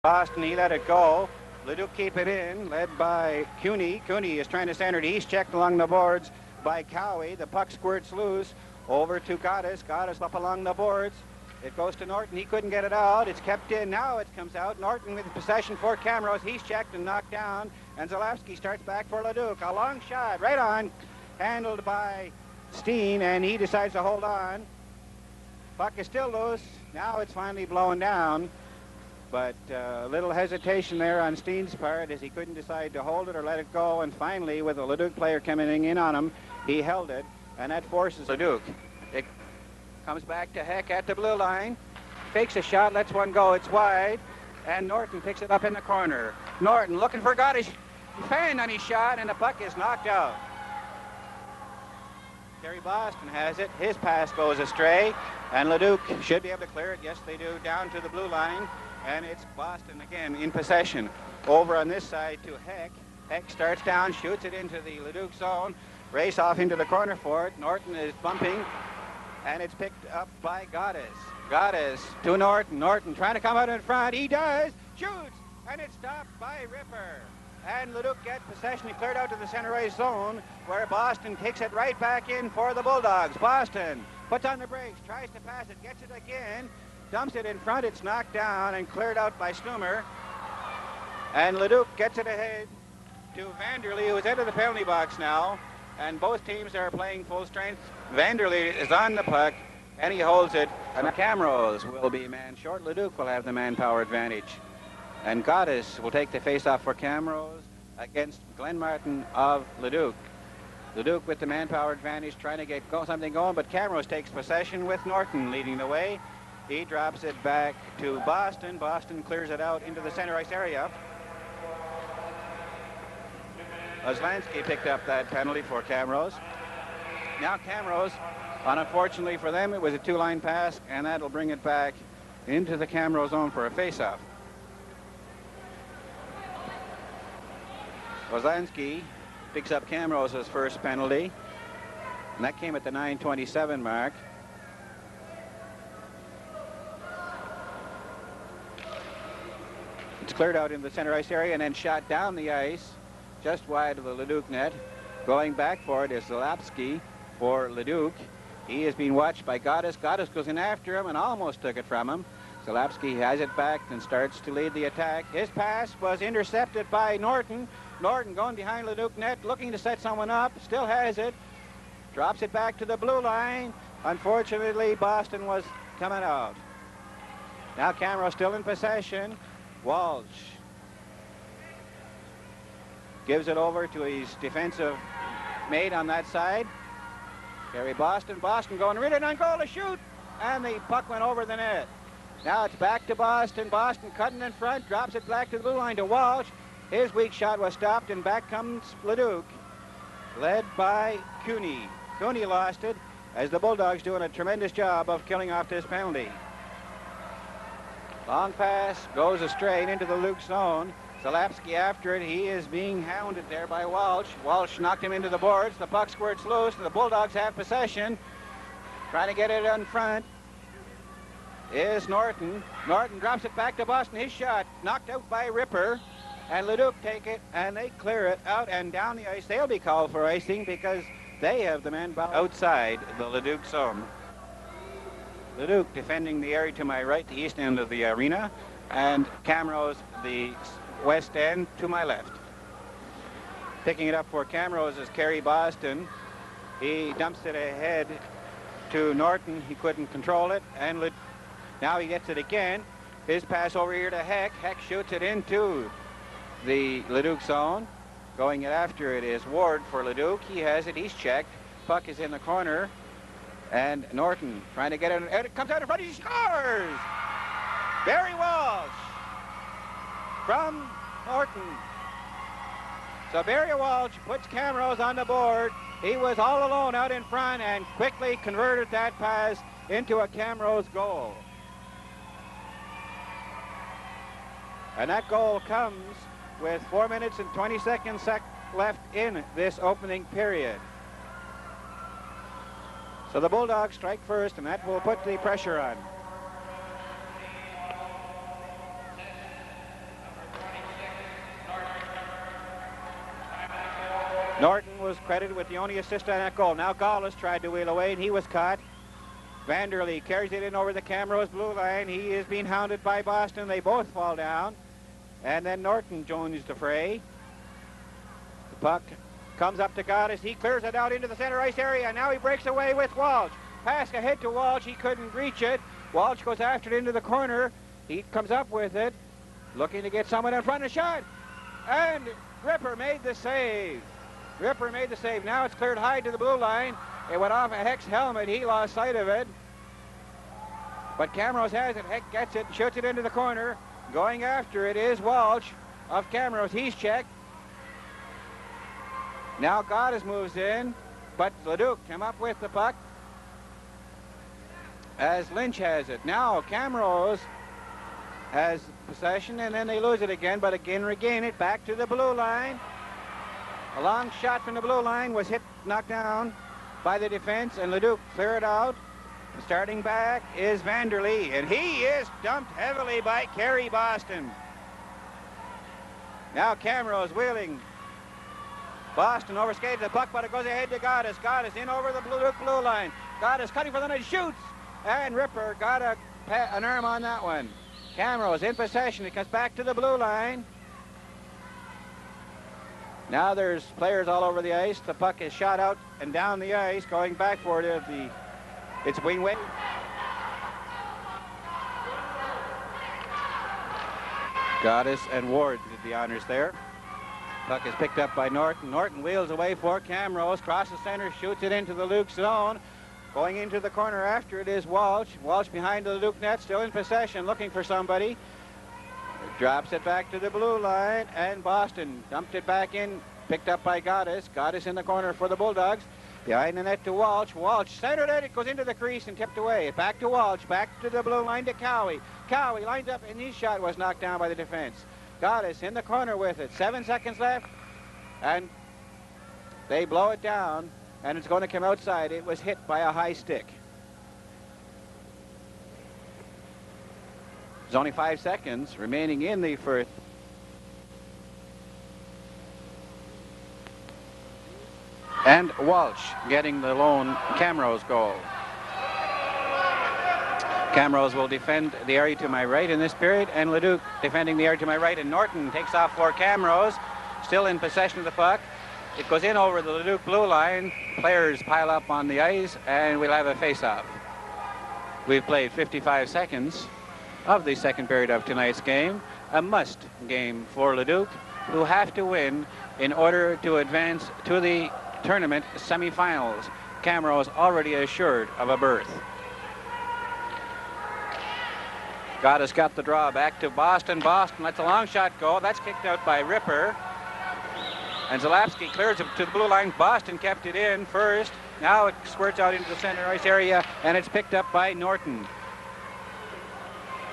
Boston, he let it go. Leduc keep it in, led by Cooney. Cooney is trying to center it. He's checked along the boards by Cowie. The puck squirts loose over to Gotaas. Gotaas up along the boards. It goes to Norton. He couldn't get it out. It's kept in. Now it comes out. Norton with possession for Camrose. He's checked and knocked down. And Zalewski starts back for Leduc. A long shot right on. Handled by Steen, and he decides to hold on. Puck is still loose. Now it's finally blowing down. But a little hesitation there on Steen's part as he couldn't decide to hold it or let it go. And finally, with a Leduc player coming in on him, he held it. And that forces Leduc. It comes back to Heck at the blue line. Fakes a shot, lets one go. It's wide. And Norton picks it up in the corner. Norton looking for Gotaas. Fan on his shot, and the puck is knocked out. Terry Boston has it. His pass goes astray. And Leduc should be able to clear it. Yes, they do. Down to the blue line. And it's Boston again in possession. Over on this side to Heck. Heck starts down, shoots it into the Leduc zone. Race off into the corner for it. Norton is bumping. And it's picked up by Gotaas. Gotaas to Norton. Norton trying to come out in front. He does. Shoots. And it's stopped by Ripper. And Leduc gets possession. He cleared out to the center ice zone where Boston takes it right back in for the Bulldogs. Boston puts on the brakes, tries to pass it, gets it again. Dumps it in front, it's knocked down and cleared out by Snoomer. And Leduc gets it ahead to Vanderlee, who's out of the penalty box now. And both teams are playing full strength. Vanderlee is on the puck, and he holds it. And Camrose will be man short. Leduc will have the manpower advantage. And Gotaas will take the face-off for Camrose against Glenn Martin of Leduc. Leduc with the manpower advantage, trying to get something going, but Camrose takes possession with Norton leading the way. He drops it back to Boston. Boston clears it out into the center ice area. Oslansky picked up that penalty for Camrose. Now Camrose, unfortunately for them, it was a two-line pass, and that'll bring it back into the Camrose zone for a face-off. Oslansky picks up Camrose's first penalty, and that came at the 9:27 mark. It's cleared out in the center ice area and then shot down the ice just wide of the Leduc net. Going back for it is Zalewski for Leduc. He is being watched by Gotaas. Gotaas goes in after him and almost took it from him. Zalewski has it back and starts to lead the attack. His pass was intercepted by Norton. Norton going behind Leduc net, looking to set someone up. Still has it. Drops it back to the blue line. Unfortunately, Boston was coming out. Now Camrose still in possession. Walsh gives it over to his defensive mate on that side. Gary Boston. Boston going to it on goal to shoot. And the puck went over the net. Now it's back to Boston. Boston cutting in front. Drops it back to the blue line to Walsh. His weak shot was stopped, and back comes Leduc, led by Cooney. Cooney lost it as the Bulldogs doing a tremendous job of killing off this penalty. Long pass goes astray into the Leduc zone. Zalewski after it. He is being hounded there by Walsh. Walsh knocked him into the boards. The puck squirts loose, and the Bulldogs have possession. Trying to get it in front is Norton. Norton drops it back to Boston. His shot knocked out by Ripper. And Leduc take it, and they clear it out and down the ice. They'll be called for icing because they have the man outside the Leduc zone. Leduc defending the area to my right, the east end of the arena, and Camrose the west end to my left. Picking it up for Camrose is Kerry Boston. He dumps it ahead to Norton. He couldn't control it, and now he gets it again. His pass over here to Heck. Heck shoots it into the Leduc zone. Going it after it is Ward for Leduc. He has it. He's checked. Puck is in the corner. And Norton trying to get it. And it comes out in front. He scores! Barry Walsh from Norton. So Barry Walsh puts Camrose on the board. He was all alone out in front and quickly converted that pass into a Camrose goal. And that goal comes with 4 minutes and 20 seconds left in this opening period. So the Bulldogs strike first, and that will put the pressure on. Norton was credited with the only assist on that goal. Now Gotaas tried to wheel away, and he was caught. Vanderlee carries it in over the Camrose blue line. He is being hounded by Boston. They both fall down. And then Norton joins the fray. The puck comes up to Gotaas. He clears it out into the center ice area. Now he breaks away with Walsh. Pass ahead to Walsh. He couldn't reach it. Walsh goes after it into the corner. He comes up with it, looking to get someone in front of the shot. And Ripper made the save. Ripper made the save. Now it's cleared high to the blue line. It went off a Heck's helmet. He lost sight of it. But Camrose has it. Heck gets it, shoots it into the corner. Going after it is Walsh of Camrose. He's checked. Now Gotaas moves in, but Leduc came up with the puck as Lynch has it. Now Camrose has possession, and then they lose it again, but again regain it back to the blue line. A long shot from the blue line was hit, knocked down by the defense, and Leduc clear it out. Starting back is Vanderlee, and he is dumped heavily by Kerry Boston. Now Camrose wheeling. Boston overskated the puck, but it goes ahead to Gotaas. Gotaas in over the blue line. Gotaas cutting for the net, shoots, and Ripper got an arm on that one. Camrose in possession. It comes back to the blue line. Now there's players all over the ice. The puck is shot out and down the ice, going back for it. It's Wingway. Gotaas and Ward did the honors there. Puck is picked up by Norton. Norton wheels away for Camrose. Crosses center, shoots it into the Luke zone. Going into the corner after it is Walsh. Walsh behind the Luke net, still in possession, looking for somebody. Drops it back to the blue line, and Boston dumped it back in, picked up by Gotaas. Gotaas in the corner for the Bulldogs. Behind the net to Walsh. Walsh centered it. It goes into the crease and tipped away. Back to Walsh. Back to the blue line to Cowie. Cowie lines up, and his shot was knocked down by the defense. Gotaas in the corner with it. 7 seconds left, and they blow it down, and it's going to come outside. It was hit by a high stick. There's only 5 seconds remaining in the first. And Walsh getting the lone Camrose goal. Camrose will defend the area to my right in this period, and Leduc defending the area to my right, and Norton takes off for Camrose, still in possession of the puck. It goes in over the Leduc blue line. Players pile up on the ice, and we'll have a face-off. We've played 55 seconds of the second period of tonight's game. A must game for Leduc, who have to win in order to advance to the tournament semifinals. Camrose already assured of a berth. Gotaas got the draw back to Boston. Boston lets a long shot go. That's kicked out by Ripper. And Zalapsky clears it to the blue line. Boston kept it in first. Now it squirts out into the center ice area, and it's picked up by Norton.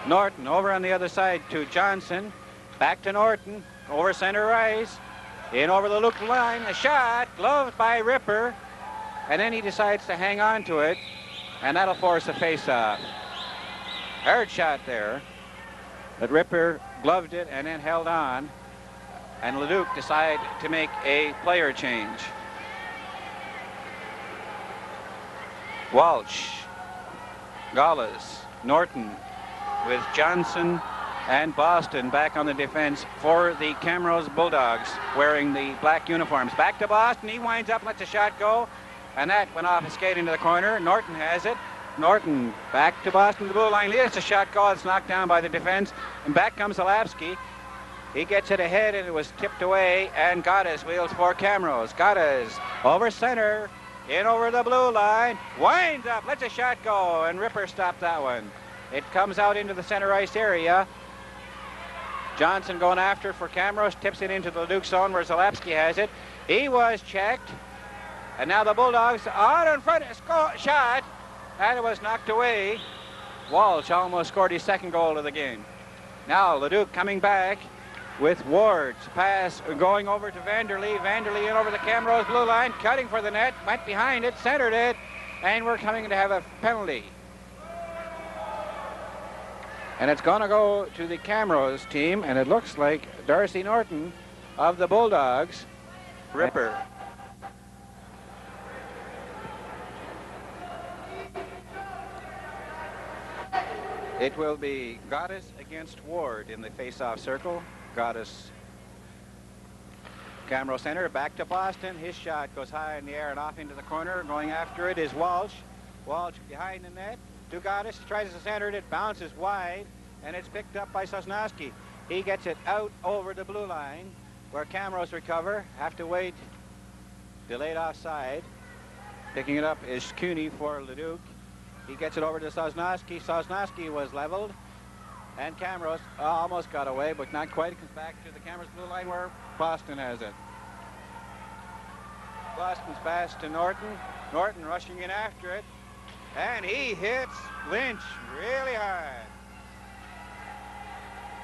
Norton over on the other side to Johnson. Back to Norton. Over center ice. In over the Luke line. A shot gloved by Ripper. And then he decides to hang on to it. And that'll force a face-off. Hard shot there. But Ripper gloved it and then held on. And Leduc decided to make a player change. Walsh, Gotaas, Norton, with Johnson and Boston back on the defense for the Camrose Bulldogs, wearing the black uniforms. Back to Boston. He winds up, lets a shot go, and that went off his skate into the corner. Norton has it. Norton back to Boston, the blue line. It's a shot goal. It's knocked down by the defense, and back comes Zalapsky. He gets it ahead, and it was tipped away, and Gotaas wheels for Camrose. Gotaas over center, in over the blue line, winds up, lets a shot go, and Ripper stopped that one. It comes out into the center ice area. Johnson going after for Camrose, tips it into the Leduc zone where Zalapsky has it. He was checked, and now the Bulldogs out in front, shot, and it was knocked away. Walsh almost scored his second goal of the game. Now Leduc coming back with Ward's pass going over to Vanderlee. Vanderlee in over the Camrose blue line, cutting for the net, went behind it, centered it, and we're coming to have a penalty. And it's going to go to the Camrose team, and it looks like Darcy Norton of the Bulldogs. Ripper It will be Gotaas against Ward in the face-off circle. Gotaas, Camero center, back to Boston. His shot goes high in the air and off into the corner. Going after it is Walsh. Walsh behind the net to Gotaas. Tries to center it. It bounces wide, and it's picked up by Sosnowski. He gets it out over the blue line, where Cameros recover. Have to wait. Delayed offside. Picking it up is Cooney for Leduc. He gets it over to Sosnowski. Sosnowski was leveled. And Cameros almost got away, but not quite. It comes back to the Cameros blue line where Boston has it. Boston's pass to Norton. Norton rushing in after it. And he hits Lynch really hard.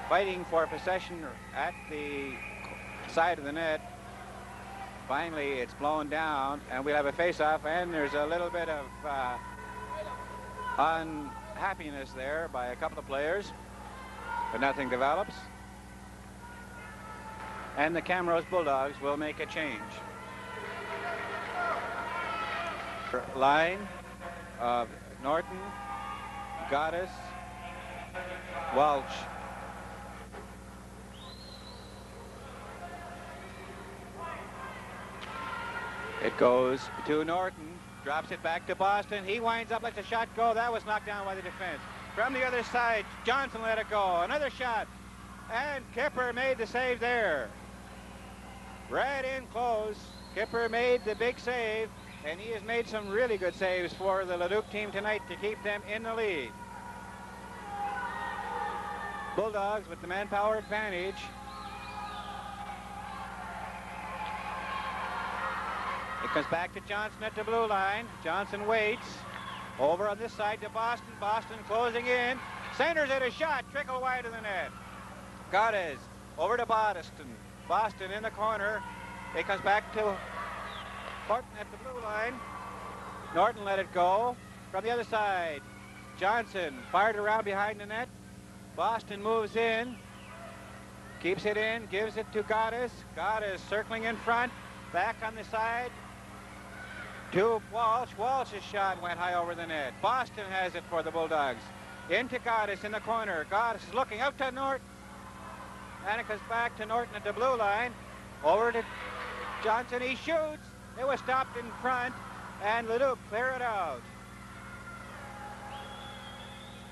Fighting for possession at the side of the net. Finally, it's blown down, and we'll have a face-off, and there's a little bit of unhappiness there by a couple of players, but nothing develops. And the Cameros Bulldogs will make a change. Line of Norton, Gotaas, Walsh. It goes to Norton, drops it back to Boston. He winds up, lets the shot go. That was knocked down by the defense. From the other side, Johnson let it go. Another shot, and Kipper made the save there. Right in close. Kipper made the big save, and he has made some really good saves for the Leduc team tonight to keep them in the lead. Bulldogs with the manpower advantage. It comes back to Johnson at the blue line. Johnson waits. Over on this side to Boston. Boston closing in. Centers at a shot. Trickle wide of the net. Gotaas over to Boston. Boston in the corner. It comes back to Norton at the blue line. Norton let it go. From the other side, Johnson fired around behind the net. Boston moves in. Keeps it in. Gives it to Gotaas. Gotaas circling in front. Back on the side to Walsh. Walsh's shot went high over the net. Boston has it for the Bulldogs. Into Gotaas in the corner. Gotaas is looking out to Norton. And it comes back to Norton at the blue line. Over to Johnson. He shoots. It was stopped in front. And Leduc clear it out.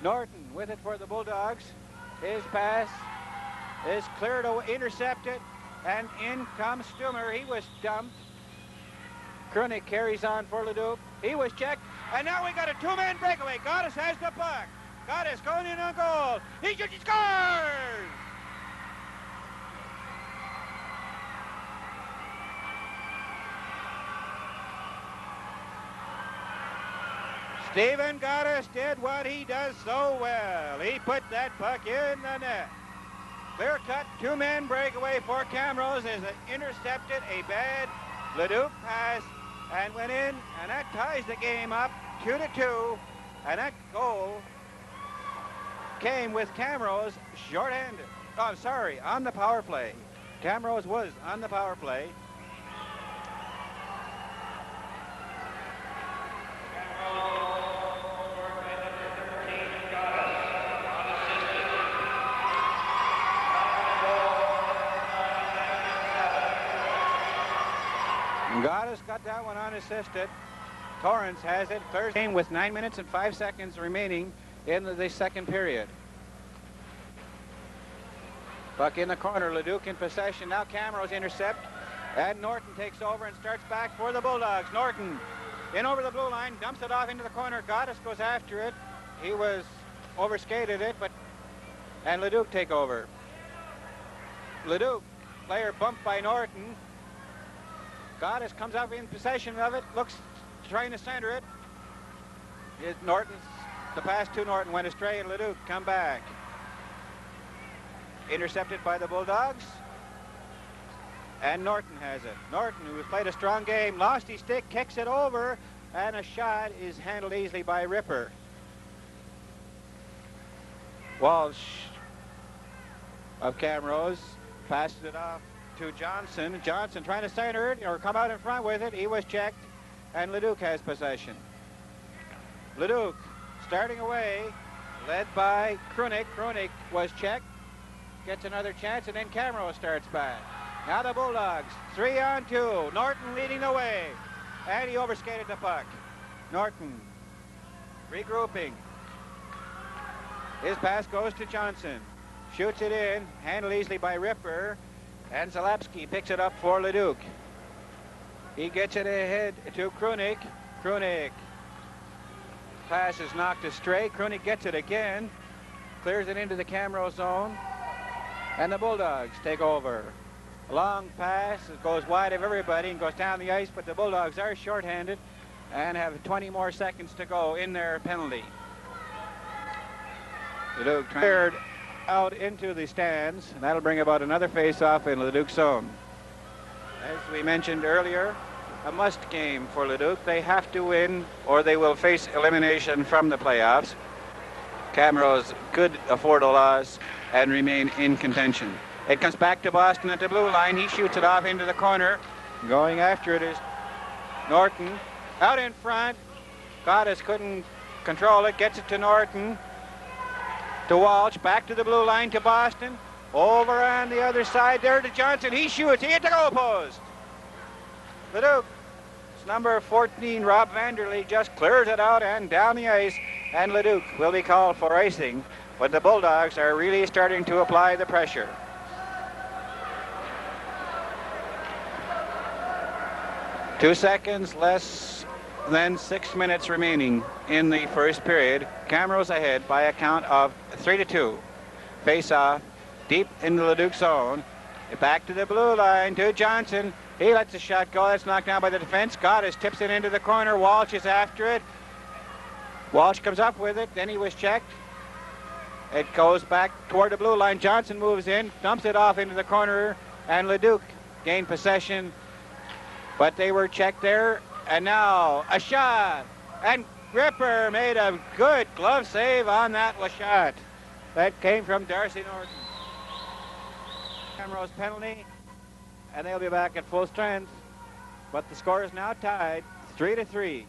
Norton with it for the Bulldogs. His pass is clear to intercept it. And in comes Stummer. He was dumped. Kroenig carries on for Leduc. He was checked. And now we got a two-man breakaway. Gotaas has the puck. Gotaas going in on goal. He shoots. He scores! Stephen Gotaas did what he does so well. He put that puck in the net. Clear-cut two-man breakaway for Cameros as it intercepted a bad Leduc pass and went in, and that ties the game up 2-2. And that goal came with Cameros short-handed. Oh, I'm sorry, on the power play. Cameros was on the power play. Gotaas got that one unassisted. Torrance has it. Third game with 9 minutes and 5 seconds remaining in the second period. Puck in the corner. Leduc in possession. Now Cameros intercept. And Norton takes over and starts back for the Bulldogs. Norton in over the blue line. Dumps it off into the corner. Gotaas goes after it. He was overskated it, and Leduc take over. Leduc, player bumped by Norton. Gotaas comes up in possession of it, looks, trying to center it. The pass to Norton went astray, and Leduc come back. Intercepted by the Bulldogs. And Norton has it. Norton, who has played a strong game, lost his stick, kicks it over, and a shot is handled easily by Ripper. Walsh of Cameros passes it off to Johnson. Johnson trying to center it or come out in front with it. He was checked, and Leduc has possession. Leduc starting away, led by Krunick. Krunick was checked, gets another chance, and then Camrose starts back. Now the Bulldogs, 3-on-2. Norton leading the way, and he overskated the puck. Norton regrouping. His pass goes to Johnson. Shoots it in, handled easily by Ripper, and Zalapski picks it up for Leduc. He gets it ahead to Krunick. Krunick. Pass is knocked astray. Krunick gets it again. Clears it into the Camrose zone. And the Bulldogs take over. A long pass. It goes wide of everybody and goes down the ice, but the Bulldogs are shorthanded and have 20 more seconds to go in their penalty. Leduc cleared out into the stands, and that'll bring about another face-off in Leduc's zone. As we mentioned earlier, a must game for Leduc. They have to win or they will face elimination from the playoffs. Camrose could afford a loss and remain in contention. It comes back to Boston at the blue line. He shoots it off into the corner. Going after it is Norton. Out in front. Gotaas couldn't control it. Gets it to Norton. To Walsh. Back to the blue line to Boston. Over on the other side there to Johnson. He shoots. He hit the goal post. Leduc, it's number 14, Rob Vanderlee, just clears it out and down the ice, and Leduc will be called for icing, but the Bulldogs are really starting to apply the pressure. Two seconds, less than 6 minutes remaining in the first period. Camrose ahead by a count of 3-2. Face off deep in the Leduc zone. Back to the blue line to Johnson. He lets the shot go. That's knocked down by the defense. Gotaas tips it into the corner. Walsh is after it. Walsh comes up with it. Then he was checked. It goes back toward the blue line. Johnson moves in, dumps it off into the corner, and Leduc gained possession. But they were checked there. And now a shot. And Ripper made a good glove save on that shot. That came from Darcy Norton. Camrose penalty. And they'll be back at full strength. But the score is now tied, 3-3.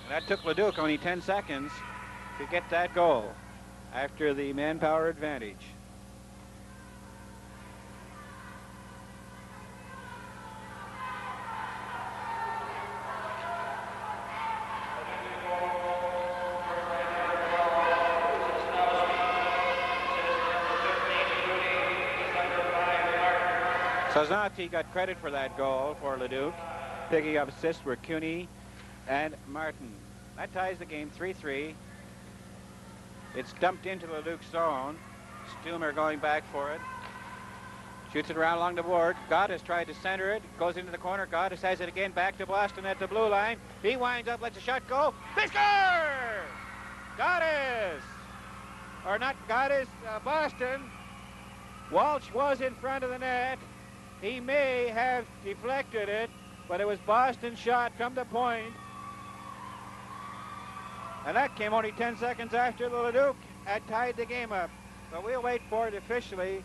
And that took Leduc only 10 seconds to get that goal after the manpower advantage. Sosnowski got credit for that goal for Leduc. Picking up assists were Cuny and Martin. That ties the game 3-3. It's dumped into the Leduc zone. Stumer going back for it. Shoots it around along the board. Gotaas tried to center it. Goes into the corner. Gotaas has it again back to Boston at the blue line. He winds up, lets the shot go. They score! Gotaas! Or not Gotaas, Boston. Walsh was in front of the net. He may have deflected it, but it was Boston's shot from the point. And that came only 10 seconds after the Leduc had tied the game up. But we'll wait for it officially.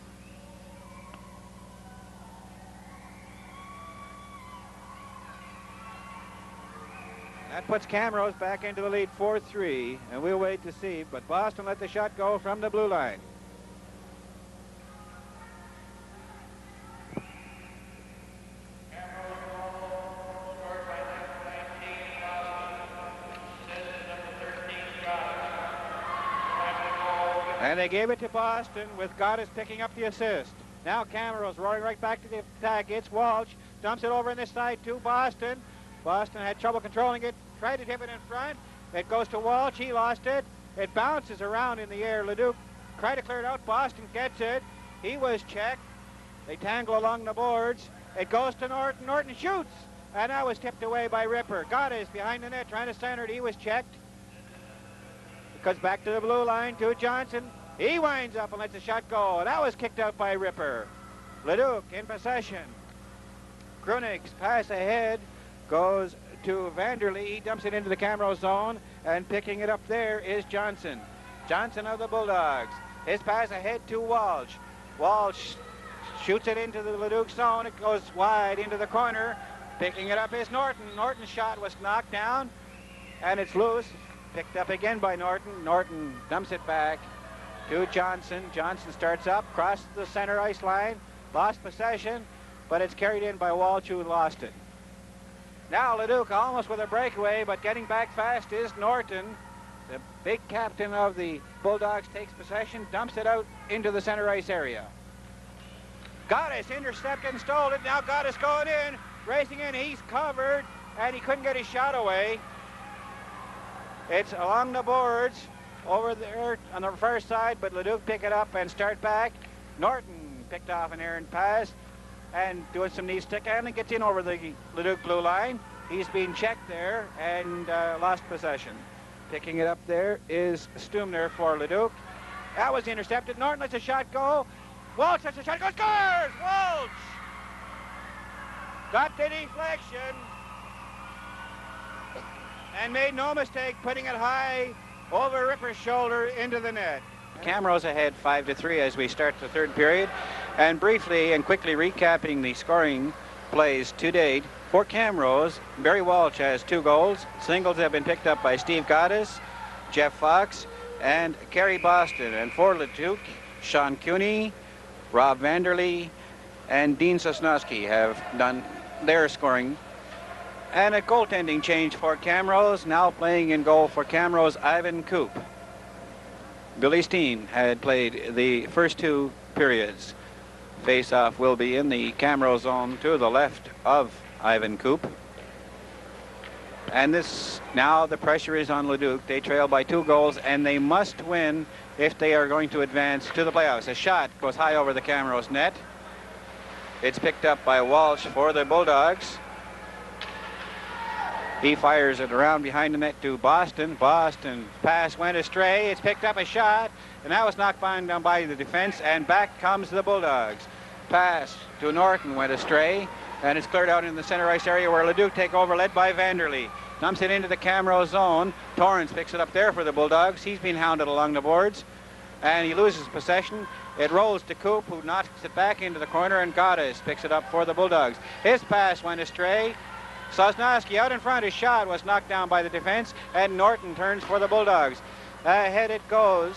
That puts Camrose back into the lead 4-3, and we'll wait to see. But Boston let the shot go from the blue line. And they gave it to Boston with Gotaas picking up the assist. Now Camrose rolling right back to the attack. It's Walsh. Dumps it over in this side to Boston. Boston had trouble controlling it. Tried to tip it in front. It goes to Walsh. He lost it. It bounces around in the air. Leduc tried to clear it out. Boston gets it. He was checked. They tangle along the boards. It goes to Norton. Norton shoots. And that was tipped away by Ripper. Gotaas behind the net trying to center it. He was checked. It goes back to the blue line to Johnson. He winds up and lets the shot go. That was kicked out by Ripper. Leduc in possession. Krunick's pass ahead goes to Vanderlee. He dumps it into the Camrose zone, and picking it up there is Johnson. Johnson of the Bulldogs. His pass ahead to Walsh. Walsh shoots it into the Leduc zone. It goes wide into the corner. Picking it up is Norton. Norton's shot was knocked down, and it's loose. Picked up again by Norton. Norton dumps it back to Johnson. Johnson starts up, crosses the center ice line, lost possession, but it's carried in by Walsh, who lost it. Now Leduc almost with a breakaway, but getting back fast is Norton. The big captain of the Bulldogs takes possession, dumps it out into the center ice area. Gotaas intercepted and stole it. Now Gotaas going in, racing in. He's covered, and he couldn't get his shot away. It's along the boards over there on the first side, but Leduc pick it up and start back. Norton picked off an errant pass and doing some knee stick handling, gets in over the Leduc blue line. He's being checked there and lost possession. Picking it up there is Stumner for Leduc. That was intercepted. Norton lets a shot go. Walsh lets a shot go. Scores! Walsh got the deflection and made no mistake putting it high over Ripper's shoulder into the net. Camrose ahead 5-3 as we start the third period. And briefly and quickly recapping the scoring plays to date. For Camrose, Barry Walsh has 2 goals. Singles have been picked up by Steve Gotaas, Jeff Fox, and Kerry Boston. And for Leduc, Sean Cuny, Rob Vanderlee, and Dean Sosnowski have done their scoring. And a goaltending change for Camrose. Now playing in goal for Camrose, Ivan Coop. Billy Steen had played the first 2 periods. Face-off will be in the Camrose zone to the left of Ivan Coop. And this, now the pressure is on Leduc. They trail by 2 goals, and they must win if they are going to advance to the playoffs. A shot goes high over the Camrose net. It's picked up by Walsh for the Bulldogs. He fires it around behind the net to Boston. Boston pass went astray. It's picked up a shot, and that was knocked down by the defense, and back comes the Bulldogs. Pass to Norton went astray, and it's cleared out in the center ice area where Leduc take over, led by Vanderlee. Dumps it into the Camrose zone. Torrance picks it up there for the Bulldogs. He's been hounded along the boards, and he loses possession. It rolls to Coop, who knocks it back into the corner, and Gotaas picks it up for the Bulldogs. His pass went astray. Sosnowski out in front. His shot was knocked down by the defense, and Norton turns for the Bulldogs. Ahead it goes,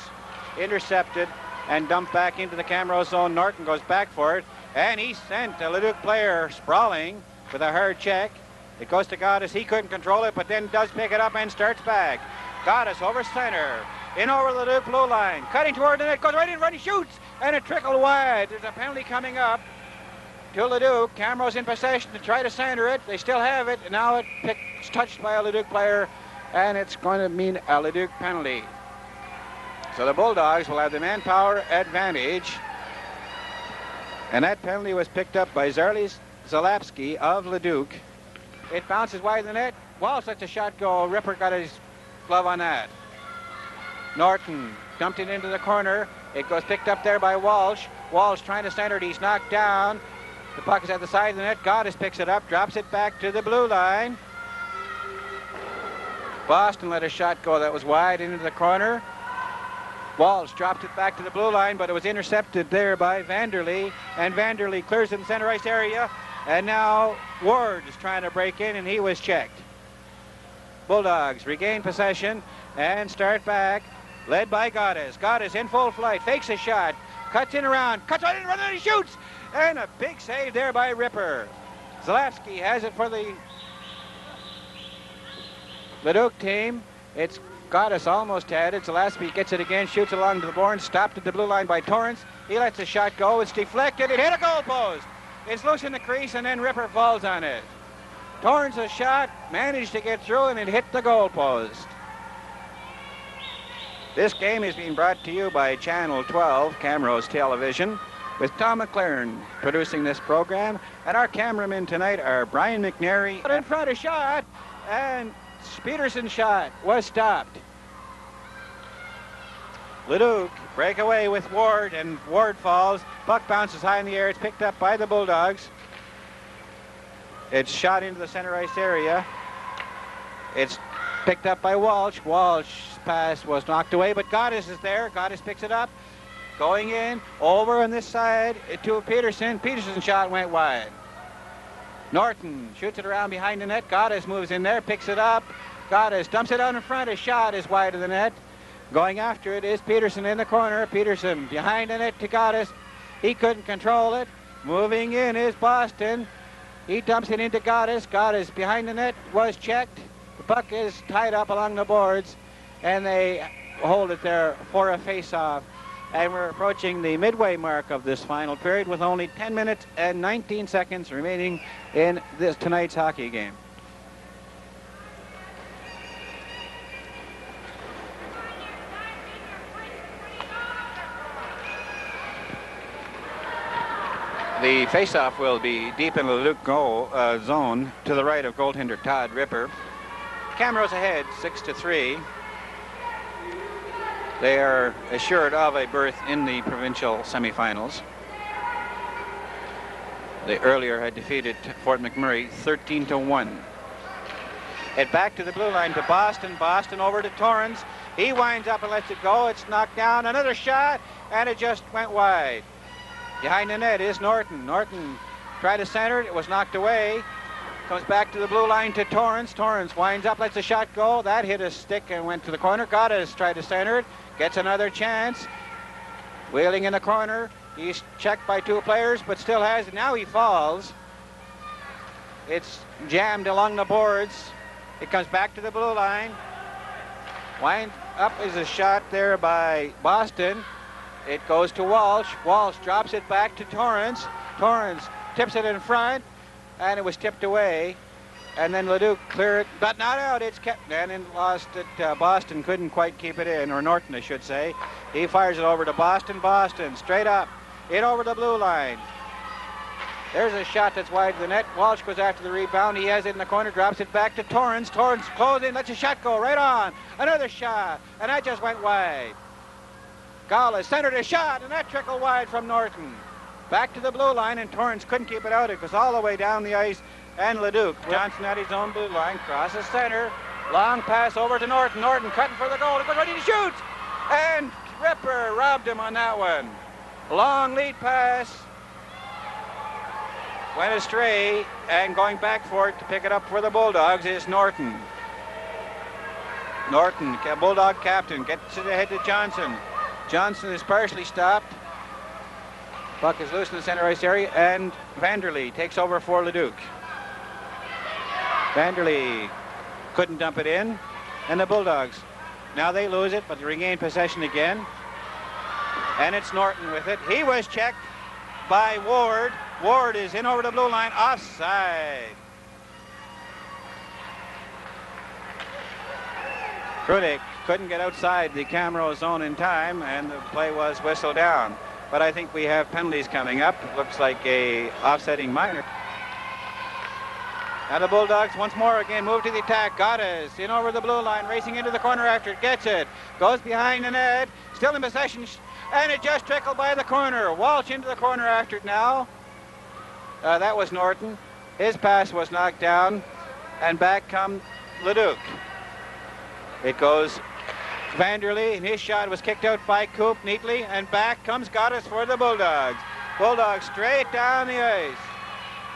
intercepted, and dumped back into the Camrose zone. Norton goes back for it, and he sent a Leduc player sprawling with a hard check. It goes to Gotaas. He couldn't control it, but then does pick it up and starts back. Gotaas over center, in over the Leduc blue line, cutting toward the net, goes right in front, he shoots, and it trickled wide. There's a penalty coming up to Leduc. Camrose in possession to try to center it. They still have it. Now it's touched by a Leduc player, and it's going to mean a Leduc penalty. So the Bulldogs will have the manpower advantage, and that penalty was picked up by Zarli Zalapski of Leduc. It bounces wide of the net. Walsh lets a shot go. Ripper got his glove on that. Norton dumped it into the corner. It goes picked up there by Walsh. Walsh trying to center it. He's knocked down. The puck is at the side of the net. Gotaas picks it up, drops it back to the blue line. Boston let a shot go that was wide into the corner. Walsh dropped it back to the blue line, but it was intercepted there by Vanderlee, and Vanderlee clears in the center ice area, and now Ward is trying to break in, and he was checked. Bulldogs regain possession and start back, led by Gotaas. Gotaas in full flight, fakes a shot, cuts in around, cuts right in front, and he shoots, and a big save there by Ripper. Zalapski has it for the Leduc team. It's Gotaas almost had it. Zalapski gets it again, shoots along to the board, stopped at the blue line by Torrance. He lets the shot go. It's deflected. It hit a goal post. It's loose in the crease, and then Ripper falls on it. Torrance's shot managed to get through, and it hit the goal post. This game is being brought to you by Channel 12, Camrose Television, with Tom McLaren producing this program. And our cameramen tonight are Brian McNary. In front of shot, and Peterson's shot was stopped. Leduc break away with Ward, and Ward falls. Puck bounces high in the air. It's picked up by the Bulldogs. It's shot into the center ice area. It's picked up by Walsh. Walsh's pass was knocked away, but Gotaas is there. Gotaas picks it up. Going in, over on this side to Peterson. Peterson's shot went wide. Norton shoots it around behind the net. Gotaas moves in there, picks it up. Gotaas dumps it out in front. His shot is wide of the net. Going after it is Peterson in the corner. Peterson behind the net to Gotaas. He couldn't control it. Moving in is Boston. He dumps it into Gotaas. Gotaas behind the net was checked. The puck is tied up along the boards, and they hold it there for a face-off. And we're approaching the midway mark of this final period with only 10 minutes and 19 seconds remaining in tonight's hockey game. The face-off will be deep in the Luke goal zone to the right of goaltender Todd Ripper. Camrose ahead, 6-3. They are assured of a berth in the provincial semifinals. They earlier had defeated Fort McMurray 13-1. It back to the blue line to Boston. Boston over to Torrance. He winds up and lets it go. It's knocked down. Another shot, and it just went wide. Behind the net is Norton. Norton tried to center it. It was knocked away. Comes back to the blue line to Torrance. Torrance winds up, lets the shot go. That hit a stick and went to the corner. Gotaas tried to center it. Gets another chance. Wheeling in the corner. He's checked by two players, but still has it. Now he falls. It's jammed along the boards. It comes back to the blue line. Wind up is a shot there by Boston. It goes to Walsh. Walsh drops it back to Torrance. Torrance tips it in front, and it was tipped away. And then Leduc cleared it, but not out. It's kept, and then lost it. Boston couldn't quite keep it in, or Norton, I should say. He fires it over to Boston. Boston straight up, in over the blue line. There's a shot that's wide of the net. Walsh goes after the rebound. He has it in the corner, drops it back to Torrance. Torrance closing, lets a shot go right on. Another shot, and that just went wide. Gala centered a shot, and that trickled wide from Norton. Back to the blue line, and Torrance couldn't keep it out. It goes all the way down the ice, and Leduc. Johnson at his own blue line, crosses center. Long pass over to Norton. Norton cutting for the goal. He goes ready to shoot, and Ripper robbed him on that one. Long lead pass. Went astray, and going back for it to pick it up for the Bulldogs is Norton. Norton, Bulldog captain, gets it ahead to Johnson. Johnson is partially stopped. Puck is loose in the center ice area, and Vanderlee takes over for Leduc. Vanderlee couldn't dump it in, and the Bulldogs, now they lose it, but they regain possession again. And it's Norton with it. He was checked by Ward. Ward is in over the blue line, offside. Krudik couldn't get outside the Camrose zone in time, and the play was whistled down. But I think we have penalties coming up. Looks like a offsetting minor. Now the Bulldogs once more again move to the attack. Gotaas in over the blue line, racing into the corner after it, gets it. Goes behind the net, still in possession, and it just trickled by the corner. Walsh into the corner after it now. That was Norton. His pass was knocked down, and back come Leduc. It goes Vanderlee, and his shot was kicked out by Coop neatly, and back comes Gotaas for the Bulldogs. Bulldogs straight down the ice.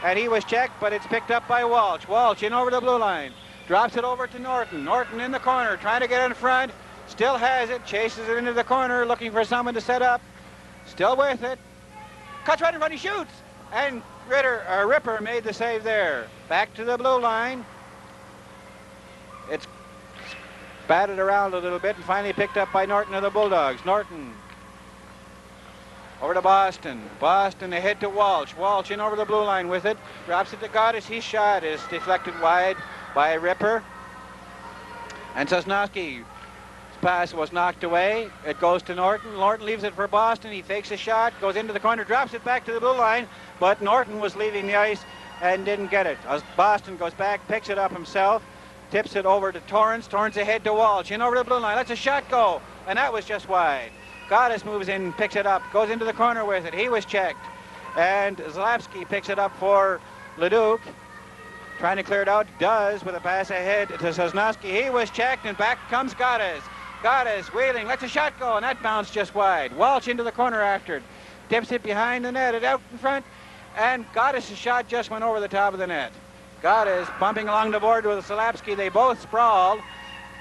And he was checked, but it's picked up by Walsh. Walsh in over the blue line. Drops it over to Norton. Norton in the corner, trying to get in front. Still has it, chases it into the corner, looking for someone to set up. Still with it. Cuts right in front, he shoots. And Ripper made the save there. Back to the blue line. It's batted around a little bit and finally picked up by Norton of the Bulldogs. Norton over to Boston. Boston ahead to Walsh. Walsh in over the blue line with it. Drops it to Gotaas. His shot is deflected wide by Ripper. And Sosnowski's pass was knocked away. It goes to Norton. Norton leaves it for Boston. He fakes a shot, goes into the corner, drops it back to the blue line. But Norton was leaving the ice and didn't get it. As Boston goes back, picks it up himself, tips it over to Torrance. Torrance ahead to Walsh. In over the blue line. Lets a shot go. And that was just wide. Gotaas moves in, picks it up, goes into the corner with it. He was checked. And Zalapsky picks it up for Leduc. Trying to clear it out. Does with a pass ahead to Sosnowski. He was checked, and back comes Gotaas. Gotaas wheeling, lets a shot go, and that bounced just wide. Walsh into the corner after it. Tips it behind the net. It out in front. and Gotaas' shot just went over the top of the net. Gotaas bumping along the board with Salapsky. They both sprawled.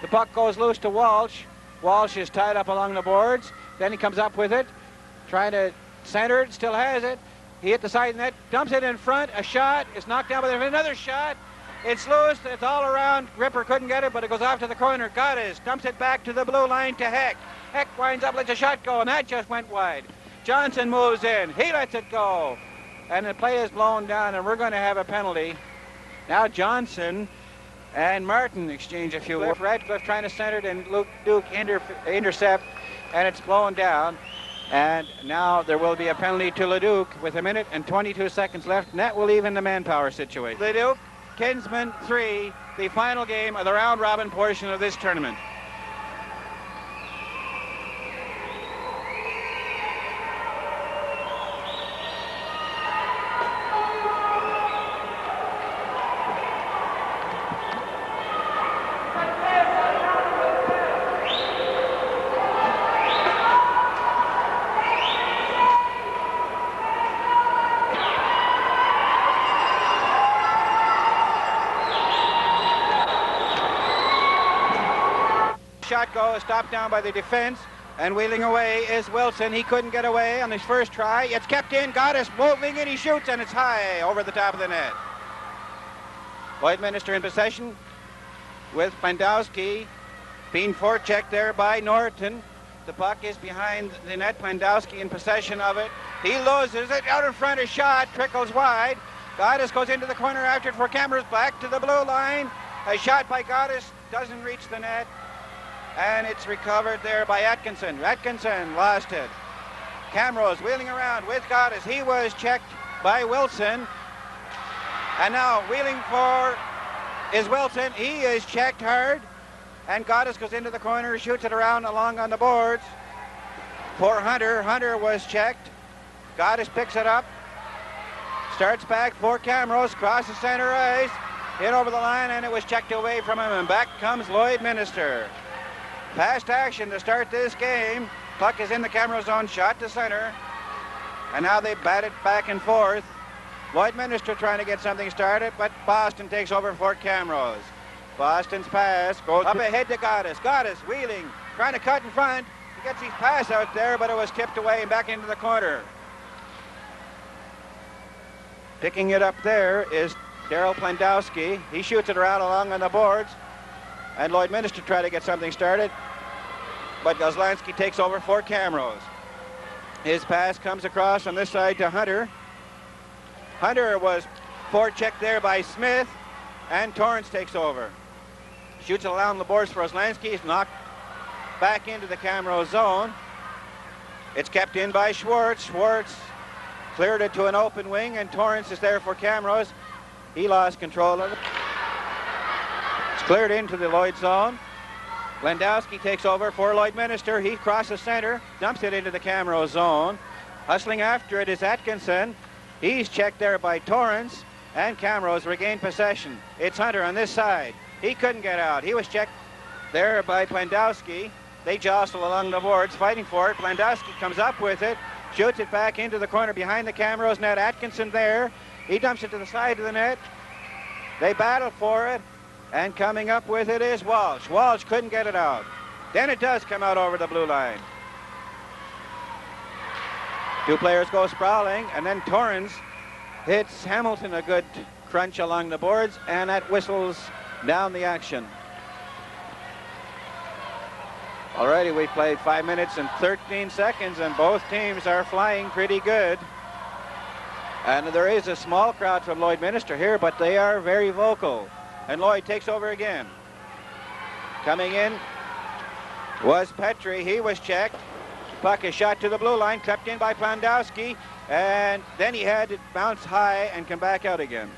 The puck goes loose to Walsh. Walsh is tied up along the boards. Then he comes up with it, trying to center it, still has it. He hit the side of the net, dumps it in front. A shot is knocked down, but there's another shot. It's loose, it's all around. Ripper couldn't get it, but it goes off to the corner. Gotaas dumps it back to the blue line to Heck. Heck winds up, lets a shot go, and that just went wide. Johnson moves in, he lets it go. And the play is blown down, and we're going to have a penalty. Now Johnson and Martin exchange a few words. Radcliffe trying to center it, and Luke Duke intercept, and it's blown down. And now there will be a penalty to Leduc with 1 minute and 22 seconds left, and that will even the manpower situation. Leduc, Kinsman 3, the final game of the round-robin portion of this tournament. Shot goes, stopped down by the defense, and wheeling away is Wilson. He couldn't get away on his first try. It's kept in, Gotaas moving in, he shoots, and it's high over the top of the net. Lloydminster in possession with Pandowski being forechecked there by Norton. The puck is behind the net, Pandowski in possession of it. He loses it, out in front, a shot, trickles wide. Gotaas goes into the corner after it for cameras, back to the blue line. A shot by Gotaas doesn't reach the net. And it's recovered there by Atkinson. Atkinson lost it. Camrose wheeling around with Gotaas. He was checked by Wilson. And now wheeling for is Wilson. He is checked hard. And Gotaas goes into the corner, shoots it around along on the boards. For Hunter. Hunter was checked. Gotaas picks it up. Starts back for Camrose. Crosses center ice. Hit over the line, and it was checked away from him. And back comes Lloydminster. Fast action to start this game. Puck is in the camera zone, shot to center. And now they bat it back and forth. Lloydminster trying to get something started, but Boston takes over for Camrose. Boston's pass goes up ahead to Gotaas. Gotaas wheeling, trying to cut in front. He gets his pass out there, but it was tipped away and back into the corner. Picking it up there is Daryl Pandowski. He shoots it around along on the boards. And Lloydminster try to get something started, but Goslanski takes over for Camrose. His pass comes across on this side to Hunter. Hunter was forechecked there by Smith, and Torrance takes over. Shoots it around the boards for Goslanski. He's knocked back into the Camrose zone. It's kept in by Schwartz. Schwartz cleared it to an open wing, and Torrance is there for Camrose. He lost control of it. Cleared into the Lloyd zone. Landowski takes over for Lloydminster. He crosses center, dumps it into the Camrose zone. Hustling after it is Atkinson. He's checked there by Torrance, and Camrose regained possession. It's Hunter on this side. He couldn't get out. He was checked there by Plandowski. They jostle along the boards, fighting for it. Plandowski comes up with it, shoots it back into the corner behind the Camrose net. Atkinson there. He dumps it to the side of the net. They battle for it. And coming up with it is Walsh. Walsh couldn't get it out. Then it does come out over the blue line. Two players go sprawling, and then Torrance hits Hamilton a good crunch along the boards, and that whistles down the action. Already we played 5 minutes and 13 seconds, and both teams are flying pretty good. And there is a small crowd from Lloydminster here, but they are very vocal. And Lloyd takes over again. Coming in was Petrie. He was checked. Puck is shot to the blue line, crept in by Plandowski, and then he had it bounce high and come back out again.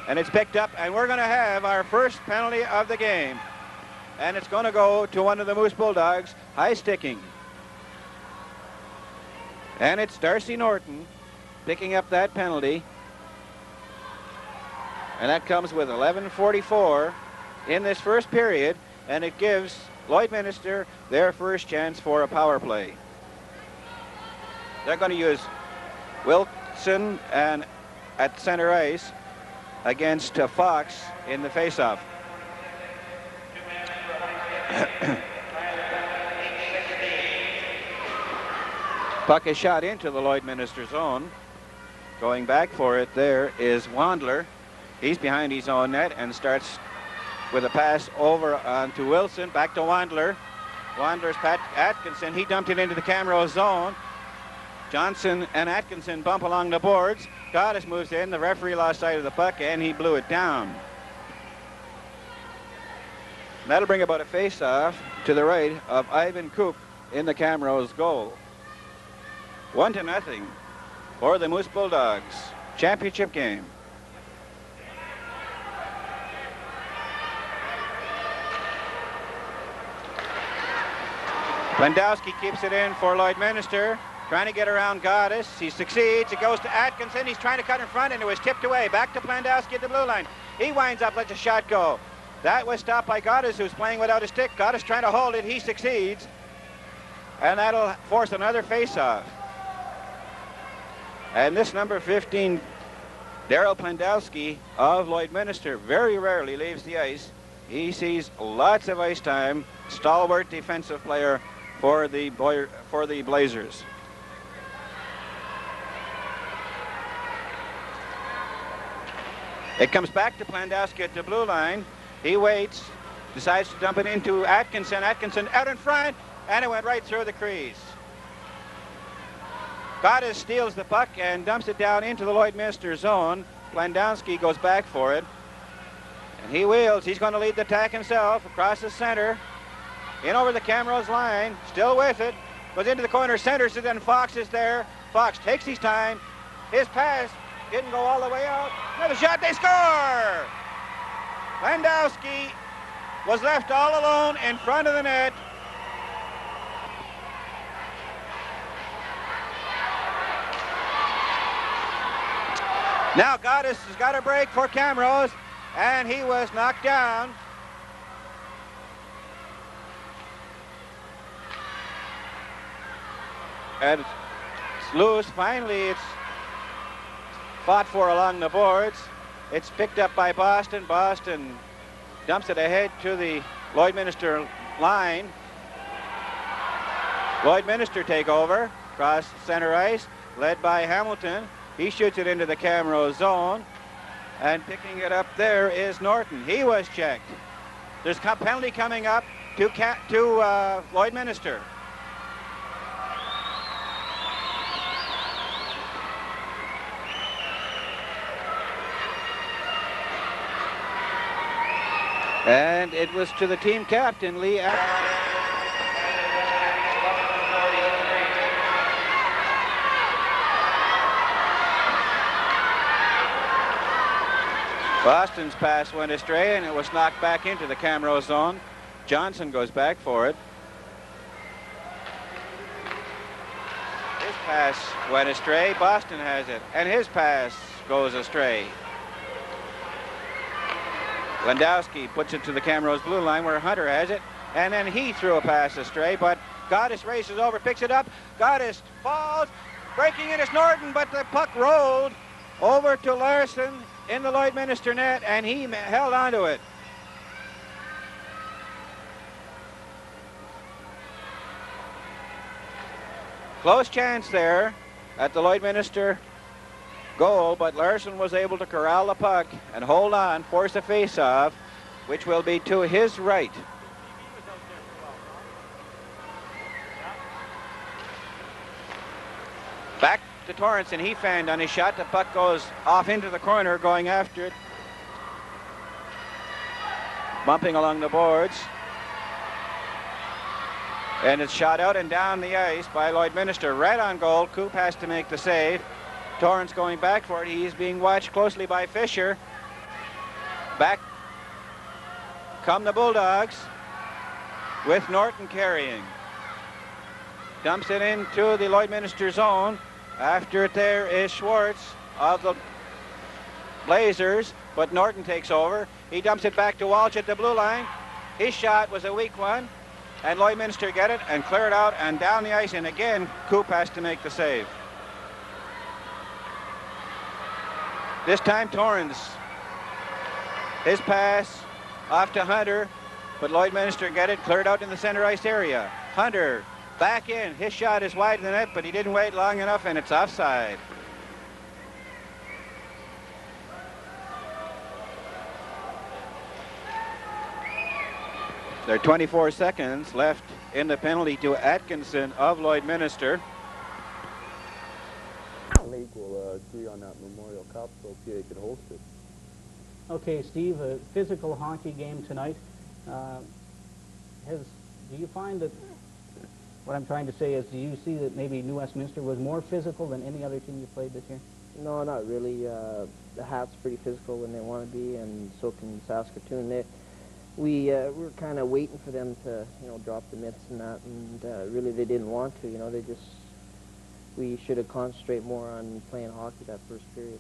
And it's picked up, and we're going to have our first penalty of the game. And it's going to go to one of the Moose Bulldogs, high sticking. And it's Darcy Norton picking up that penalty. And that comes with 11:44 in this first period, and it gives Lloydminster their first chance for a power play. They're going to use Wilson Johnson and at center ice against Fox in the faceoff. Puck is shot into the Lloydminster zone. Going back for it there is Wandler. He's behind his own net and starts with a pass over onto Wilson. Back to Wandler. Wandler's Pat Atkinson. He dumped it into the Camrose zone. Johnson and Atkinson bump along the boards. Gotaas moves in. The referee lost sight of the puck and he blew it down. That'll bring about a face-off to the right of Ivan Koop in the Camrose goal. 1-0 for the Moose Bulldogs. Championship game. Plandowski keeps it in for Lloydminster. Trying to get around Gotaas. He succeeds. It goes to Atkinson. He's trying to cut in front, and it was tipped away. Back to Plandowski at the blue line. He winds up, lets a shot go. That was stopped by Gotaas, who's playing without a stick. Gotaas trying to hold it. He succeeds. And that'll force another face-off. And this number 15, Darryl Plandowski of Lloydminster, very rarely leaves the ice. He sees lots of ice time. Stalwart defensive player for the Blazers. It comes back to Plandowski at the blue line. He waits, decides to dump it into Atkinson. Atkinson out in front, and it went right through the crease. Gotaas steals the puck and dumps it down into the Lloydminster zone. Plandowski goes back for it. And he wheels. He's going to lead the attack himself across the center. In over the Camrose line. Still with it. Goes into the corner, centers it, and Fox is there. Fox takes his time. His pass didn't go all the way out. Another shot, they score! Plandowski was left all alone in front of the net. Now Gotaas has got a break for Camrose, and he was knocked down. And it's loose. Finally, it's fought for along the boards. It's picked up by Boston. Boston dumps it ahead to the Lloydminster line. Lloydminster take over, cross center ice, led by Hamilton. He shoots it into the Camrose zone, and picking it up there is Norton. He was checked. There's a penalty coming up to Lloydminster. And it was to the team captain, Lee. Boston's pass went astray, and it was knocked back into the Camrose zone. Johnson goes back for it. His pass went astray. Boston has it, and his pass goes astray. Plandowski puts it to the Camrose blue line where Hunter has it, and then he threw a pass astray, but Gotaas races over, picks it up. Gotaas falls, breaking it is Norton, but the puck rolled over to Larson in the Lloydminster net, and he held onto it. Close chance there at the Lloydminster goal, but Larson was able to corral the puck and hold on, force a face-off, which will be to his right. Back to Torrance, and he fanned on his shot. The puck goes off into the corner, going after it. Bumping along the boards. And it's shot out and down the ice by Lloydminster. Right on goal. Coop has to make the save. Torrance going back for it. He's being watched closely by Fisher. Back come the Bulldogs with Norton carrying. Dumps it into the Lloydminster zone. After it there is Schwartz of the Blazers, but Norton takes over. He dumps it back to Walsh at the blue line. His shot was a weak one, and Lloydminster get it and clear it out and down the ice, and again Coop has to make the save. This time Torrance. His pass off to Hunter, but Lloydminster get it cleared out in the center ice area. Hunter back in. His shot is wide of the net, but he didn't wait long enough, and it's offside. There are 24 seconds left in the penalty to Atkinson of Lloydminster. League will agree on that Memorial Cup so PA could host it. Okay, Steve, a physical hockey game tonight. Do you find that, what I'm trying to say is, do you see that maybe New Westminster was more physical than any other team you played this year? No, not really. The Hats pretty physical when they want to be, and so can Saskatoon. We were kind of waiting for them to, drop the mitts and that, and really they didn't want to. We should have concentrated more on playing hockey that first period.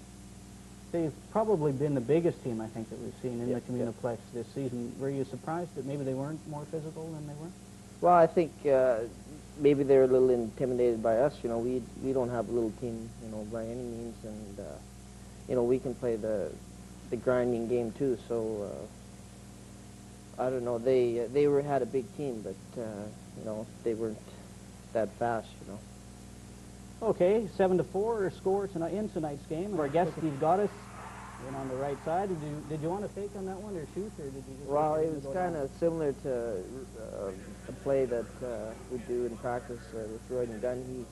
They've probably been the biggest team, I think, that we've seen in the Communiplex this season. Were you surprised that maybe they weren't more physical than they were? Well, I think maybe they're a little intimidated by us. We don't have a little team, by any means, and we can play the grinding game too. So I don't know. They had a big team, but they weren't that fast. Okay, 7-4 score tonight in tonight's game. Our guest Steve Gotaas in on the right side. Did you want to fake on that one or shoot, or did you just? Well, it was kind of similar to a play that we do in practice with Royden Dunn.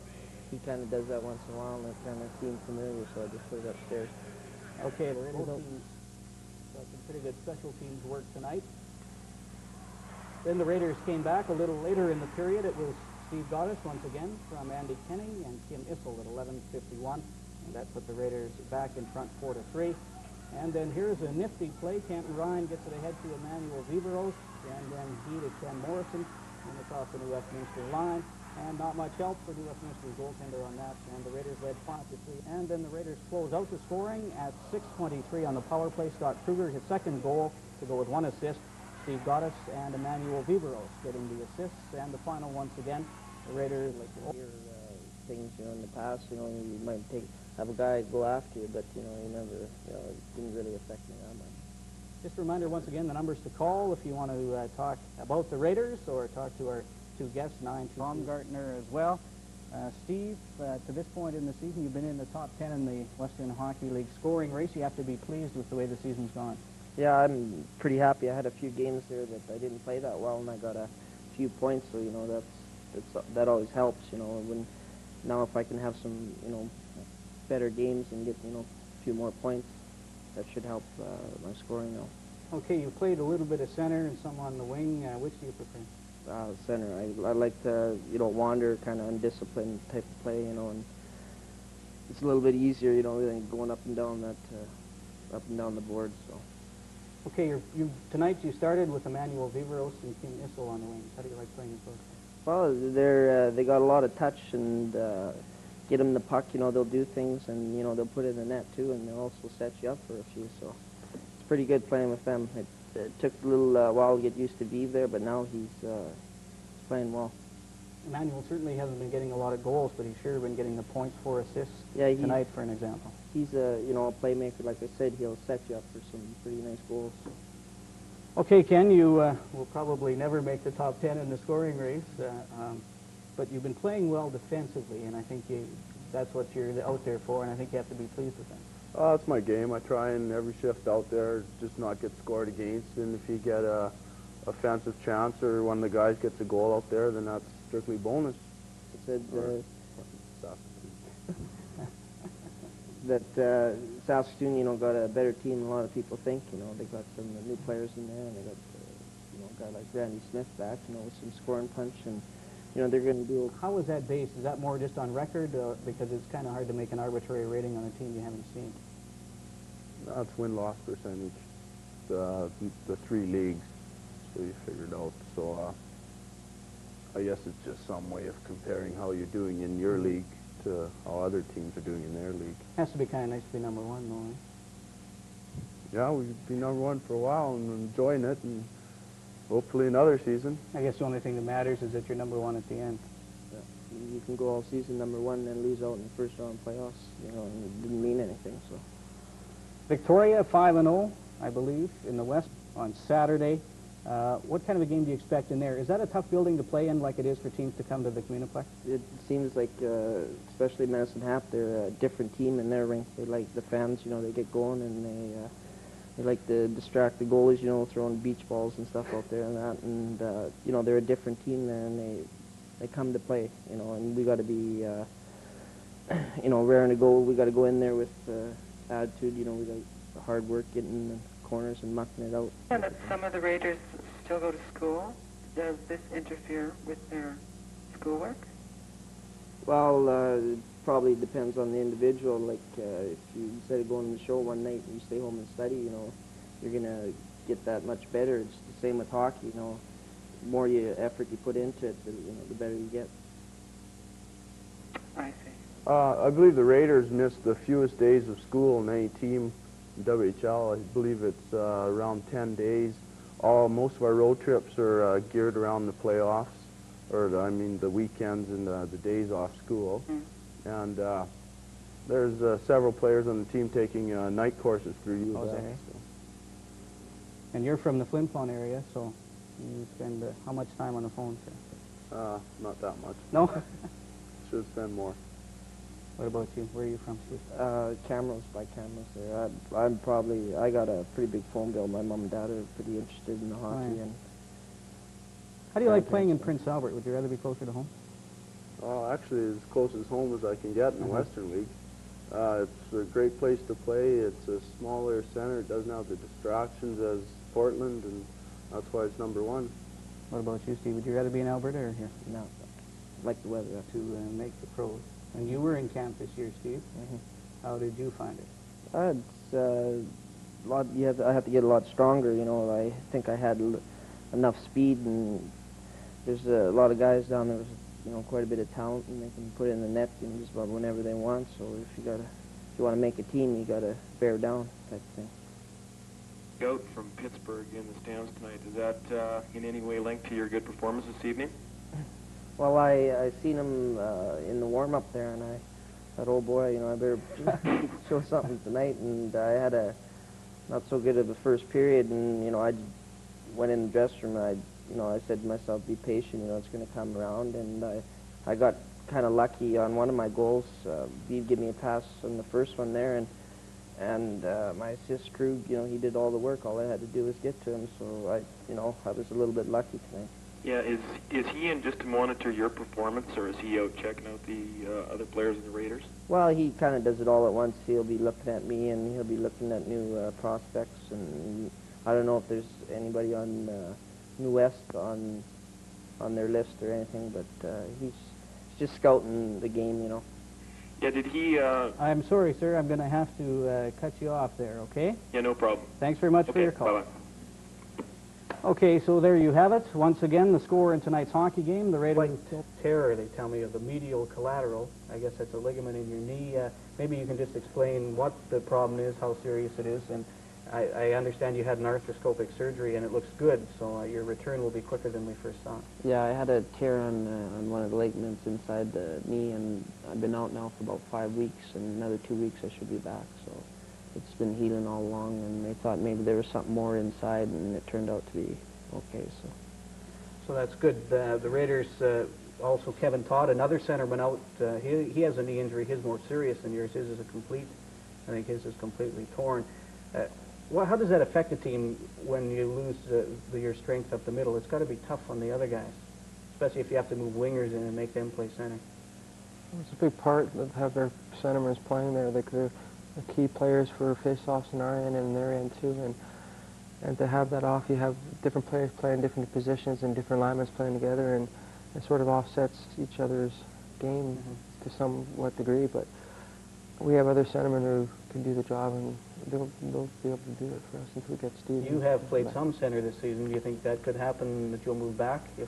He kind of does that once in a while, and it kind of seemed familiar, so I just put it upstairs. Okay, the Raiders got some pretty good special teams work tonight. Then the Raiders came back a little later in the period. It was Steve Gotaas once again from Andy Kenny and Kim Issel at 11:51, and that put the Raiders back in front 4-3. And then here's a nifty play. Canton Ryan gets it ahead to Emmanuel Viveros, and then he to Ken Morrison, and it's off the New Westminster line. And not much help for New Westminster's goaltender on that, and the Raiders led 5-3. And then the Raiders close out the scoring at 6:23 on the power play. Scott Kruger, his second goal, to go with one assist. Steve Gotaas and Emmanuel Viveros getting the assists, and the final once again. The Raiders, like things, in the past, you might have a guy go after you, but, you never, it didn't really affect me that much. Just a reminder once again, the numbers to call if you want to talk about the Raiders or talk to our two guests, 9-2 Baumgartner as well. Steve, to this point in the season, you've been in the top 10 in the Western Hockey League scoring race. You have to be pleased with the way the season's gone. Yeah, I'm pretty happy. I had a few games there that I didn't play that well, and I got a few points, so, that always helps, now if I can have some, better games and get, a few more points, that should help my scoring now. Okay, you played a little bit of center and some on the wing. Which do you prefer? Center. I like to, wander, kind of undisciplined type of play, and it's a little bit easier, than going up and down the board, so. Okay, tonight you started with Emmanuel Viveros and Kim Issel on the wings. How do you like playing those? Well, they got a lot of touch, and get them the puck, they'll do things, and, they'll put it in the net, too, and they'll also set you up for a few, so it's pretty good playing with them. It took a little while to get used to Vive there, but now he's playing well. Emmanuel certainly hasn't been getting a lot of goals, but he's sure been getting the points for assists tonight, for an example. He's a playmaker, like I said. He'll set you up for some pretty nice goals. Okay, Ken, you will probably never make the top 10 in the scoring race, but you've been playing well defensively, and I think that's what you're out there for, and I think you have to be pleased with that. That's my game. I try and every shift out there just not get scored against, and if you get a offensive chance or one of the guys gets a goal out there, then that's strictly bonus. It said that Saskatoon, got a better team than a lot of people think. They got some new players in there, and they got a guy like Randy Smith back, with some scoring punch, and they're going to do. How is that based? Is that more just on record, because it's kind of hard to make an arbitrary rating on a team you haven't seen? That's win-loss percentage, the three leagues, so you figured out. So I guess it's just some way of comparing how you're doing in your league to how other teams are doing in their league. Has to be kind of nice to be number one, though. Yeah, we've been number one for a while and enjoying it, and hopefully another season. I guess the only thing that matters is that you're number one at the end. Yeah. You can go all season number one and then lose out in the first round playoffs, and it didn't mean anything, so. Victoria 5-0, I believe, in the West on Saturday. What kind of a game do you expect in there? Is that a tough building to play in like it is for teams to come to the Communiplex? It seems like, especially Medicine Hat, they're a different team in their rink. They like the fans, you know, they get going, and they like to distract the goalies, you know, throwing beach balls and stuff out there and that. And, you know, they're a different team there, and they come to play, you know, and we got to be, you know, raring to go. We got to go in there with attitude, you know, we got hard work getting in the corners and mucking it out. And that some of the Raiders still go to school. Does this interfere with their schoolwork? Well, it probably depends on the individual. Like, if you, instead of going to the show one night and you stay home and study, you know, you're going to get that much better. It's the same with hockey, you know. The more effort you put into it, you know, the better you get. I see. I believe the Raiders missed the fewest days of school in any team in WHL. I believe it's around 10 days. Most of our road trips are geared around the playoffs, or the weekends and the days off school. And there's several players on the team taking night courses through U of S. So. And you're from the Flin Flon area, so you spend how much time on the phone, sir? Not that much. No? Should spend more. What about you? Where are you from, Steve? Cameras by cameras there. I got a pretty big phone bill. My mom and dad are pretty interested in the hockey. Right. And how do you like playing in Prince Albert? Would you rather be closer to home? Actually, as close as home as I can get in the Western League. It's a great place to play. It's a smaller center. It doesn't have the distractions as Portland, and that's why it's #1. What about you, Steve? Would you rather be in Alberta or here? no, I like the weather. To make the pros. And you were in camp this year, Steve. How did you find it? It's a lot. I have to get a lot stronger. You know, I think I had enough speed, and there's a lot of guys down there with, you know, quite a bit of talent, and they can put it in the net, you know, just about whenever they want. So if you want to make a team, you got to bear down, type of thing. Goat from Pittsburgh in the stands tonight. Is that in any way linked to your good performance this evening? Well, I seen him in the warm-up there, and I thought, oh boy, you know, I better show something tonight. And I had a not so good of a first period, and you know, I went in the dressing room. I said to myself, be patient. You know, it's going to come around. And I got kind of lucky on one of my goals. He'd give me a pass on the first one there, and my assist Krug, you know, he did all the work. All I had to do was get to him. So I was a little bit lucky tonight. Yeah, is he in just to monitor your performance, or is he out checking out the other players of the Raiders? Well, he kind of does it all at once. He'll be looking at me, and he'll be looking at new prospects. And I don't know if there's anybody on New West on their list or anything, but he's just scouting the game, you know. Yeah, did he... I'm sorry, sir. I'm going to have to cut you off there, okay? Yeah, no problem. Thanks very much for Okay, your call. bye-bye. Okay, so there you have it. Once again, the score in tonight's hockey game. The Raiders terror, they tell me, of the medial collateral. I guess that's a ligament in your knee. Maybe you can just explain what the problem is, how serious it is. And I understand you had an arthroscopic surgery, and it looks good, so your return will be quicker than we first thought. Yeah, I had a tear on one of the ligaments inside the knee, and I've been out now for about 5 weeks, and another 2 weeks I should be back. So it's been healing all along, and they thought maybe there was something more inside, and it turned out to be okay. So that's good. The Raiders, also Kevin Todd, another center, went out. He has a knee injury. His more serious than yours. His is I think his is completely torn. How does that affect the team when you lose your strength up the middle? It's got to be tough on the other guys, especially if you have to move wingers in and make them play center. It's a big part of have their centermen playing there. They're key players for face-offs in our end and their end too. And to have that off, you have different players playing different positions and different linemen playing together, and it sort of offsets each other's game to somewhat degree. But we have other centermen who can do the job, and they'll be able to do it for us until we get Steve. You have played some center this season. Do you think that could happen, that you'll move back if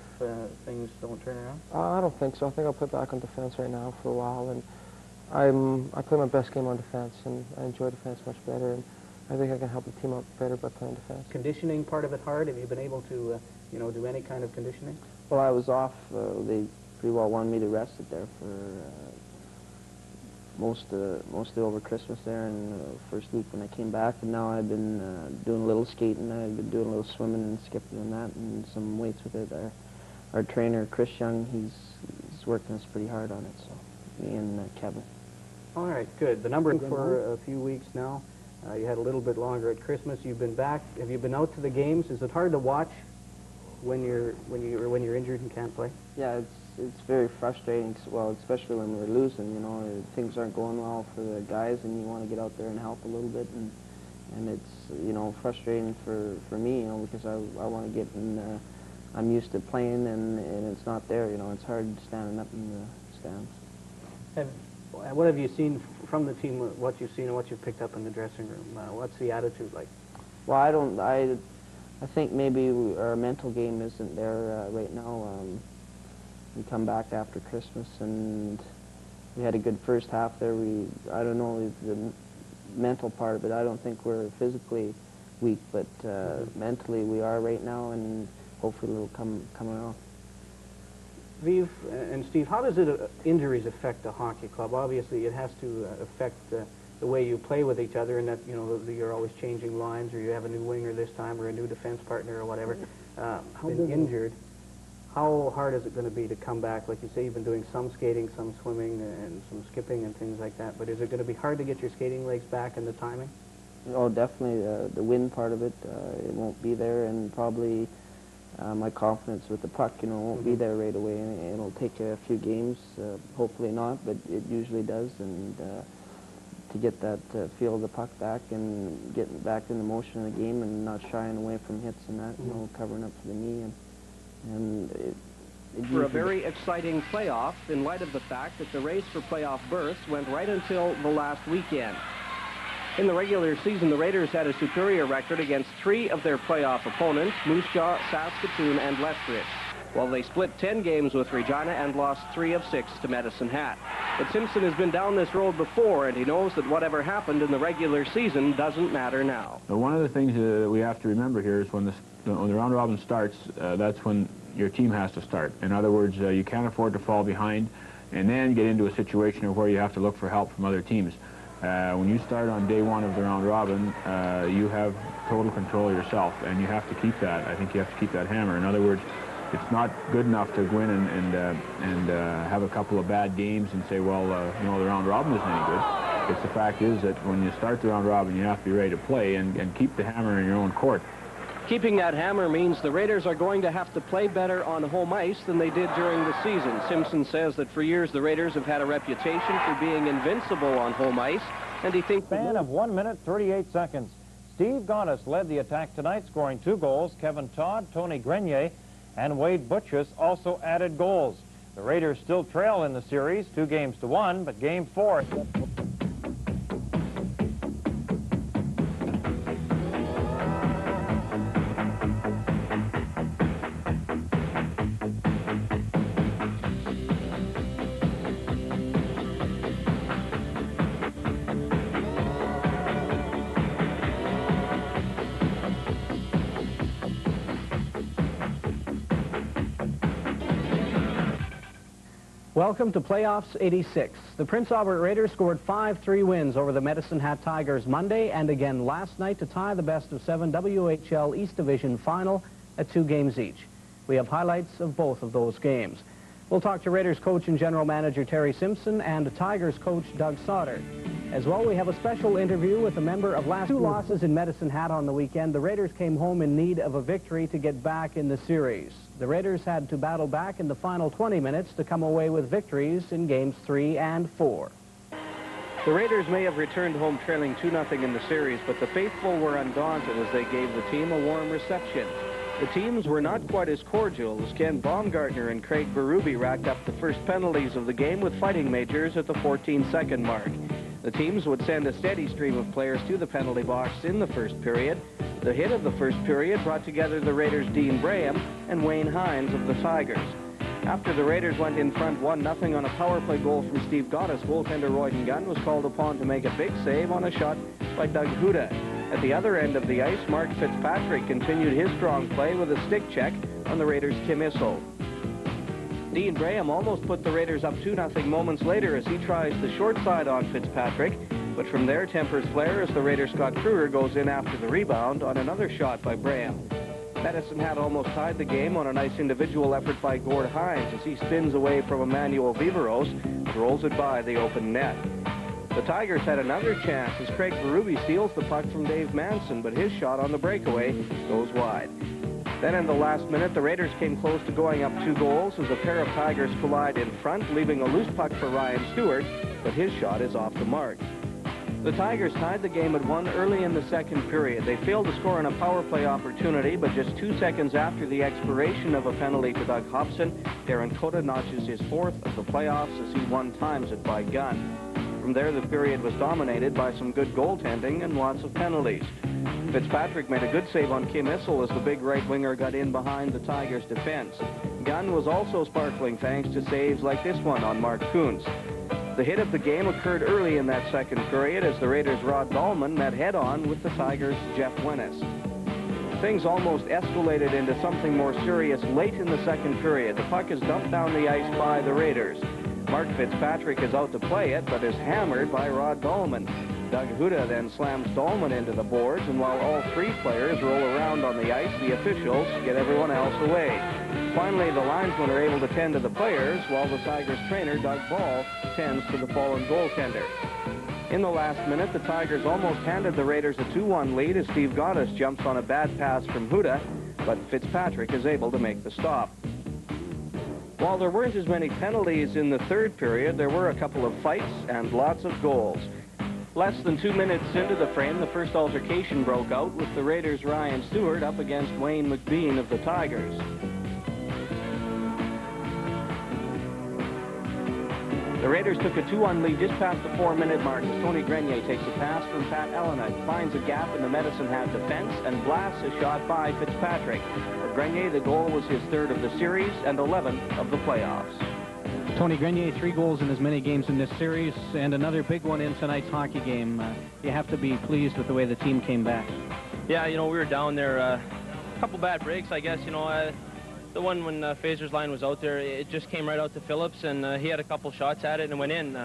things don't turn around? I don't think so. I think I'll play back on defense right now for a while, and I play my best game on defense, and I enjoy defense much better, and I think I can help the team out better by playing defense. Conditioning part of it hard? Have you been able to, do any kind of conditioning? Well, I was off. They pretty well wanted me to rest it there mostly over Christmas there and first week when I came back. And now I've been doing a little skating. I've been doing a little swimming and skipping and that, and some weights with it. Our trainer, Chris Young, he's working us pretty hard on it. So me and Kevin. All right, good. The number for a few weeks now. You had a little bit longer at Christmas. You've been back. Have you been out to the games? Is it hard to watch when you're injured and can't play? Yeah, it's very frustrating. Well, especially when we're losing. You know, things aren't going well for the guys, and you want to get out there and help a little bit. And it's frustrating for me. You know, because I want to get in. I'm used to playing, and it's not there. You know, it's hard standing up in the stands. What have you seen from the team? What you've seen and what you've picked up in the dressing room? What's the attitude like? Well, I think maybe our mental game isn't there right now. We come back after Christmas, and we had a good first half there. I don't know the mental part of it. I don't think we're physically weak, but mentally we are right now, and hopefully it'll come around. Viv and Steve, how does injuries affect a hockey club? Obviously, it has to affect the way you play with each other, and that you're always changing lines, or you have a new winger this time, or a new defense partner, or whatever. Been injured. How hard is it going to be to come back? Like you say, you've been doing some skating, some swimming, and some skipping and things like that. But is it going to be hard to get your skating legs back and the timing? Oh, definitely. The wind part of it, it won't be there, and probably. My confidence with the puck, won't be there right away, and it'll take a few games. Hopefully not, but it usually does. And to get that feel of the puck back and getting back in the motion of the game and not shying away from hits and that, covering up for the knee, and it for a very exciting playoff in light of the fact that the race for playoff berths went right until the last weekend. In the regular season, the Raiders had a superior record against 3 of their playoff opponents, Moose Jaw, Saskatoon, and Lethbridge, while they split 10 games with Regina and lost 3 of 6 to Medicine Hat. But Simpson has been down this road before, and he knows that whatever happened in the regular season doesn't matter now. One of the things that we have to remember here is when the round robin starts, that's when your team has to start. In other words, you can't afford to fall behind and then get into a situation where you have to look for help from other teams. When you start on day 1 of the round robin, you have total control of yourself, and you have to keep that. I think you have to keep that hammer. In other words, it's not good enough to go in and have a couple of bad games and say, well, the round robin isn't any good. The fact is that when you start the round robin, you have to be ready to play and keep the hammer in your own court. Keeping that hammer means the Raiders are going to have to play better on home ice than they did during the season. Simpson says that for years the Raiders have had a reputation for being invincible on home ice, and he thinks... Span of 1 minute, 38 seconds. Steve Gotaas led the attack tonight, scoring 2 goals. Kevin Todd, Tony Grenier, and Wade Butchus also added goals. The Raiders still trail in the series, 2-1, but Game 4... Welcome to Playoffs 86. The Prince Albert Raiders scored 5-3 wins over the Medicine Hat Tigers Monday and again last night to tie the best-of-7 WHL East Division final at 2 games each. We have highlights of both of those games. We'll talk to Raiders coach and general manager Terry Simpson and Tigers coach Doug Sauter. As well, we have a special interview with a member of last 2 losses in Medicine Hat on the weekend. The Raiders came home in need of a victory to get back in the series. The Raiders had to battle back in the final 20 minutes to come away with victories in games 3 and 4. The Raiders may have returned home trailing 2-0 in the series, but the faithful were undaunted as they gave the team a warm reception. The teams were not quite as cordial as Ken Baumgartner and Craig Berube racked up the first penalties of the game with fighting majors at the 14-second mark. The teams would send a steady stream of players to the penalty box in the first period. The hit of the first period brought together the Raiders' Dean Braham and Wayne Hines of the Tigers. After the Raiders went in front 1-0 on a power play goal from Steve Gotaas, goaltender Royden Gunn was called upon to make a big save on a shot by Doug Huda. At the other end of the ice, Mark Fitzpatrick continued his strong play with a stick check on the Raiders' Tim Issel. Dean Graham almost put the Raiders up 2-0 moments later as he tries the short side on Fitzpatrick. But from there, tempers flare as the Raider Scott Kruger goes in after the rebound on another shot by Graham. Medicine Hat almost tied the game on a nice individual effort by Gord Hines as he spins away from Emmanuel Viveros and rolls it by the open net. The Tigers had another chance as Craig Berube steals the puck from Dave Manson, but his shot on the breakaway goes wide. Then in the last minute, the Raiders came close to going up 2 goals as a pair of Tigers collide in front, leaving a loose puck for Ryan Stewart, but his shot is off the mark. The Tigers tied the game at 1 early in the second period. They failed to score on a power play opportunity, but just 2 seconds after the expiration of a penalty to Doug Hobson, Darren Cota notches his 4th of the playoffs as he one-times it by gun. From there, the period was dominated by some good goaltending and lots of penalties. Fitzpatrick made a good save on Kim Issel as the big right winger got in behind the Tigers' defense. Gunn was also sparkling thanks to saves like this one on Mark Kuntz. The hit of the game occurred early in that second period as the Raiders' Rod Dahlman met head-on with the Tigers' Jeff Wennis. Things almost escalated into something more serious late in the second period. The puck is dumped down the ice by the Raiders. Mark Fitzpatrick is out to play it, but is hammered by Rod Dahlman. Doug Huda then slams Dahlman into the boards, and while all 3 players roll around on the ice, the officials get everyone else away. Finally, the linesmen are able to tend to the players, while the Tigers trainer, Doug Ball, tends to the fallen goaltender. In the last minute, the Tigers almost handed the Raiders a 2-1 lead as Steve Gotaas jumps on a bad pass from Huda, but Fitzpatrick is able to make the stop. While there weren't as many penalties in the third period, there were a couple of fights and lots of goals. Less than 2 minutes into the frame, the first altercation broke out with the Raiders' Ryan Stewart up against Wayne McBean of the Tigers. The Raiders took a 2-1 lead just past the 4-minute mark as Tony Grenier takes a pass from Pat Elenick, finds a gap in the Medicine Hat defense, and blasts a shot by Fitzpatrick. For Grenier, the goal was his 3rd of the series and 11th of the playoffs. Tony Grenier, 3 goals in as many games in this series, and another big one in tonight's hockey game. You have to be pleased with the way the team came back. Yeah, you know, we were down there. A couple bad breaks, I guess. You know, the one when Fazer's line was out there, it just came right out to Phillips, and he had a couple shots at it and went in.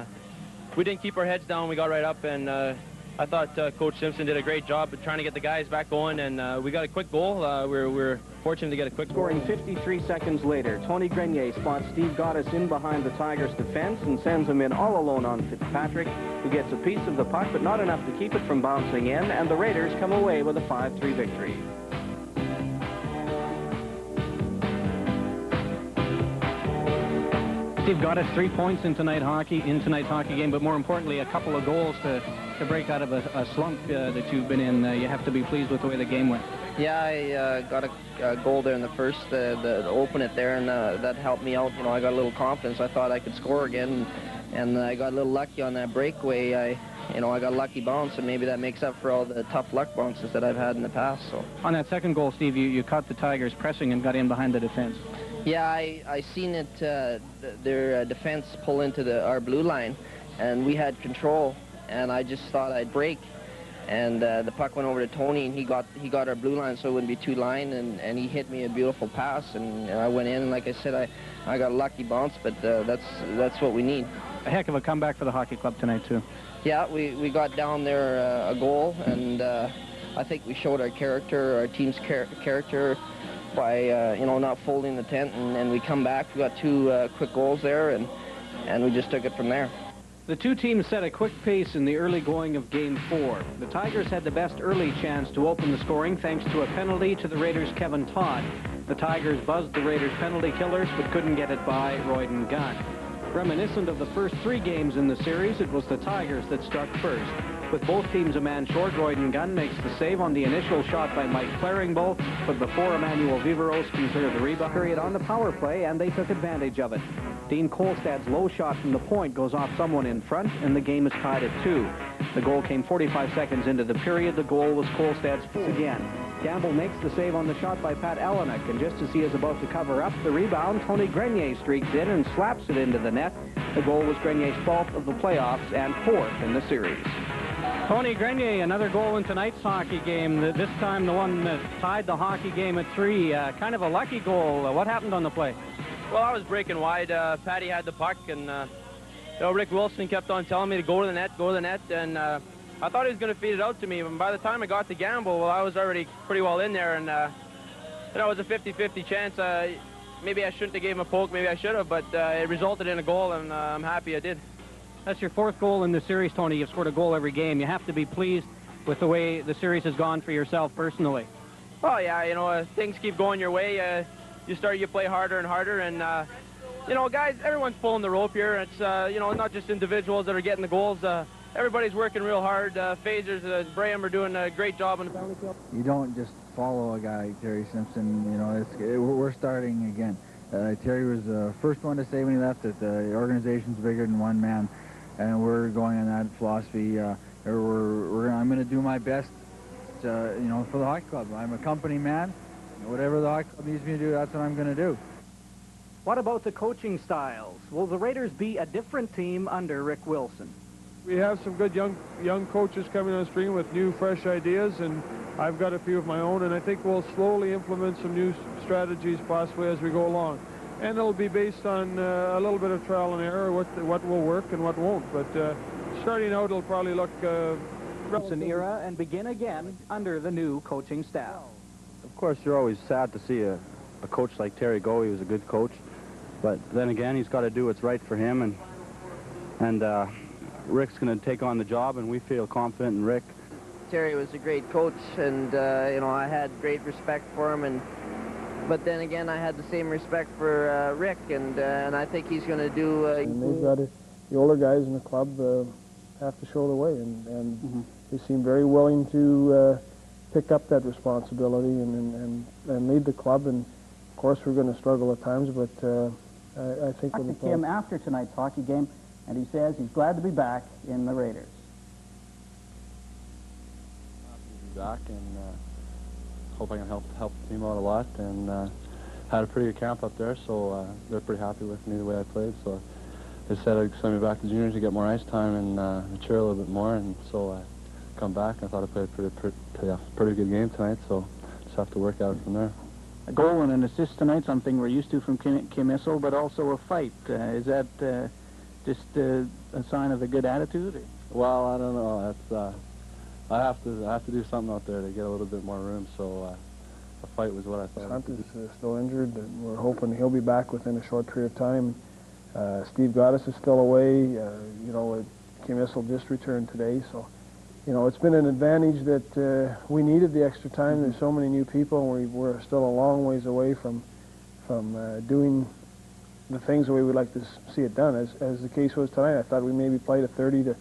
We didn't keep our heads down. We got right up, and I thought Coach Simpson did a great job of trying to get the guys back going, and we got a quick goal. We're fortunate to get a quick goal. Scoring 53 seconds later, Tony Grenier spots Steve Gotaas in behind the Tigers' defense and sends him in all alone on Fitzpatrick, who gets a piece of the puck, but not enough to keep it from bouncing in, and the Raiders come away with a 5-3 victory. Steve Gotaas, 3 points in tonight's hockey game, but more importantly, a couple of goals to break out of a slump that you've been in. You have to be pleased with the way the game went. Yeah, I got a goal there in the first to open it there, and that helped me out. You know, I got a little confidence. I thought I could score again, and I got a little lucky on that breakaway. I got a lucky bounce, and maybe that makes up for all the tough luck bounces that I've had in the past. So on that second goal, Steve, you caught the Tigers pressing and got in behind the defense. Yeah, I seen it, their defense pull into our blue line, and we had control, and I just thought I'd break, and the puck went over to Tony, and he got our blue line so it wouldn't be 2-line, and he hit me a beautiful pass, and I went in, and like I said, I got a lucky bounce, but that's what we need. A heck of a comeback for the hockey club tonight, too. Yeah, we got down there a goal, and I think we showed our character, our team's character, by not folding the tent, and we come back. We got 2 quick goals there, and we just took it from there. The two teams set a quick pace in the early going of Game 4. The Tigers had the best early chance to open the scoring thanks to a penalty to the Raiders' Kevin Todd. The Tigers buzzed the Raiders' penalty killers but couldn't get it by Royden Gunn. Reminiscent of the first 3 games in the series, it was the Tigers that struck first. With both teams a man short, Royden Gunn makes the save on the initial shot by Mike Claringbo, but before Emmanuel Viveros can clear the rebound period on the power play, and they took advantage of it. Dean Kolstad's low shot from the point goes off someone in front, and the game is tied at 2. The goal came 45 seconds into the period. The goal was Kolstad's 4th again. Gamble makes the save on the shot by Pat Elenick, and just as he is about to cover up the rebound, Tony Grenier streaks in and slaps it into the net. The goal was Grenier's 12th of the playoffs and 4th in the series. Tony Grenier, another goal in tonight's hockey game, this time the one that tied the hockey game at 3. Kind of a lucky goal. What happened on the play? Well, I was breaking wide. Patty had the puck, and Rick Wilson kept on telling me to go to the net, and I thought he was going to feed it out to me. And by the time I got to Gamble, well, I was already pretty well in there, and it was a 50-50 chance. Maybe I shouldn't have gave him a poke, maybe I should have, but it resulted in a goal, and I'm happy I did. That's your 4th goal in the series, Tony. You've scored a goal every game. You have to be pleased with the way the series has gone for yourself personally. Oh, yeah, things keep going your way. You play harder and harder, and, guys, everyone's pulling the rope here. It's, not just individuals that are getting the goals. Everybody's working real hard. Phasers, Braham are doing a great job on the penalty kill. You don't just follow a guy like Terry Simpson. We're starting again. Terry was the first one to say when he left that the organization's bigger than one man, and we're going on that philosophy. I'm going to do my best, for the hockey club. I'm a company man. Whatever the hockey club needs me to do, that's what I'm going to do. What about the coaching styles? Will the Raiders be a different team under Rick Wilson? We have some good young coaches coming on stream with new, fresh ideas, and I've got a few of my own, and I think we'll slowly implement some new strategies possibly as we go along. And it'll be based on a little bit of trial and error, what will work and what won't. But starting out, it'll probably look Wilson era and begin again under the new coaching staff. Of course, you're always sad to see a coach like Terry go. He was a good coach. But then again, he's got to do what's right for him. And Rick's going to take on the job, and we feel confident in Rick. Terry was a great coach, and, I had great respect for him. But then again, I had the same respect for Rick, and I think he's going to do... and they've got the older guys in the club have to show the way, and they seem very willing to pick up that responsibility and lead the club. And of course, we're going to struggle at times, but I think I talked to Kim after tonight's hockey game, and he says he's glad to be back in the Raiders. Happy to be back, and hope I can help the team out a lot. And had a pretty good camp up there, so they're pretty happy with me the way I played. So they said I'd send me back to juniors to get more ice time and mature a little bit more, and so I come back. I thought I played a pretty good game tonight, so just have to work out from there. A goal and an assist tonight, something we're used to from Kim Issel, but also a fight. Is that just a sign of a good attitude? Well, I don't know. That's I have to do something out there to get a little bit more room. So a fight was what I thought. Hunt is still injured, and we're hoping he'll be back within a short period of time. Steve Gotaas is still away. Kim Issel just returned today, so. It's been an advantage that we needed the extra time. There's so many new people, and we're still a long ways away from doing the things the way we'd like to see it done. As the case was tonight, I thought we maybe played a 30 to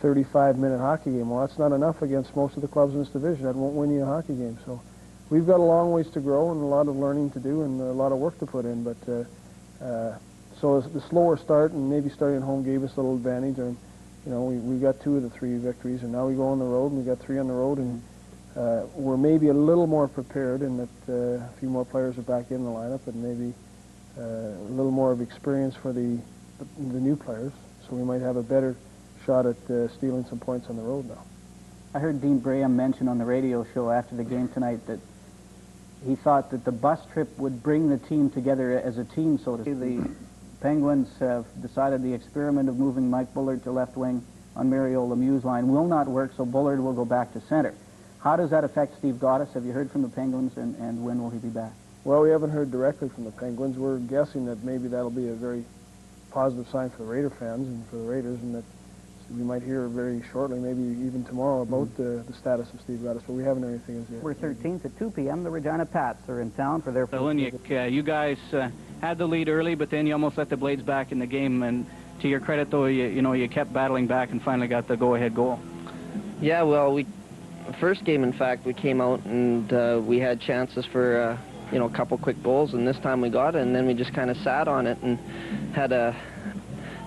35-minute hockey game. Well, that's not enough against most of the clubs in this division. That won't win you a hockey game. So we've got a long ways to grow and a lot of learning to do and a lot of work to put in. But so the slower start and maybe starting at home gave us a little advantage. And, we got 2 of the 3 victories, and now we go on the road, and we got 3 on the road, and we're maybe a little more prepared in that a few more players are back in the lineup, and maybe a little more of experience for the new players, so we might have a better shot at stealing some points on the road now. I heard Dean Braham mention on the radio show after the game tonight that he thought that the bus trip would bring the team together as a team, so to speak. The Penguins have decided the experiment of moving Mike Bullard to left wing on Mario Lemieux's line will not work, so Bullard will go back to center. How does that affect Steve Gotaas? Have you heard from the Penguins, and when will he be back? Well, we haven't heard directly from the Penguins. We're guessing that maybe that'll be a very positive sign for the Raider fans and for the Raiders, and that we might hear very shortly, maybe even tomorrow, about the status of Steve Gotaas, but we haven't heard anything as yet. We're 13th at 2 p.m. The Regina Pats are in town for their... So, you guys had the lead early, but then you almost let the Blades back in the game, and to your credit, though, you kept battling back and finally got the go-ahead goal. Yeah, well, first game, in fact, we came out and we had chances for, a couple quick goals, and this time we got it, and then we just kind of sat on it and had a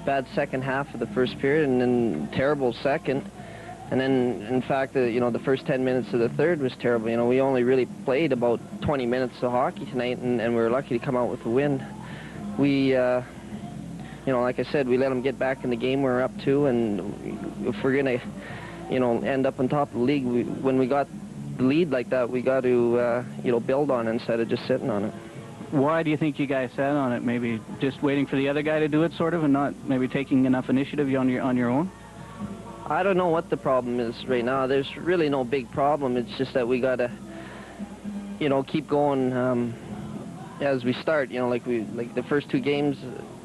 bad second half of the first period and then terrible second. And then, in fact, the first 10 minutes of the third was terrible. We only really played about 20 minutes of hockey tonight, and we were lucky to come out with the win. We, like I said, we let them get back in the game. We're up 2, and if we're going to, end up on top of the league, when we got the lead like that, we got to, build on it instead of just sitting on it. Why do you think you guys sat on it? Maybe just waiting for the other guy to do it, sort of, and not maybe taking enough initiative on your own? I don't know what the problem is right now. There's really no big problem. It's just that we gotta, you know, keep going as we start. You know, like the first 2 games,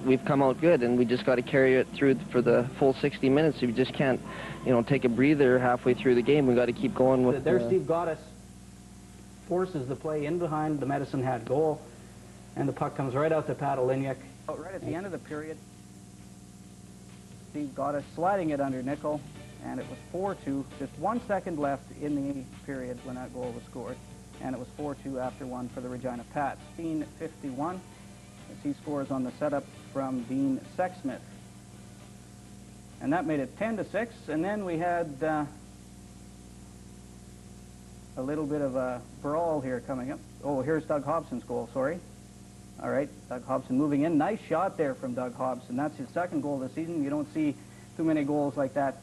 we've come out good, and we just got to carry it through for the full 60 minutes. We just can't, you know, take a breather halfway through the game. We got to keep going with. There, Steve Gotaas forces the play in behind the Medicine Hat goal, and the puck comes right out to Pat Oliniak. Right at the end of the period, Steve Gotaas sliding it under Nickel, and it was 4-2. Just 1 second left in the period when that goal was scored, and it was 4-2 after 1 for the Regina Pats. Dean 51, as he scores on the setup from Dean Sexsmith. And that made it 10-6, and then we had a little bit of a brawl here coming up. Oh, here's Doug Hobson's goal, sorry. All right, Doug Hobson moving in. Nice shot there from Doug Hobson. That's his 2nd goal this season. You don't see too many goals like that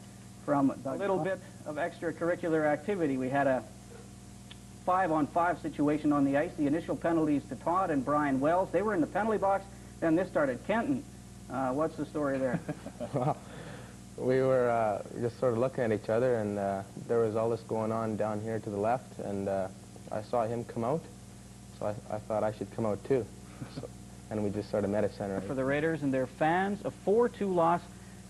from Doug. A little bit of extracurricular activity. We had a 5-on-5 situation on the ice. The initial penalties to Todd and Brian Wells. They were in the penalty box. Then this started. Kenton, what's the story there? Well, we were just sort of looking at each other, and there was all this going on down here to the left, and I saw him come out, so I thought I should come out too. So, and we just sort of met at center. For the Raiders and their fans, a 4-2 loss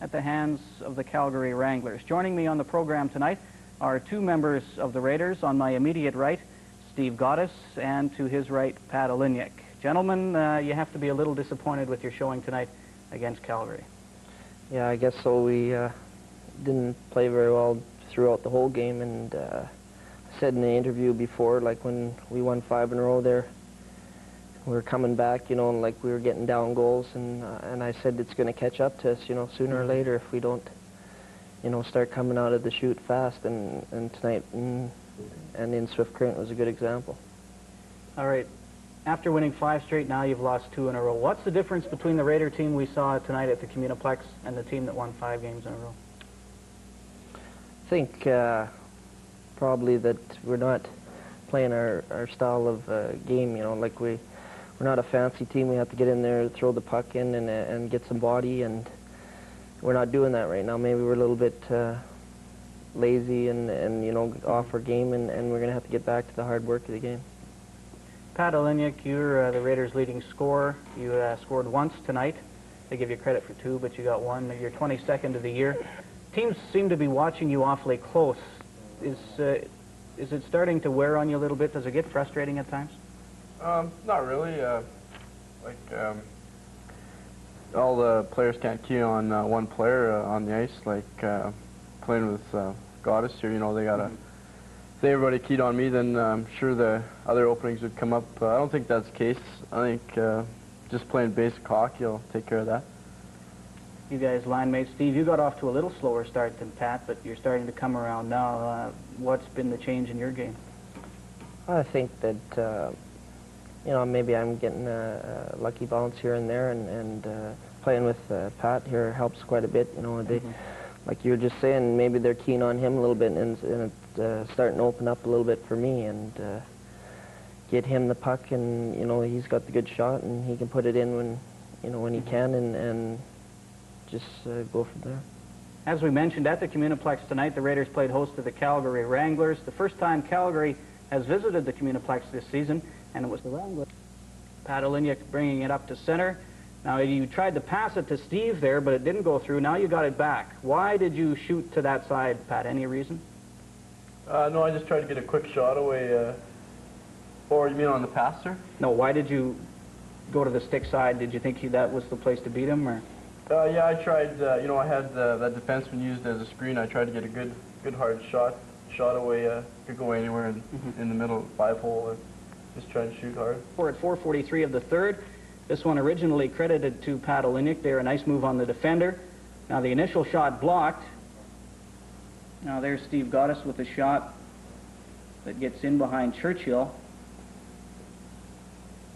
at the hands of the Calgary Wranglers. Joining me on the program tonight are 2 members of the Raiders. On my immediate right, Steve Gotaas, and to his right, Pat Oliniak. Gentlemen, you have to be a little disappointed with your showing tonight against Calgary. Yeah, I guess so. We didn't play very well throughout the whole game, and I said in the interview before, like when we won 5 in a row there, we were coming back, you know, and like we were getting down goals, and I said it's going to catch up to us, you know, sooner or later if we don't, you know, start coming out of the chute fast, and tonight and in Swift Current was a good example. All right. After winning 5 straight, now you've lost 2 in a row. What's the difference between the Raider team we saw tonight at the Communiplex and the team that won 5 games in a row? I think probably that we're not playing our style of game, you know, like we're not a fancy team. We have to get in there, throw the puck in, and get some body, and we're not doing that right now. Maybe we're a little bit lazy and you know, off our game, and we're going to have to get back to the hard work of the game. Pat Oliniak, you're the Raiders' leading scorer. You scored once tonight. They give you credit for 2, but you got 1. You're 22nd of the year. Teams seem to be watching you awfully close. Is it starting to wear on you a little bit? Does it get frustrating at times? Not really. All the players can't key on one player on the ice. Like playing with Gotaas here, you know, they gotta. If everybody keyed on me, then I'm sure the other openings would come up. I don't think that's the case. I think just playing basic hockey will take care of that. You guys, line mates. Steve, you got off to a little slower start than Pat, but you're starting to come around now. What's been the change in your game? I think that, you know, maybe I'm getting a lucky bounce here and there, and playing with Pat here helps quite a bit. You know, they, like you were just saying, maybe they're keen on him a little bit, and it's starting to open up a little bit for me, and get him the puck, and, you know, he's got the good shot, and he can put it in when, you know, when he can, and just go from there. As we mentioned, at the Communiplex tonight, the Raiders played host to the Calgary Wranglers. The first time Calgary has visited the Communiplex this season, and it was the Wranglers. Pat Oliniak bringing it up to center. Now, you tried to pass it to Steve there, but it didn't go through. Now you got it back. Why did you shoot to that side, Pat? Any reason? No, I just tried to get a quick shot away. Or you mean on the passer? No, why did you go to the stick side? Did you think that was the place to beat him, or? Yeah, I tried, you know, I had that defenseman used as a screen. I tried to get a good hard shot away. Could go anywhere in the middle, 5-hole, and just try to shoot hard. We're at 4:43 of the third. This one originally credited to Pat Oliniak there. A nice move on the defender. Now the initial shot blocked. Now there's Steve Gotaas with a shot that gets in behind Churchill.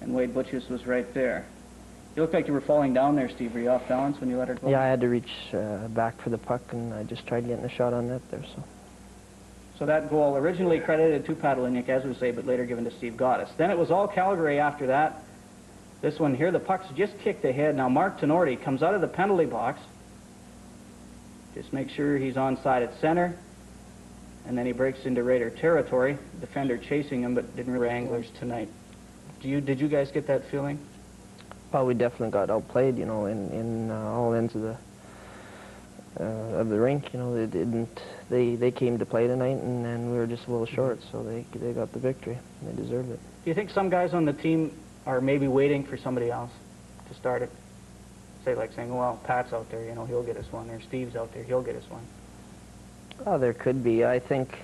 And Wade Butchus was right there. You looked like you were falling down there, Steve. Were you off balance when you let her go? Yeah, I had to reach back for the puck, and I just tried getting a shot on net there. So that goal originally credited to Pat Oliniak, as we say, but later given to Steve Gotaas. Then it was all Calgary after that. This one here, the puck's just kicked ahead. Now Mark Tenorti comes out of the penalty box. Just make sure he's onside at center. And then he breaks into Raider territory. Defender chasing him, but didn't really Wranglers tonight. Did you guys get that feeling? Well, we definitely got outplayed, you know, in all ends of the rink. You know, they came to play tonight, and we were just a little short, so they got the victory. They deserved it. Do you think some guys on the team are maybe waiting for somebody else to start it? Say, like saying, well, Pat's out there, you know, he'll get us one, or Steve's out there, he'll get us one. Oh, there could be. I think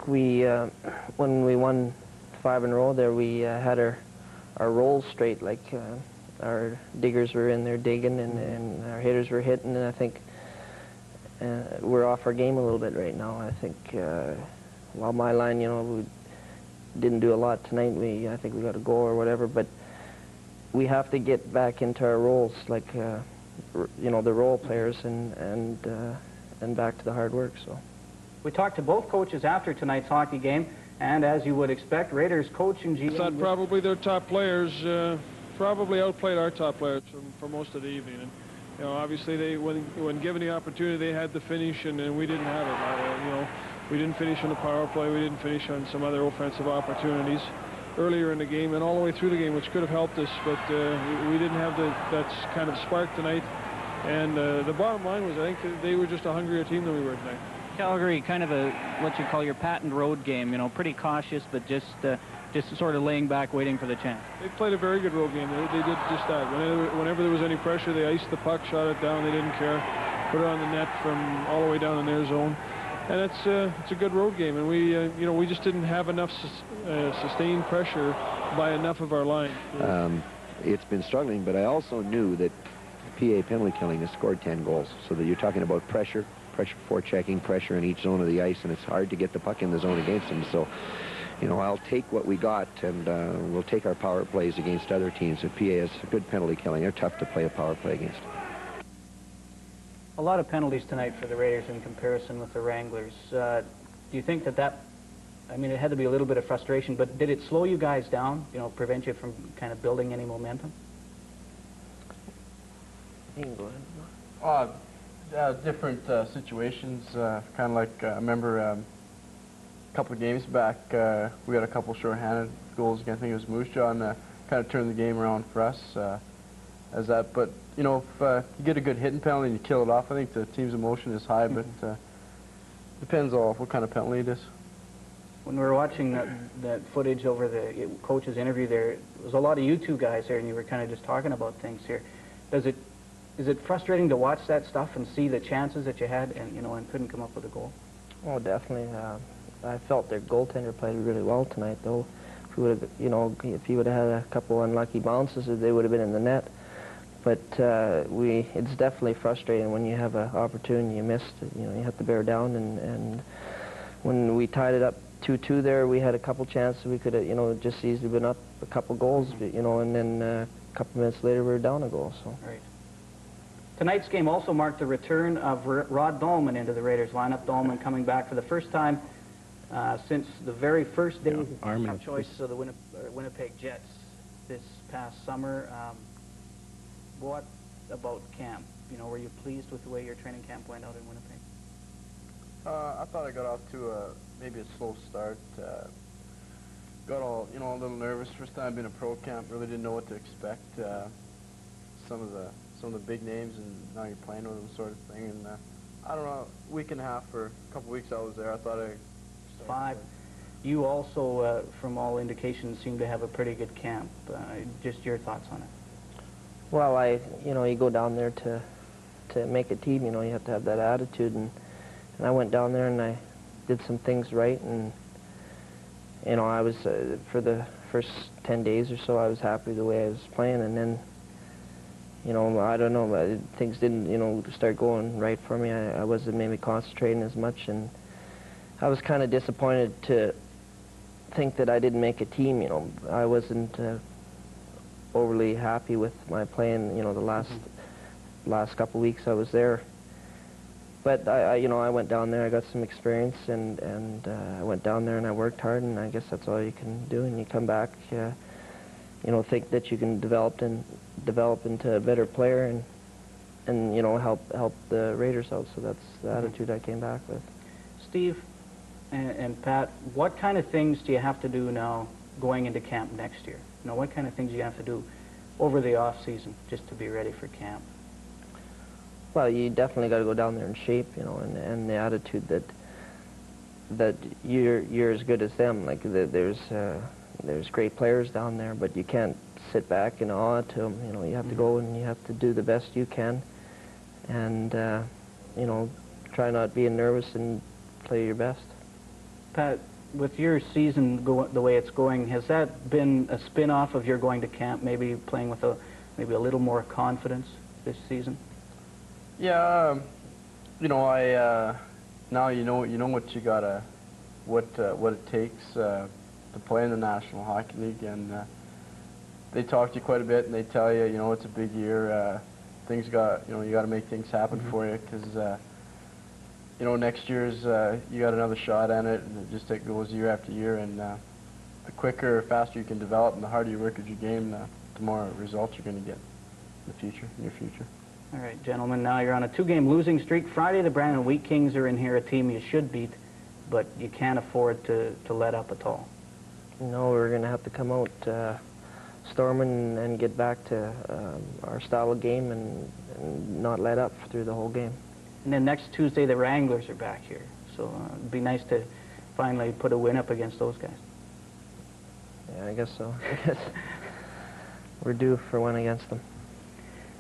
we, when we won 5 in a row there, we had our roles straight. Like our diggers were in there digging, and our hitters were hitting, and I think we're off our game a little bit right now. I think, well, my line, you know, we didn't do a lot tonight. I think we got a goal or whatever, but we have to get back into our roles, like you know, the role players, and back to the hard work. So we talked to both coaches after tonight's hockey game, and as you would expect, Raiders coach and GM. I thought probably their top players probably outplayed our top players for most of the evening. And you know, obviously they, when given the opportunity, they had to finish, and we didn't have it. You know, we didn't finish on the power play. We didn't finish on some other offensive opportunities earlier in the game and all the way through the game, which could have helped us, but we didn't have that kind of spark tonight. And the bottom line was, I think they were just a hungrier team than we were tonight. Calgary, kind of what you call your patent road game, you know, pretty cautious, but just sort of laying back, waiting for the chance. They played a very good road game. They did just that. Whenever there was any pressure, they iced the puck, shot it down. They didn't care. Put it on the net from all the way down in their zone. And it's a good road game. And we, you know, we just didn't have enough sustained pressure by enough of our line. It's been struggling, but I also knew that PA penalty killing has scored 10 goals. So that you're talking about pressure for checking, pressure in each zone of the ice, and it's hard to get the puck in the zone against them. So, you know, I'll take what we got, and we'll take our power plays against other teams. If PA has good penalty killing, they're tough to play a power play against. A lot of penalties tonight for the Raiders in comparison with the Wranglers. Do you think that, I mean, it had to be a little bit of frustration, but did it slow you guys down, you know, prevent you from kind of building any momentum? Different situations, kind of like I remember a couple of games back, we got a couple short-handed goals again. I think it was Moose Jaw, and kind of turned the game around for us as that. But you know, if you get a good hitting penalty and you kill it off, I think the team's emotion is high. But depends on what kind of penalty it is. When we were watching that footage over the coach's interview there was a lot of you two guys there, and you were kind of just talking about things here. Is it frustrating to watch that stuff and see the chances that you had, and you know, and couldn't come up with a goal? Oh, definitely. I felt their goaltender played really well tonight, though. If we would have, you know, if he would have had a couple unlucky bounces, they would have been in the net. But it's definitely frustrating when you have an opportunity you missed. You know, you have to bear down. And when we tied it up 2-2 there, we had a couple chances. We could have, you know, just easily been up a couple goals, you know, and then a couple minutes later we were down a goal. So. Right. Tonight's game also marked the return of Rod Dahlman into the Raiders lineup. Dahlman coming back for the first time since the very first day of the choice of the Winnipeg Jets this past summer. What about camp? You know, were you pleased with the way your training camp went out in Winnipeg? I thought I got off to maybe a slow start. Got all, you know, a little nervous. First time being a pro camp, really didn't know what to expect. Some of the big names, and now you're playing with them, sort of thing. And I don't know, week and a half or a couple weeks I was there, I thought I started 5. You also, from all indications, seem to have a pretty good camp. Just your thoughts on it. Well, you know, you go down there to make a team. You know, you have to have that attitude, and I went down there and I did some things right, and you know, I was for the first 10 days or so, I was happy the way I was playing, and then, you know, I don't know, things didn't, you know, start going right for me. I wasn't maybe concentrating as much, and I was kind of disappointed to think that I didn't make a team. You know, I wasn't overly happy with my playing, you know, the last couple weeks I was there. But you know, I went down there, I got some experience, and I went down there and I worked hard, and I guess that's all you can do. And you come back, you know, think that you can develop into a better player and you know, help the Raiders out. So that's the attitude I came back with. Steve and Pat, what kind of things do you have to do now going into camp next year? You know, what kind of things do you have to do over the off season just to be ready for camp? Well, you definitely got to go down there in shape, you know, and the attitude that you're as good as them. Like there's great players down there, but you can't sit back in awe to them. You know, you have to go and you have to do the best you can, and you know, try not being nervous and play your best. Pat, with your season the way it's going, has that been a spin-off of your going to camp, maybe playing with maybe a little more confidence this season? Yeah, you know, now you know what you gotta, what it takes to play in the National Hockey League, and they talk to you quite a bit, and they tell you, you know, it's a big year. You got to make things happen for you, because you know, next year's you got another shot at it, and it goes year after year, and the quicker, faster you can develop, and the harder you work at your game, the more results you're going to get in the future, near future. All right, gentlemen, now you're on a 2-game losing streak. Friday, the Brandon Wheat Kings are in here, a team you should beat, but you can't afford to let up at all. No, we're going to have to come out storming and get back to our style of game and not let up through the whole game. And then next Tuesday, the Wranglers are back here, so it'd be nice to finally put a win up against those guys. Yeah, I guess so. I guess we're due for one against them.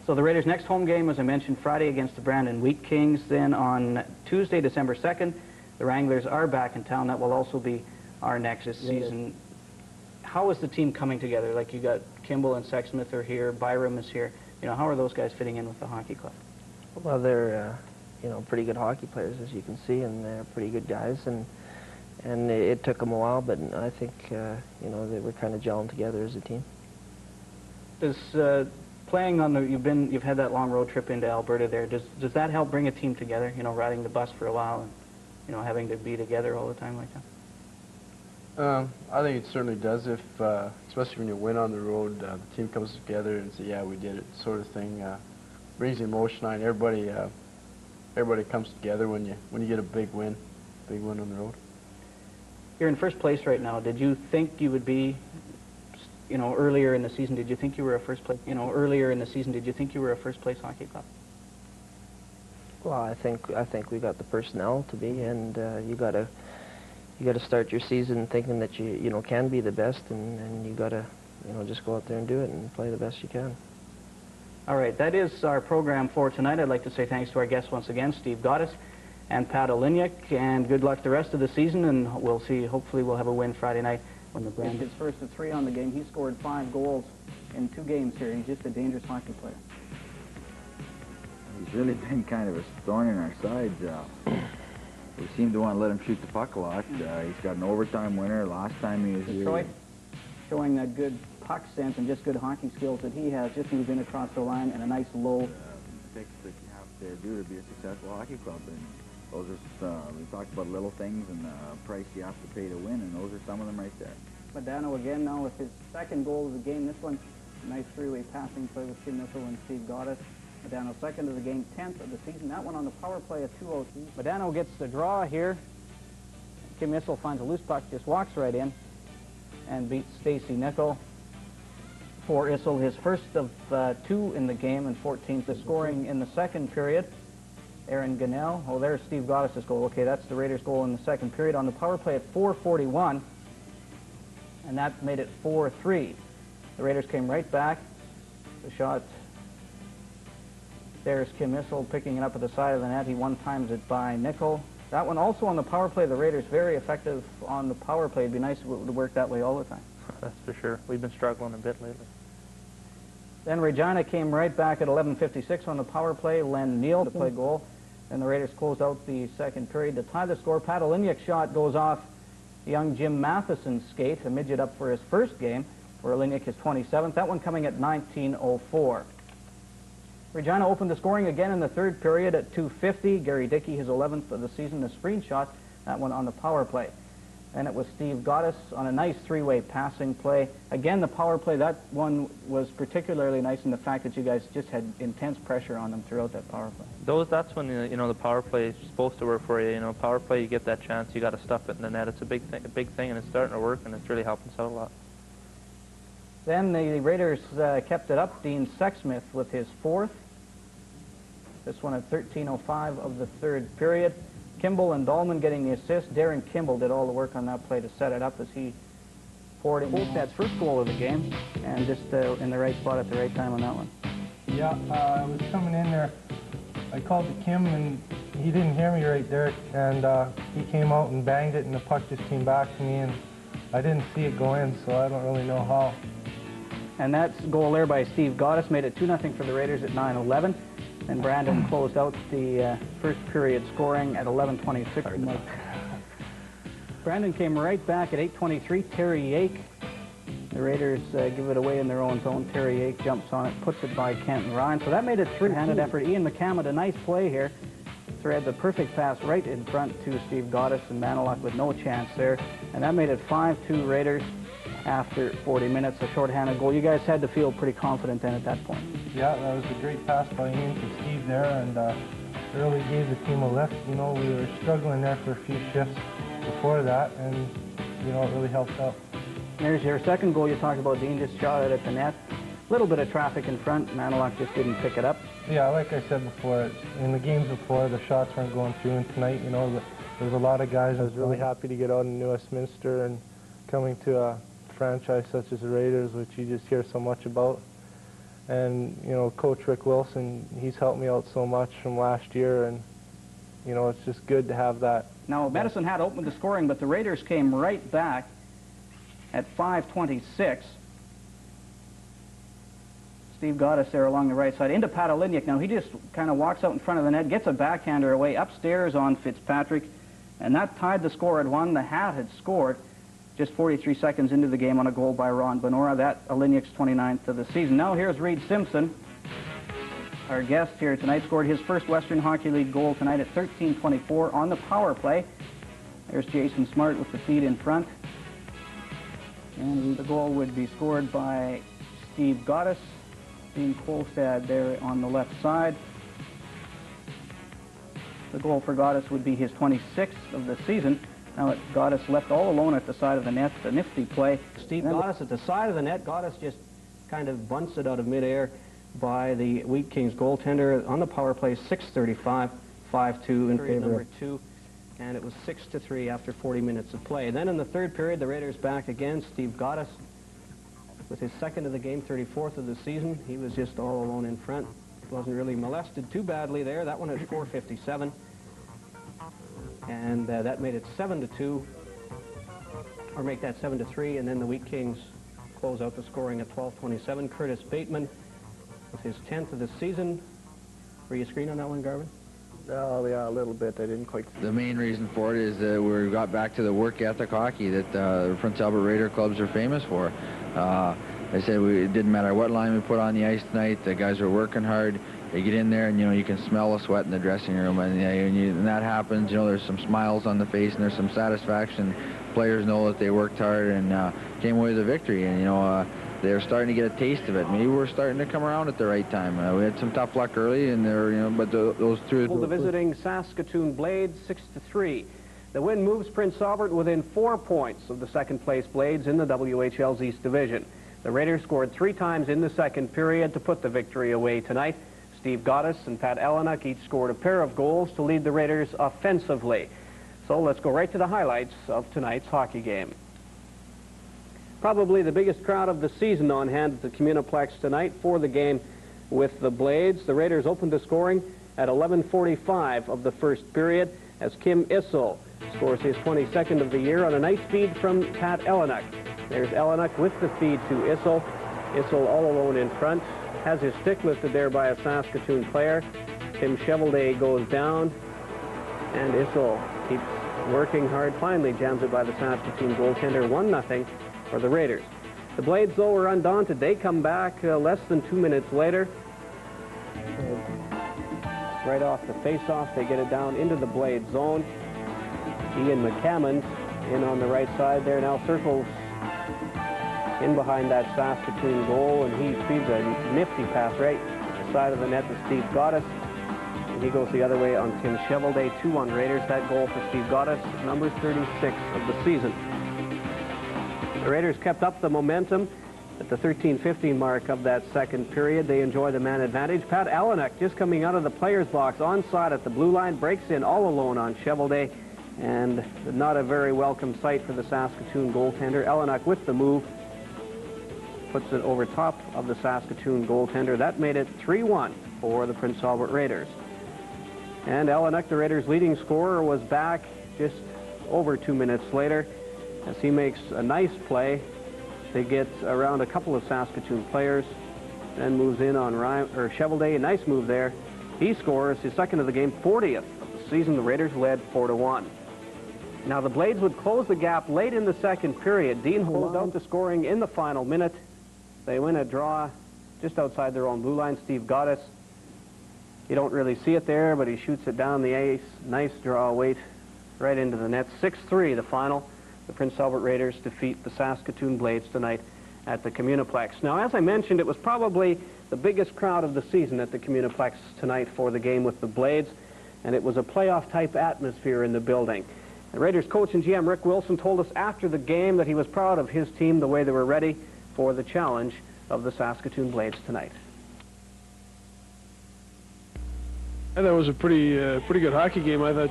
So the Raiders' next home game, as I mentioned, Friday against the Brandon Wheat Kings. Then on Tuesday, December 2nd, the Wranglers are back in town. That will also be our next season. How is the team coming together? Like, you got Kimball and Sexsmith are here, Byram is here. You know, how are those guys fitting in with the hockey club? Well, they're you know, pretty good hockey players, as you can see, and they're pretty good guys. And it took them a while, but I think you know, they were kind of gelling together as a team. Does playing on the you've had that long road trip into Alberta there, does that help bring a team together, you know, riding the bus for a while and, you know, having to be together all the time like that? I think it certainly does, if especially when you win on the road, the team comes together and say, yeah, we did it, sort of thing. Brings the emotion on everybody. Everybody comes together when you get a big win on the road. You're in first place right now. Did you think you would be, you know, earlier in the season? Did you think you were a first place? You know, earlier in the season, did you think you were a first place hockey club? Well, I think we got the personnel to be, and you gotta start your season thinking that you know, can be the best, and you gotta, you know, just go out there and do it and play the best you can. All right, that is our program for tonight. I'd like to say thanks to our guests once again, Steve Gotaas and Pat Oliniak, and good luck the rest of the season, and we'll see, hopefully we'll have a win Friday night when the Brand his first of 3 on the game. He scored 5 goals in 2 games here. He's just a dangerous hockey player. He's really been kind of a thorn in our sides. We seem to want to let him shoot the puck a lot. He's got an overtime winner. Last time he was here. Detroit showing that good puck sense and just good hockey skills that he has, just moved in across the line, and a nice low. Things that you have to do to be a successful hockey club, and those are, we talked about little things and the price you have to pay to win, and those are some of them right there. Modano again now with his 2nd goal of the game. This one, a nice 3-way passing play with Tim Mitchell and Steve Gotaas. Modano 2nd of the game, 10th of the season. That one on the power play at 2:02. Modano gets the draw here. Kim Issel finds a loose puck, just walks right in and beats Stacy Nickel. For Issel, his first of 2 in the game and 14th. The scoring in the 2nd period. Aaron Gunnell. Oh, there's Steve Gotaas' goal. Okay, that's the Raiders' goal in the 2nd period. On the power play at 4:41, and that made it 4-3. The Raiders came right back. The shot. There's Kim Issel picking it up at the side of the net. He one-times it by Nickel. That one also on the power play. The Raiders very effective on the power play. It'd be nice if it would work that way all the time. That's for sure. We've been struggling a bit lately. Then Regina came right back at 11:56 on the power play. Len Neal to play goal. And the Raiders closed out the 2nd period to tie the score. Pat Oliniak's shot goes off young Jim Matheson's skate, a midget up for his first game, where Oliniak his 27th. That one coming at 19:04. Regina opened the scoring again in the 3rd period at 2:50. Gary Dickey, his 11th of the season, a screen shot. That one on the power play. And it was Steve Gotaas on a nice three-way passing play. Again, the power play, that one was particularly nice in the fact that you guys just had intense pressure on them throughout that power play. That's when the power play is supposed to work for you. Power play, you get that chance, you got to stuff it in the net. It's a big thing, and it's starting to work, and it's really helping us out a lot. Then the Raiders kept it up. Dean Sexsmith with his fourth. This one at 13:05 of the third period. Kimball and Dahlman getting the assist. Darren Kimball did all the work on that play to set it up as he poured in Holstad's first goal of the game, and just in the right spot at the right time on that one. Yeah, I was coming in there. I called to Kim, and he didn't hear me right there, and he came out and banged it, and the puck just came back to me, and I didn't see it go in, so I don't really know how. And that goal there by Steve Gotaas made it 2-0 for the Raiders at 9:11. And Brandon closed out the first period scoring at 11:26. Brandon came right back at 8:23. Terry Yake. The Raiders give it away in their own zone. Terry Yake jumps on it, puts it by Kenton Ryan. So that made it three-handed effort. Ian McCammon, a nice play here. Thread the perfect pass right in front to Steve Gotaas, and Maniluk with no chance there. And that made it 5-2 Raiders after 40 minutes. A short-handed goal. You guys had to feel pretty confident then at that point. Yeah, that was a great pass by Ian to Steve there, and really gave the team a lift. We were struggling there for a few shifts before that, and it really helped out. There's your second goal you talked about. Dean just shot it at the net. A little bit of traffic in front. Maniluk just didn't pick it up. Yeah, like I said before, in the games before, the shots weren't going through, and tonight, there's a lot of guys. I was really happy to get out in New Westminster and coming to a franchise such as the Raiders, which you just hear so much about. And, Coach Rick Wilson, he's helped me out so much from last year, and, it's just good to have that. Now, Medicine Hat opened the scoring, but the Raiders came right back at 5:26. Steve Gotaas there along the right side into Patalinik. Now, he just kind of walks out in front of the net, gets a backhander away upstairs on Fitzpatrick, and that tied the score at 1. The Hat had scored just 43 seconds into the game on a goal by Ron Benora. That Alinik's 29th of the season. Now here's Reed Simpson, our guest here tonight, scored his first Western Hockey League goal tonight at 13:24 on the power play. There's Jason Smart with the feed in front. And the goal would be scored by Steve Gotaas. Dean Kolstad there on the left side. The goal for Gotaas would be his 26th of the season. Now Gotaas left all alone at the side of the net. A nifty play. Steve Gotaas at the side of the net. Gotaas just kind of bunts it out of midair by the Wheat Kings goaltender on the power play. 6:35, 5-2 in favor number 2. And it was 6-3 after 40 minutes of play. And then in the third period, the Raiders back again. Steve Gotaas with his second of the game, 34th of the season. He was just all alone in front. Wasn't really molested too badly there. That one at 4:57. And that made it 7-2, or make that 7-3, and then the Wheat Kings close out the scoring at 12:27. Curtis Bateman with his 10th of the season. Were you screened on that one, Garvin? Oh, yeah, a little bit. I didn't quite. The main reason for it is that we got back to the work ethic hockey that the Prince Albert Raider clubs are famous for. They said it didn't matter what line we put on the ice tonight. The guys were working hard. They get in there, and you can smell the sweat in the dressing room, and when that happens, there's some smiles on the face, and there's some satisfaction. Players know that they worked hard and came away with a victory, and they're starting to get a taste of it. Maybe we're starting to come around at the right time. We had some tough luck early, and but those two. The visiting Saskatoon Blades 6-3. The win moves Prince Albert within 4 points of the second-place Blades in the WHL's East Division. The Raiders scored 3 times in the second period to put the victory away tonight. Steve Gotaas and Pat Ellenuk each scored a pair of goals to lead the Raiders offensively. So let's go right to the highlights of tonight's hockey game. Probably the biggest crowd of the season on hand at the Communiplex tonight for the game with the Blades. The Raiders opened the scoring at 11:45 of the first period as Kim Issel scores his 22nd of the year on a nice feed from Pat Ellenuk. There's Ellenuk with the feed to Issel. Issel all alone in front. Has his stick lifted there by a Saskatoon player. Tim Chevelday goes down, and Issel keeps working hard. Finally jams it by the Saskatoon goaltender. 1-0 for the Raiders. The Blades, though, were undaunted. They come back less than 2 minutes later. Right off the face-off, they get it down into the Blade zone. Ian McCammon in on the right side there. Now circles in behind that Saskatoon goal, and he feeds a nifty pass right to the side of the net to Steve Gotaas. And he goes the other way on Tim Chevelday. 2-1 Raiders. That goal for Steve Gotaas, number 36 of the season. The Raiders kept up the momentum at the 13:15 mark of that second period. They enjoy the man advantage. Pat Alenek, just coming out of the player's box onside at the blue line, breaks in all alone on Chevelday, and not a very welcome sight for the Saskatoon goaltender. Alenek with the move puts it over top of the Saskatoon goaltender. That made it 3-1 for the Prince Albert Raiders. And Alenek, the Raiders' leading scorer, was back just over 2 minutes later as he makes a nice play. They get around a couple of Saskatoon players, then moves in on Chevelday. A nice move there. He scores his second of the game, 40th of the season. The Raiders led 4-1. Now the Blades would close the gap late in the second period. Dean closed out the scoring in the final minute. They win a draw just outside their own blue line. Steve Gotaas, you don't really see it there, but he shoots it down the ice. Nice draw weight right into the net. 6-3 the final. The Prince Albert Raiders defeat the Saskatoon Blades tonight at the Communiplex. Now, as I mentioned, it was probably the biggest crowd of the season at the Communiplex tonight for the game with the Blades, and it was a playoff-type atmosphere in the building. The Raiders coach and GM Rick Wilson told us after the game that he was proud of his team, the way they were ready for the challenge of the Saskatoon Blades tonight. I thought it was a pretty good hockey game. I thought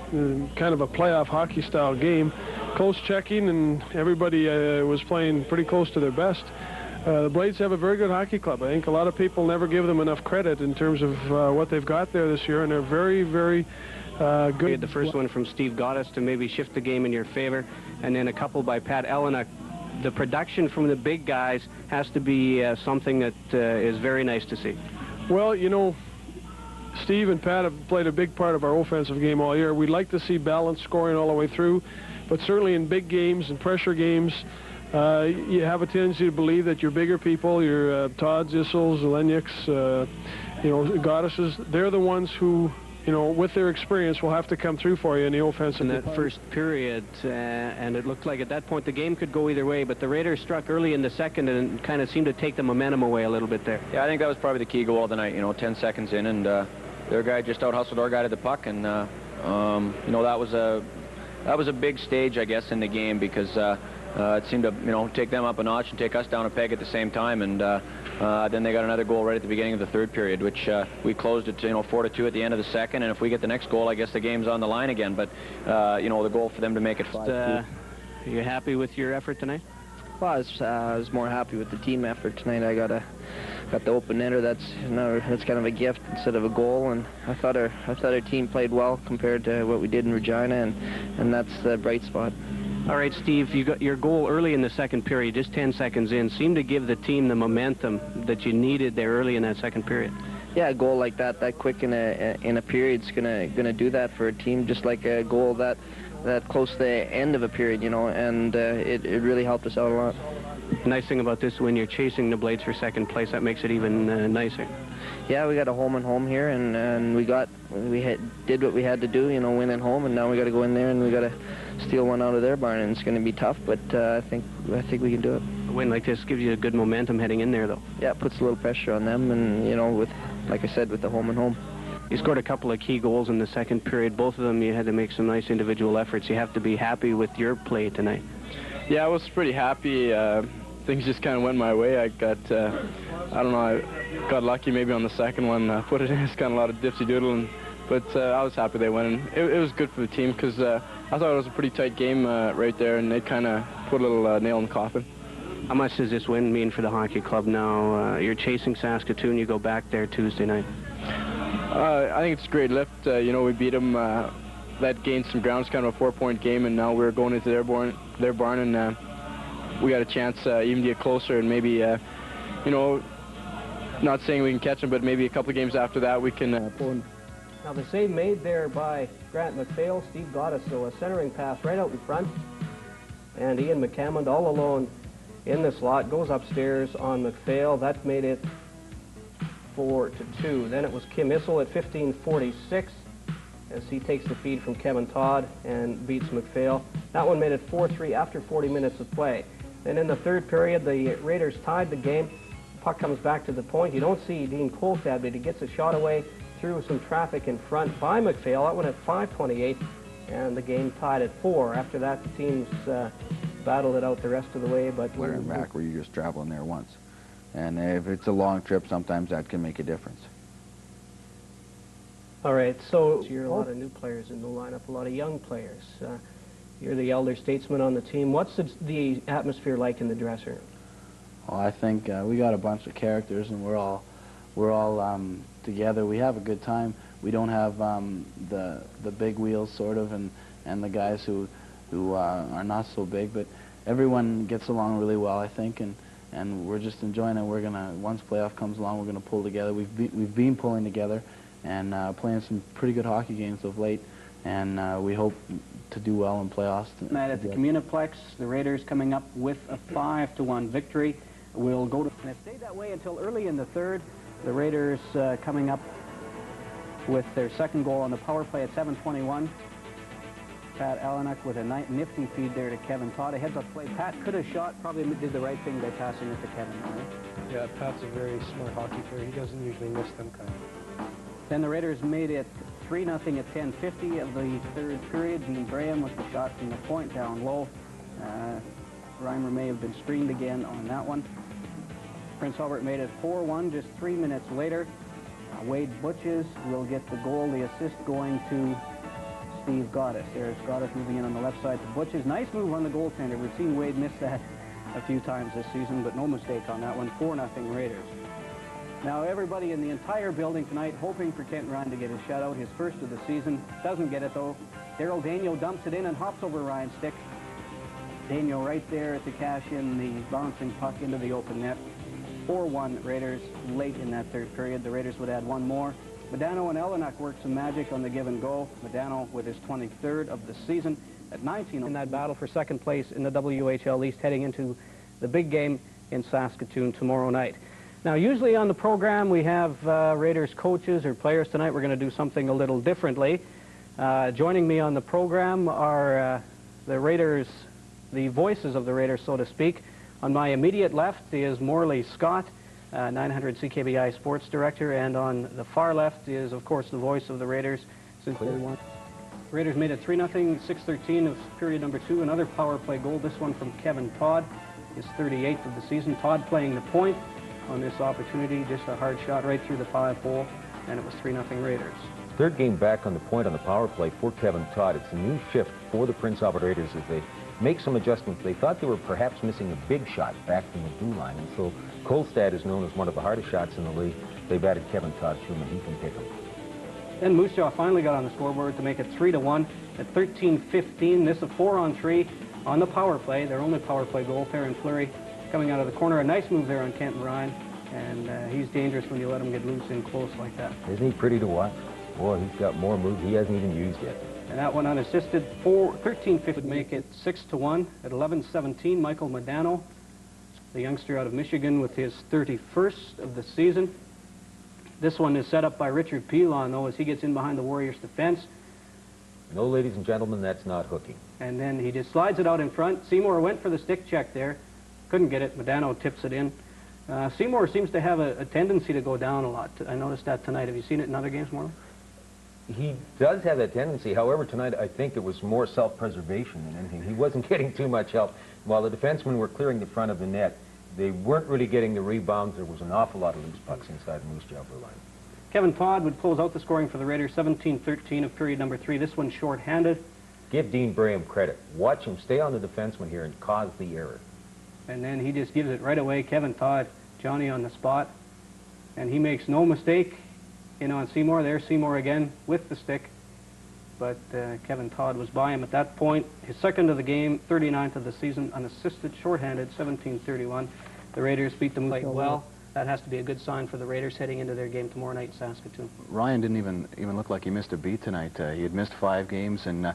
kind of a playoff hockey style game. Close checking, and everybody was playing pretty close to their best. The Blades have a very good hockey club. I think a lot of people never give them enough credit in terms of what they've got there this year, and they're very, very good. The first one from Steve Gotaas to maybe shift the game in your favor, and then a couple by Pat Alenek. The production from the big guys has to be something that is very nice to see. Well, you know, Steve and Pat have played a big part of our offensive game all year. We'd like to see balanced scoring all the way through, but certainly in big games and pressure games, you have a tendency to believe that your bigger people, your Todds, Issels, Leniaks, you know, Goddesses, they're the ones who, you know, with their experience, will have to come through for you in the offensive. In that first period, and it looked like at that point the game could go either way, but the Raiders struck early in the second and kind of seemed to take the momentum away a little bit there. Yeah, I think that was probably the key goal of the night. You know, 10 seconds in, and their guy just out-hustled our guy to the puck, and you know, that was a big stage, I guess, in the game, because it seemed to, you know, take them up a notch and take us down a peg at the same time, and then they got another goal right at the beginning of the third period, which we closed it to, you know, 4-2 at the end of the second, and if we get the next goal, I guess the game's on the line again, but you know, the goal for them to make it 5-2. Are you happy with your effort tonight? Well, I was more happy with the team effort tonight. I got the open netter. That's kind of a gift instead of a goal, and I thought our team played well compared to what we did in Regina, and that's the bright spot. All right, Steve, you got your goal early in the second period, just 10 seconds in, seemed to give the team the momentum that you needed there early in that second period. Yeah, a goal like that quick in a period's gonna do that for a team, just like a goal that close to the end of a period, you know, and it really helped us out a lot. The nice thing about this, when you're chasing the Blades for second place, that makes it even nicer. Yeah, we got a home and home here, and we did what we had to do, you know, win at home, and now we got to go in there and we got to steal one out of their barn, and it's going to be tough, but I think we can do it. A win like this gives you a good momentum heading in there, though. Yeah, it puts a little pressure on them, and you know, with, like I said, with the home and home. You scored a couple of key goals in the second period. Both of them, you had to make some nice individual efforts. You have to be happy with your play tonight. Yeah, I was pretty happy. Things just kind of went my way. I got, I don't know, I got lucky maybe on the second one. Put it in. It's kind of a lot of dipsy-doodling, but I was happy they won. And it was good for the team, because I thought it was a pretty tight game right there, and they kind of put a little nail in the coffin. How much does this win mean for the hockey club now? You're chasing Saskatoon. You go back there Tuesday night. I think it's a great lift. You know, we beat them. That gained some ground. It's kind of a 4-point game, and now we're going into their barn, and we got a chance even to get closer, and maybe, you know, not saying we can catch them, but maybe a couple of games after that we can pull in. Now the save made there by Grant McPhail, Steve Gotaas, so a centering pass right out in front, and Ian McCammond all alone in the slot, goes upstairs on McPhail. That made it 4-2. Then it was Kim Issel at 15:46, as he takes the feed from Kevin Todd and beats McPhail. That one made it 4-3 after 40 minutes of play. Then in the third period, the Raiders tied the game. Puck comes back to the point. You don't see Dean Kolstad, but he gets a shot away through some traffic in front by McPhail. That one at 5:28, and the game tied at 4. After that, the teams battled it out the rest of the way. But Where and back, where you're just traveling there once. And if it's a long trip, sometimes that can make a difference. All right, so you're a lot of new players in the lineup, a lot of young players. You're the elder statesman on the team. What's the atmosphere like in the dressing room? Well, I think we got a bunch of characters, and we're all together. We have a good time. We don't have the big wheels, sort of, and the guys who are not so big, but everyone gets along really well, I think, and we're just enjoying it. We're gonna, once playoff comes along, we're gonna pull together. We've been pulling together and playing some pretty good hockey games of late, and we hope to do well in playoffs. Tonight at the Communiplex, the Raiders coming up with a 5-1 victory. We'll go to, and it stayed that way until early in the third. The Raiders coming up with their second goal on the power play at 7:21. Pat Alenak with a nifty feed there to Kevin Todd. A heads-up play. Pat could have shot, probably did the right thing by passing it to Kevin. Right? Yeah, Pat's a very smart hockey player. He doesn't usually miss them kind of. Then the Raiders made it 3-0 at 10:50 of the third period. Dean Graham with the shot from the point down low. Reimer may have been screened again on that one. Prince Albert made it 4-1 just 3 minutes later. Wade Butches will get the goal, the assist going to Steve Gotaas. There's Gotaas moving in on the left side to Butches. Nice move on the goaltender. We've seen Wade miss that a few times this season, but no mistake on that one. 4-0 Raiders. Now everybody in the entire building tonight hoping for Kent Ryan to get his shutout, his first of the season. Doesn't get it though. Daryl Daniel dumps it in and hops over Ryan's stick. Daniel right there to cash in the bouncing puck into the open net. 4-1 Raiders late in that third period. The Raiders would add one more. Medano and Alenak worked some magic on the give and go. Medano with his 23rd of the season at 19 in that battle for second place in the WHL East, heading into the big game in Saskatoon tomorrow night. Now, usually on the program we have Raiders coaches or players. Tonight we're going to do something a little differently. Joining me on the program are the Raiders, the voices of the Raiders, so to speak. On my immediate left is Morley Scott, 900 CKBI sports director, and on the far left is, of course, the voice of the Raiders since day one. Raiders made it 3-0, 6:13 of period number 2. Another power play goal, this one from Kevin Todd, his 38th of the season. Todd playing the point on this opportunity, just a hard shot right through the 5-hole, and it was 3-0 Raiders. Third game back on the point on the power play for Kevin Todd. It's a new shift for the Prince Albert Raiders as they make some adjustments. They thought they were perhaps missing a big shot back from the blue line, and so Kolstad is known as one of the hardest shots in the league. They've added Kevin Todd to him, and he can pick them. Then Moose Jaw finally got on the scoreboard to make it 3-1 at 13:15. This a 4-on-3 on the power play, their only power play goal. Perrin Fleury coming out of the corner. A nice move there on Kent Ryan, and he's dangerous when you let him get loose in close like that. Isn't he pretty to watch? Boy, he's got more moves he hasn't even used yet. And that one unassisted. 13:50 would make it 6-1 at 11:17. Michael Medano, the youngster out of Michigan, with his 31st of the season. This one is set up by Richard Pilon, though, as he gets in behind the Warriors' defense. No, ladies and gentlemen, that's not hooking. And then he just slides it out in front. Seymour went for the stick check there. Couldn't get it. Medano tips it in. Seymour seems to have a tendency to go down a lot. I noticed that tonight. Have you seen it in other games, Marlon? He does have that tendency. However, tonight I think it was more self-preservation than anything. He wasn't getting too much help. While the defensemen were clearing the front of the net, they weren't really getting the rebounds. There was an awful lot of loose pucks inside the Moose Jaw blue line. Kevin Todd would close out the scoring for the Raiders, 17-13 of period number 3. This one short-handed. Give Dean Graham credit. Watch him stay on the defenseman here and cause the error. And then he just gives it right away. Kevin Todd, Johnny on the spot. And he makes no mistake in on Seymour. There's Seymour again with the stick. But Kevin Todd was by him at that point. His second of the game, 39th of the season, unassisted, shorthanded, 17-31. The Raiders beat them quite well. That has to be a good sign for the Raiders heading into their game tomorrow night in Saskatoon. Ryan didn't even look like he missed a beat tonight. He had missed 5 games, and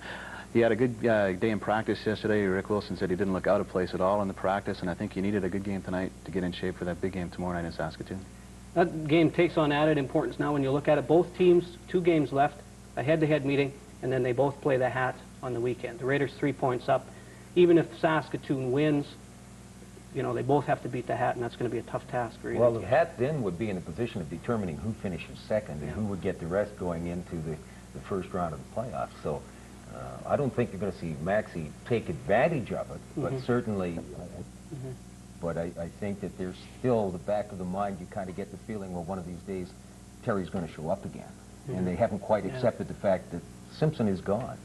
he had a good day in practice yesterday. Rick Wilson said he didn't look out of place at all in the practice, and I think he needed a good game tonight to get in shape for that big game tomorrow night in Saskatoon. That game takes on added importance now when you look at it. Both teams, 2 games left, a head-to-head meeting, and then they both play the hat on the weekend. The Raiders 3 points up. Even if Saskatoon wins, you know, they both have to beat the hat, and that's going to be a tough task for either Well, team. the hat then would be in a position of determining who finishes second and who would get the rest going into the first round of the playoffs. So I don't think you're going to see Maxey take advantage of it, but certainly, but I think that there's still the back of the mind, you kind of get the feeling, well, one of these days, Terry's going to show up again. And they haven't quite accepted the fact that Simpson is gone.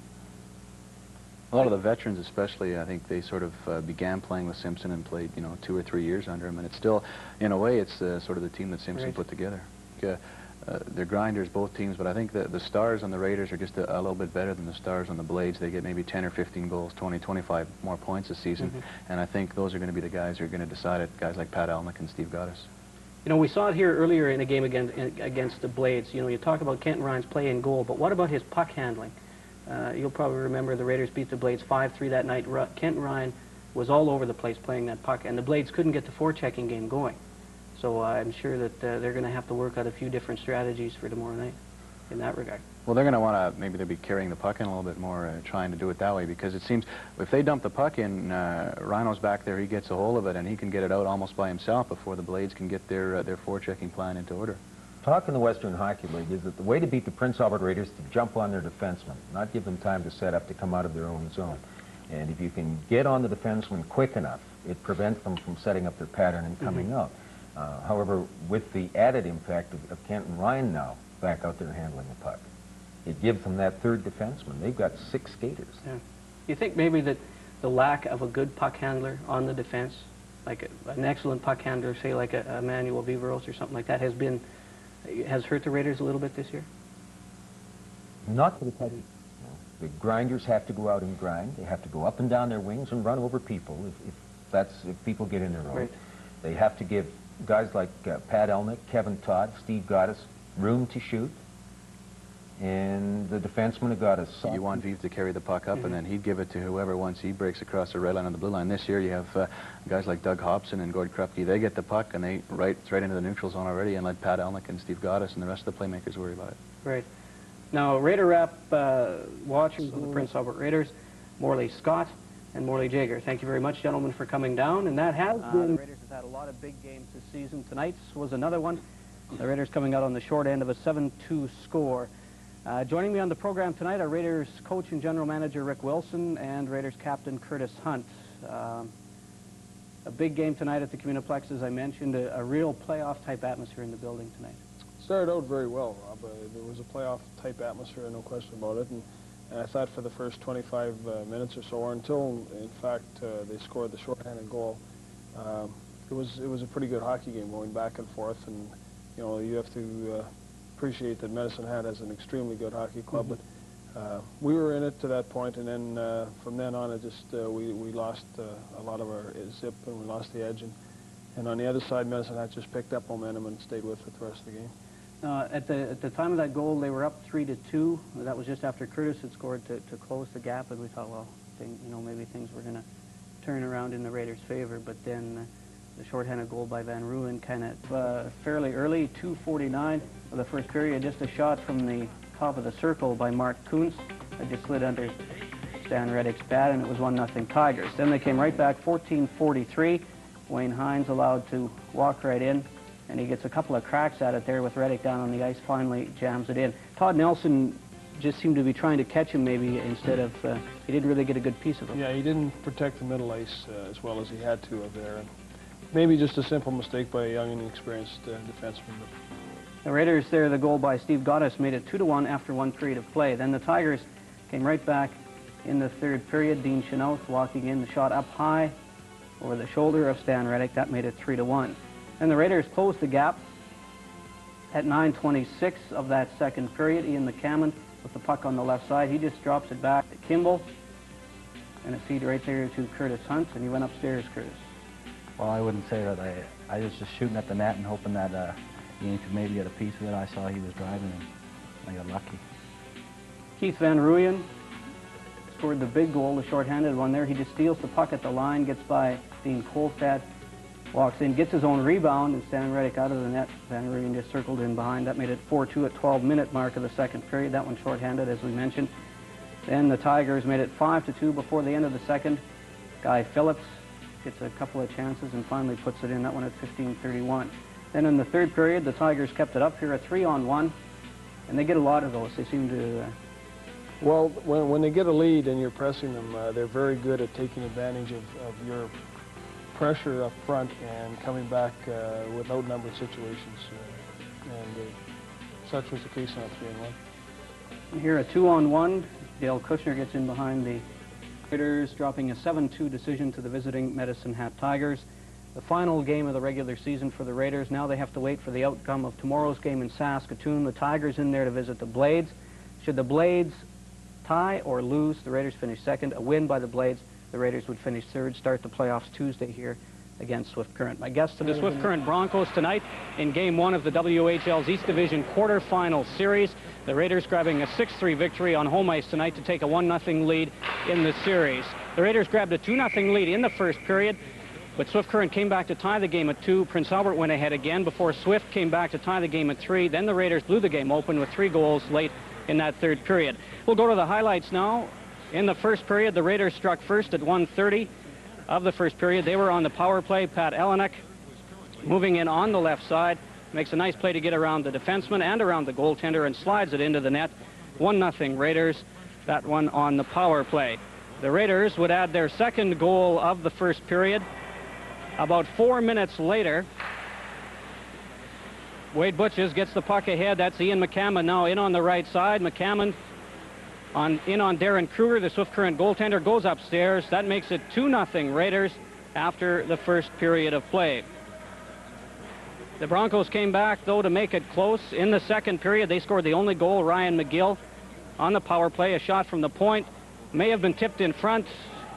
A lot of the veterans especially, I think they sort of began playing with Simpson and played, you know, 2 or 3 years under him, and it's still, in a way, it's sort of the team that Simpson put together. They're grinders, both teams, but I think the Stars on the Raiders are just a little bit better than the Stars on the Blades. They get maybe 10 or 15 goals, 20, 25 more points this season, and I think those are going to be the guys who are going to decide it, guys like Pat Alnick and Steve Gotaas. You know, we saw it here earlier in a game against the Blades. You know, you talk about Kenton Ryan's play in goal, but what about his puck handling? You'll probably remember the Raiders beat the Blades 5-3 that night. Kenton Ryan was all over the place playing that puck, and the Blades couldn't get the forechecking game going. So I'm sure that they're going to have to work out a few different strategies for tomorrow night in that regard. Well, they're going to want to, maybe they'll be carrying the puck in a little bit more, trying to do it that way, because it seems if they dump the puck in, Rhino's back there, he gets a hold of it, and he can get it out almost by himself before the Blades can get their forechecking plan into order. Talk in the Western Hockey League is that the way to beat the Prince Albert Raiders is to jump on their defensemen, not give them time to set up to come out of their own zone. And if you can get on the defensemen quick enough, it prevents them from setting up their pattern and coming out. However, with the added impact of Kenton Ryan now back out there handling the puck, it gives them that third defenseman. They've got 6 skaters. Yeah. You think maybe that the lack of a good puck handler on the defense, like an excellent puck handler, say like a Manuel Viveros or something like that, has hurt the Raiders a little bit this year? Not for the Teddy. The grinders have to go out and grind. They have to go up and down their wings and run over people if people get in their own. They have to give guys like Pat Elnick, Kevin Todd, Steve Gotaas room to shoot. And the defensemen have got to... You want Vive to carry the puck up, and then he'd give it to whoever once he breaks across the red line on the blue line. This year you have guys like Doug Hobson and Gord Krupke. They get the puck, and they right into the neutral zone already, and let Pat Elnick and Steve Gotaas and the rest of the playmakers worry about it. Right. Now, Raider Rap watchers of the Prince Albert Raiders, Morley Scott and Morley Jager. Thank you very much, gentlemen, for coming down, and that has been... The Raiders have had a lot of big games this season. Tonight's was another one. The Raiders coming out on the short end of a 7-2 score. Joining me on the program tonight are Raiders coach and general manager Rick Wilson and Raiders captain Curtis Hunt. A big game tonight at the Communiplex, as I mentioned, a real playoff-type atmosphere in the building tonight. Started out very well, Rob. There was a playoff-type atmosphere, no question about it. And I thought for the first 25 minutes or so, or until, in fact, they scored the shorthanded goal, it was a pretty good hockey game going back and forth. And, you know, you have to... appreciate that Medicine Hat has an extremely good hockey club, but we were in it to that point, and then from then on, it just we lost a lot of our zip, and we lost the edge, and on the other side, Medicine Hat just picked up momentum and stayed with it the rest of the game. At the time of that goal, they were up 3-2. That was just after Curtis had scored to close the gap, and we thought, well, maybe things were going to turn around in the Raiders' favor, but then the shorthanded goal by Van Ruin kind of fairly early, 2:49 of the first period, just a shot from the top of the circle by Mark Kuntz that just slid under Stan Reddick's bat, and it was 1-0 Tigers. Then they came right back, 14:43. Wayne Hines allowed to walk right in, and he gets a couple of cracks at it there with Reddick down on the ice, finally jams it in. Todd Nelson just seemed to be trying to catch him maybe instead of, he didn't really get a good piece of him. Yeah, he didn't protect the middle ice as well as he had to there. And maybe just a simple mistake by a young and inexperienced defenseman. The Raiders there, the goal by Steve Gotaas made it 2-1 after one period of play. Then the Tigers came right back in the third period. Dean Chenoth walking in, the shot up high over the shoulder of Stan Reddick. That made it 3-1. And the Raiders closed the gap at 9:26 of that second period. Ian McCammon with the puck on the left side. He just drops it back to Kimball. And a feed right there to Curtis Hunt, and he went upstairs, Curtis. Well, I wouldn't say that. I was just shooting at the net and hoping that Ian could maybe get a piece of it. I saw he was driving, and I got lucky. Keith Van Ruyen scored the big goal, the shorthanded one there. He just steals the puck at the line, gets by Dean Kolstad, walks in, gets his own rebound, and Stan Reddick out of the net. Van Reen just circled in behind. That made it 4-2 at 12-minute mark of the second period. That one shorthanded, as we mentioned. Then the Tigers made it 5-2 before the end of the second. Guy Phillips gets a couple of chances and finally puts it in. That one at 15:31. Then in the third period, the Tigers kept it up here, a 3-on-1, and they get a lot of those. They seem to... Well, when they get a lead and you're pressing them, they're very good at taking advantage of your pressure up front and coming back with outnumbered situations. Such was the case on a 3-on-1. Here a 2-on-1. Dale Kushner gets in behind the Raiders, dropping a 7-2 decision to the visiting Medicine Hat Tigers. The final game of the regular season for the Raiders. Now they have to wait for the outcome of tomorrow's game in Saskatoon. The Tigers in there to visit the Blades. Should the Blades tie or lose, the Raiders finish second. A win by the Blades, the Raiders would finish third, start the playoffs Tuesday here against Swift Current. My guest to the Swift Current Broncos tonight in Game 1 of the WHL's East Division quarterfinal series. The Raiders grabbing a 6-3 victory on home ice tonight to take a 1-0 lead in the series. The Raiders grabbed a 2-0 lead in the first period, but Swift Current came back to tie the game at 2. Prince Albert went ahead again before Swift came back to tie the game at 3. Then the Raiders blew the game open with 3 goals late in that third period. We'll go to the highlights now. In the first period, the Raiders struck first at 1:30 of the first period. They were on the power play. Pat Elenick moving in on the left side, makes a nice play to get around the defenseman and around the goaltender and slides it into the net. 1-0 Raiders, that one on the power play. The Raiders would add their second goal of the first period. About 4 minutes later, Wade Butches gets the puck ahead. That's Ian McCammon now in on the right side. McCammon in on Darren Kruger, the Swift Current goaltender, goes upstairs. That makes it 2-0 Raiders after the first period of play. The Broncos came back, though, to make it close. In the second period, they scored the only goal. Ryan McGill on the power play. A shot from the point. May have been tipped in front.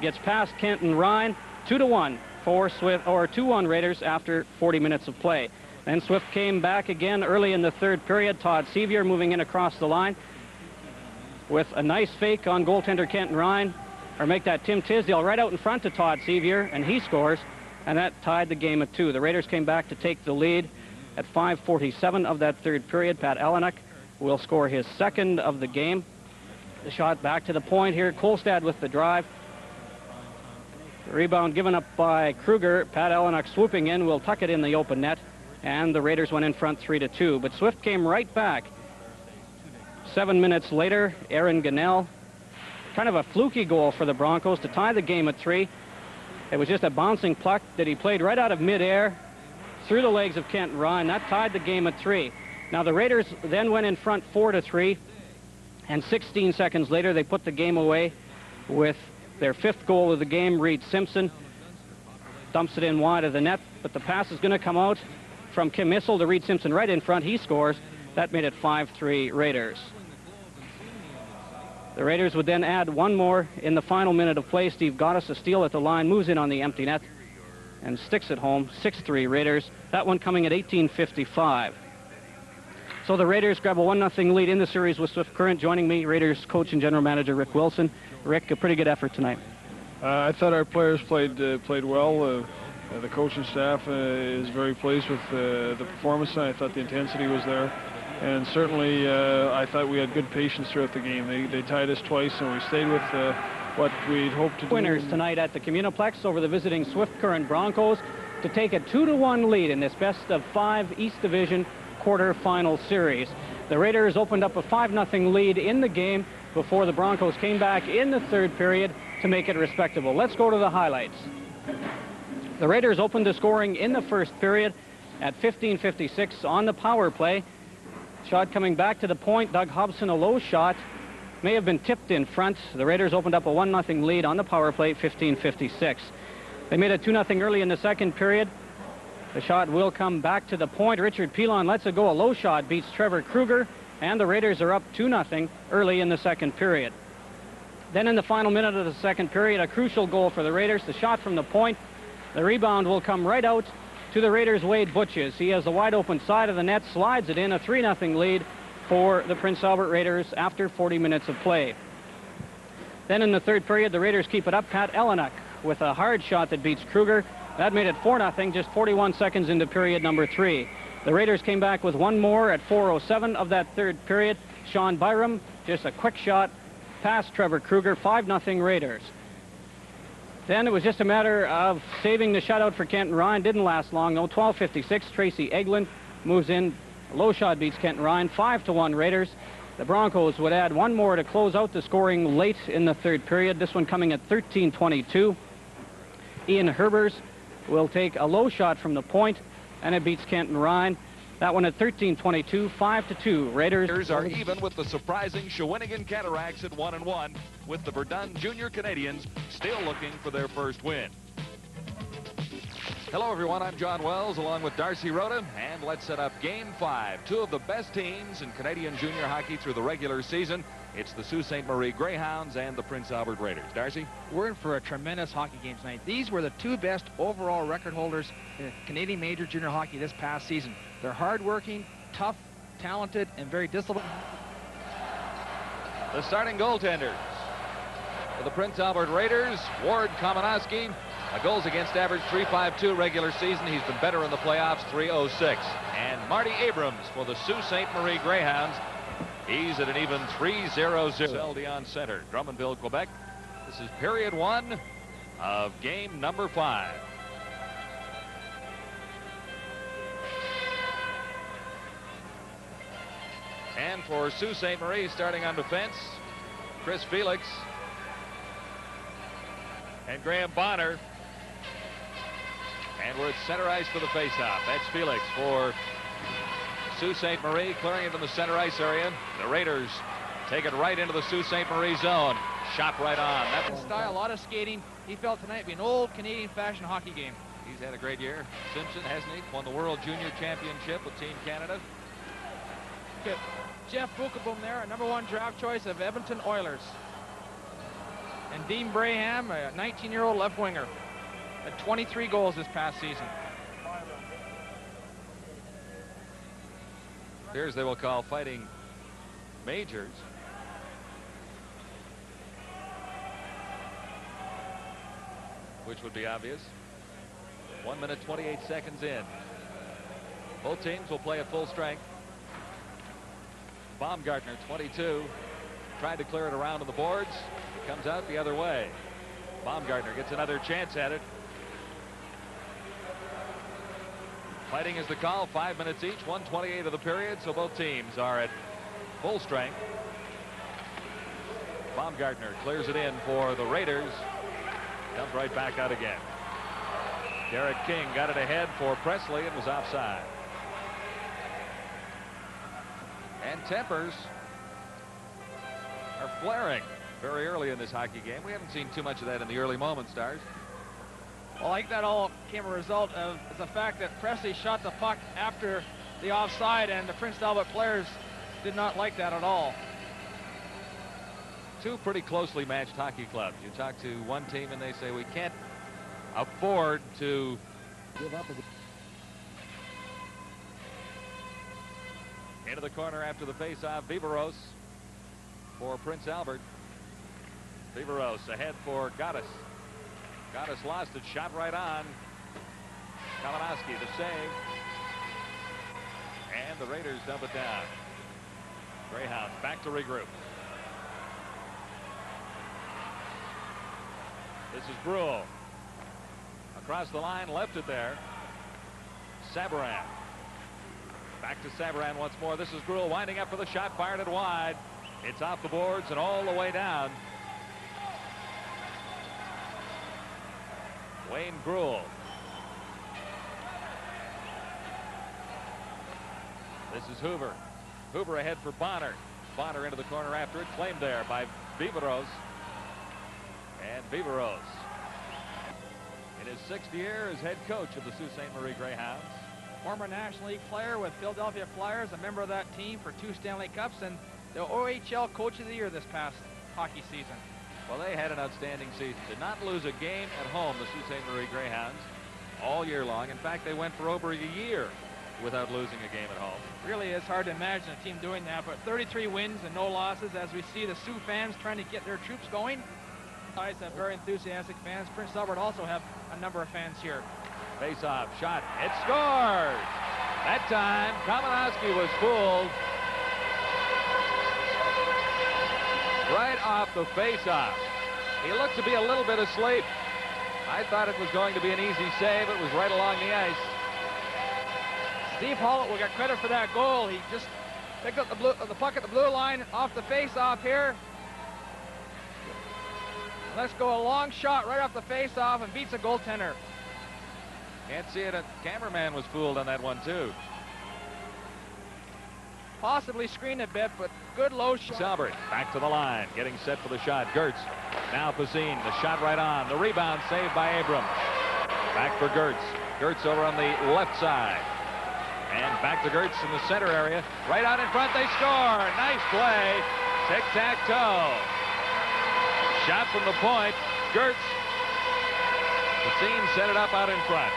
Gets past Kenton Ryan. 2-1 for Swift, or 2-1 Raiders after 40 minutes of play. Then Swift came back again early in the third period. Todd Sevier moving in across the line with a nice fake on goaltender Kenton Ryan, or make that Tim Tisdale right out in front to Todd Sevier, and he scores, and that tied the game at 2. The Raiders came back to take the lead at 5:47 of that third period. Pat Elenick will score his second of the game. The shot back to the point here. Kolstad with the drive. The rebound given up by Kruger. Pat Elenick swooping in will tuck it in the open net, and the Raiders went in front 3-2. But Swift came right back. 7 minutes later, Aaron Gunnell, kind of a fluky goal for the Broncos to tie the game at 3. It was just a bouncing puck that he played right out of midair through the legs of Kenton Ryan. That tied the game at 3. Now the Raiders then went in front 4-3, and 16 seconds later they put the game away with their 5th goal of the game. Reed Simpson dumps it in wide of the net, but the pass is going to come out from Kim Issel to Reed Simpson right in front. He scores. That made it 5-3 Raiders. The Raiders would then add one more in the final minute of play. Steve Gotaas, a steal at the line, moves in on the empty net and sticks it home. 6-3 Raiders. That one coming at 18:55. So the Raiders grab a 1-0 lead in the series with Swift Current. Joining me, Raiders coach and general manager Rick Wilson. Rick, a pretty good effort tonight. I thought our players played well. The coaching staff is very pleased with the performance. I thought the intensity was there. And certainly, I thought we had good patience throughout the game. They tied us twice, and we stayed with what we'd hoped to do. Winners tonight at the Communiplex over the visiting Swift Current Broncos to take a 2-1 lead in this best-of-5 East Division quarterfinal series. The Raiders opened up a 5-0 lead in the game before the Broncos came back in the third period to make it respectable. Let's go to the highlights. The Raiders opened the scoring in the first period at 15:56 on the power play. Shot coming back to the point. Doug Hobson, a low shot, may have been tipped in front. The Raiders opened up a 1-0 lead on the power play, 15:56. They made it 2-0 early in the second period. The shot will come back to the point. Richard Pilon lets it go. A low shot beats Trevor Kruger, and the Raiders are up 2-0 early in the second period. Then in the final minute of the second period, a crucial goal for the Raiders. The shot from the point. The rebound will come right out to the Raiders' Wade Butches. He has the wide open side of the net, slides it in, a 3-0 lead for the Prince Albert Raiders after 40 minutes of play. Then in the third period, the Raiders keep it up. Pat Elenick with a hard shot that beats Kruger. That made it 4-0, just 41 seconds into period number 3. The Raiders came back with one more at 4:07 of that third period. Sean Byram, just a quick shot past Trevor Kruger, 5-0 Raiders. Then it was just a matter of saving the shutout for Kenton Ryan. Didn't last long, though. 12:56, Tracy Eglin moves in. A low shot beats Kenton Ryan, 5-1 Raiders. The Broncos would add one more to close out the scoring late in the third period. This one coming at 13:22. Ian Herbers will take a low shot from the point, and it beats Kenton Ryan. That one at 13:22, 5-2 Raiders. Are even with the surprising Shawinigan Cataracts at 1-1, with the Verdun Junior Canadians still looking for their first win. Hello everyone, I'm John Wells along with Darcy Rhoda, and let's set up Game 5. Two of the best teams in Canadian junior hockey through the regular season. It's the Sault Ste. Marie Greyhounds and the Prince Albert Raiders. Darcy? We're in for a tremendous hockey game tonight. These were the two best overall record holders in Canadian major junior hockey this past season. They're hardworking, tough, talented, and very disciplined. The starting goaltenders for the Prince Albert Raiders, Ward Kamenowski, a goals against average .352 regular season. He's been better in the playoffs, .306. And Marty Abrams for the Sault Ste. Marie Greyhounds. He's at an even .300. LD on center, Drummondville, Quebec. This is period 1 of game number 5. And for Sault Ste. Marie, starting on defense, Chris Felix and Graham Bonner. And we're at center ice for the faceoff. That's Felix for Sault Ste. Marie, clearing it in the center ice area. The Raiders take it right into the Sault Ste. Marie zone. Shot right on. That style, a lot of skating. He felt tonight would be an old Canadian fashion hockey game. He's had a great year. Simpson, hasn't he? Won the World Junior Championship with Team Canada. Okay. Jeff Bookeboom there, a #1 draft choice of Edmonton Oilers. And Dean Braham, a 19-year-old left winger. At 23 goals this past season. Here's they will call fighting majors. Which would be obvious. 1 minute 28 seconds in. Both teams will play at full strength. Baumgartner, 22, tried to clear it around on the boards. It comes out the other way. Baumgartner gets another chance at it. Fighting is the call, 5 minutes each, 1:28 of the period, so both teams are at full strength. Baumgartner clears it in for the Raiders. Comes right back out again. Derek King got it ahead for Presley and was offside. And tempers are flaring very early in this hockey game. We haven't seen too much of that in the early moments, Stars. Well, I think that all came a result of the fact that Presley shot the puck after the offside, and the Prince Albert players did not like that at all. Two pretty closely matched hockey clubs. You talk to one team and they say we can't afford to give up. Into the corner after the faceoff, Viveros for Prince Albert. Viveros ahead for Gotaas. Gotaas lost it, shot right on. Kamenowski the save. And the Raiders dump it down. Greyhounds back to regroup. This is Brule. Across the line, left it there. Sabaran. Back to Sabaran once more. This is Brule winding up for the shot, fired it wide. It's off the boards and all the way down. Wayne Brule. This is Hoover. Hoover ahead for Bonner. Bonner into the corner after it. Claimed there by Viveros. And Viveros, in his 6th year as head coach of the Sault Ste. Marie Greyhounds. Former National League player with Philadelphia Flyers, a member of that team for 2 Stanley Cups, and the OHL Coach of the Year this past hockey season. Well, they had an outstanding season. Did not lose a game at home, the Sault Ste. Marie Greyhounds, all year long. In fact, they went for over a year without losing a game at home. Really is hard to imagine a team doing that, but 33 wins and no losses as we see the Sioux fans trying to get their troops going. Guys have very enthusiastic fans. Prince Albert also have a number of fans here. Face-off, shot, it scores! That time, Kamenowski was fooled right off the face-off. He looked to be a little bit asleep. I thought it was going to be an easy save. It was right along the ice. Steve Hollett will get credit for that goal. He just picked up the puck at the blue line off the face-off here. Let's go a long shot right off the face-off and beats a goaltender. Can't see it. A cameraman was fooled on that one, too. Possibly screened a bit, but good low shot. Albert back to the line, getting set for the shot. Gertz, now Pacine, the shot right on. The rebound saved by Abrams. Back for Gertz. Gertz over on the left side. And back to Gertz in the center area. Right out in front, they score. Nice play. Tic-tac-toe. Shot from the point. Gertz. Pacine set it up out in front.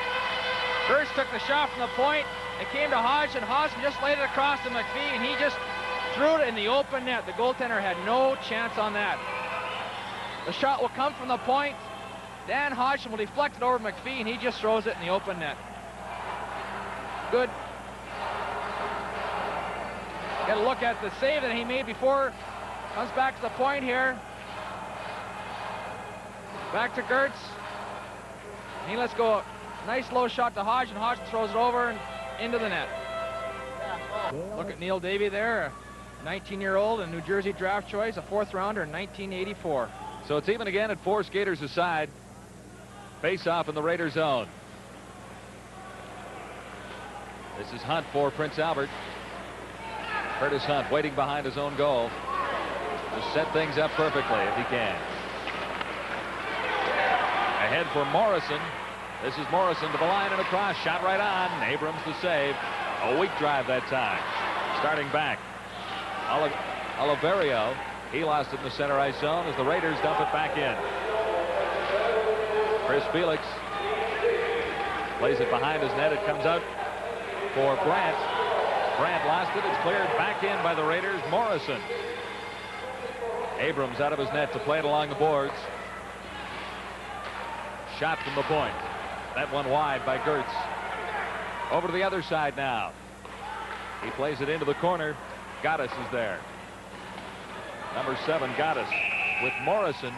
Gertz took the shot from the point. It came to Hodge, and Hodgson just laid it across to McPhee, and he just threw it in the open net. The goaltender had no chance on that. The shot will come from the point. Dan Hodgson will deflect it over McPhee, and he just throws it in the open net. Good. Get a look at the save that he made before. Comes back to the point here. Back to Gertz. He lets go. Nice low shot to Hodge, and Hodge throws it over and into the net. Look at Neil Davey there, a 19-year-old and New Jersey draft choice, a 4th rounder in 1984. So it's even again at 4 skaters aside. Face off in the Raider zone. This is Hunt for Prince Albert. Curtis Hunt waiting behind his own goal to set things up perfectly if he can. Ahead for Morrison. This is Morrison to the line and across. Shot right on. Abrams the save. A weak drive that time. Starting back. Oliverio. He lost it in the center ice zone as the Raiders dump it back in. Chris Felix plays it behind his net. It comes out for Brandt. Brandt lost it. It's cleared back in by the Raiders. Morrison. Abrams out of his net to play it along the boards. Shot from the point. That one wide by Gertz. Over to the other side now. He plays it into the corner. Gotaas is there. Number 7, Gotaas, with Morrison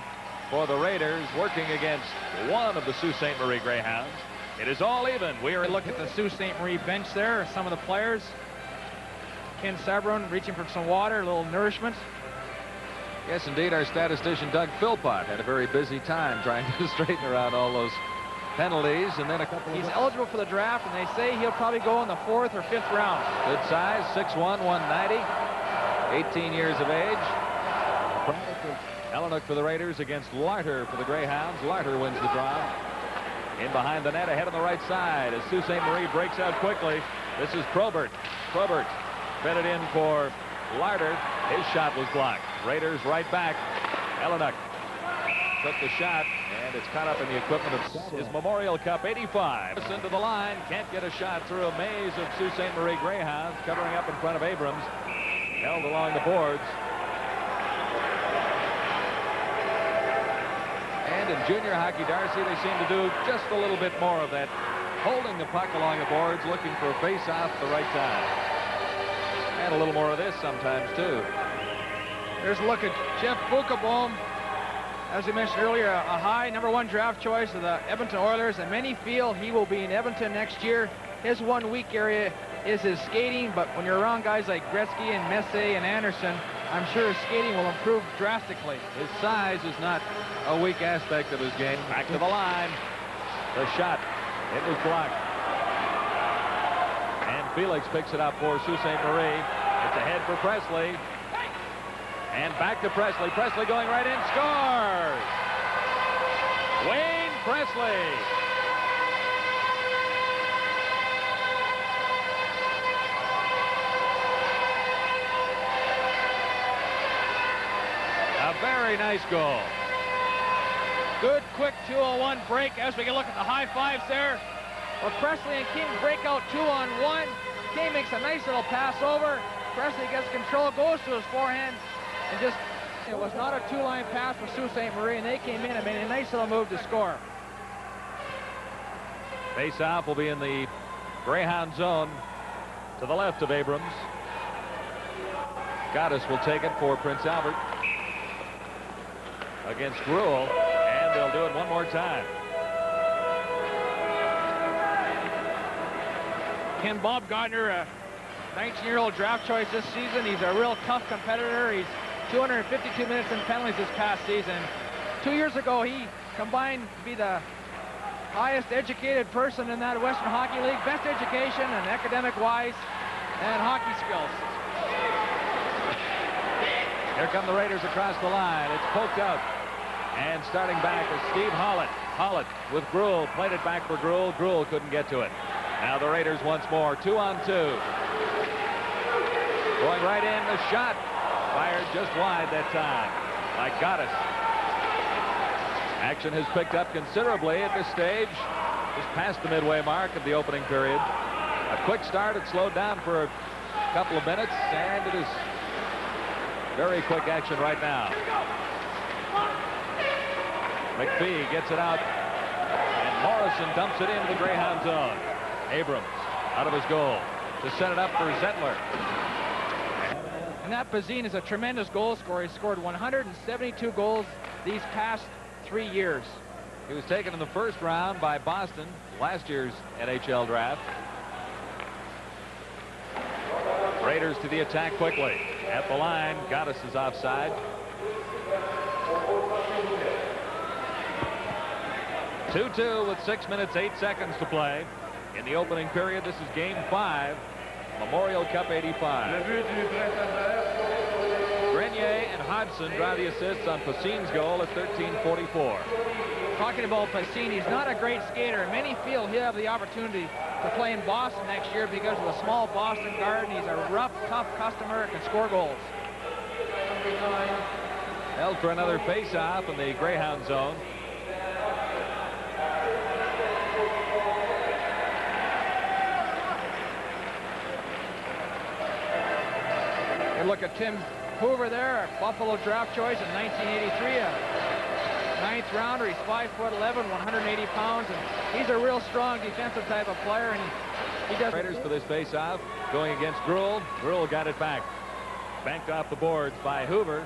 for the Raiders, working against one of the Sault Ste. Marie Greyhounds. It is all even. We are look at the Sault Ste. Marie bench there. Some of the players. Ken Sabron reaching for some water, a little nourishment. Yes, indeed. Our statistician Doug Philpott had a very busy time trying to straighten around all those penalties, and then a couple. He's eligible for the draft, and they say he'll probably go in the 4th or 5th round. Good size, 6'1", 190, 18 years of age. Ellenuk for the Raiders against Larter for the Greyhounds. Larter wins the draw. In behind the net, ahead on the right side, as Sault Ste. Marie breaks out quickly. This is Probert. Probert fed it in for Larter. His shot was blocked. Raiders right back. Ellenuk took the shot, and it's caught up in the equipment of his Memorial Cup 85. Into the line, can't get a shot through a maze of Sault Ste. Marie Greyhounds, covering up in front of Abrams. Held along the boards. And in junior hockey, Darcy, they seem to do just a little bit more of that, holding the puck along the boards, looking for a face-off at the right time. And a little more of this sometimes, too. There's a look at Jeff Bukaboom. As we mentioned earlier, a high #1 draft choice of the Edmonton Oilers, and many feel he will be in Edmonton next year. His one weak area is his skating, but when you're around guys like Gretzky and Messier and Anderson, I'm sure his skating will improve drastically. His size is not a weak aspect of his game. Back to the line. The shot. It was blocked. And Felix picks it up for Sault Ste. Marie. It's ahead for Presley. And back to Presley. Presley going right in. Scores! Wayne Presley. A very nice goal. Good, quick 2-on-1 break as we can look at the high fives there. Where Presley and King break out 2-on-1. King makes a nice little pass over. Presley gets control, goes to his forehand. And just, it was not a 2-line pass for Sault Ste. Marie, and they came in and made a nice little move to score. Face-off will be in the Greyhound zone to the left of Abrams. Gotaas will take it for Prince Albert against Gruel, and they'll do it one more time. Ken Bob Gardner, a 19-year-old draft choice this season. He's a real tough competitor. He's 252 minutes in penalties this past season. 2 years ago, he combined to be the highest educated person in that Western Hockey League, best education and academic-wise and hockey skills. Here come the Raiders across the line. It's poked out. And starting back is Steve Hollett. Hollett with Gruel. Played it back for Gruel. Gruel couldn't get to it. Now the Raiders once more. 2-on-2. Going right in. The shot. Fired just wide that time by Gotaas. Action has picked up considerably at this stage. Just past the midway mark of the opening period. A quick start. It slowed down for a couple of minutes. And it is very quick action right now. McPhee gets it out, and Morrison dumps it into the Greyhound zone. Abrams out of his goal to set it up for Zettler. And that Bazine is a tremendous goal scorer. He scored 172 goals these past 3 years. He was taken in the first round by Boston, last year's NHL draft. Raiders to the attack quickly. At the line, Gotaas is offside. 2-2 with 6 minutes, 8 seconds to play. In the opening period, this is Game 5, Memorial Cup 85. Grenier and Hodgson drive the assists on Pacine's goal at 13:44. Talking about Pacine, he's not a great skater. Many feel he'll have the opportunity to play in Boston next year because of the small Boston Garden. He's a rough, tough customer and can score goals. Held for another face-off in the Greyhound zone. You look at Tim Hoover there, a Buffalo draft choice in 1983, a 9th rounder. He's 5'11", 180 pounds, and he's a real strong defensive type of player, and he does. Raiders for this face-off, going against Gruel. Gruel got it back. Banked off the boards by Hoover,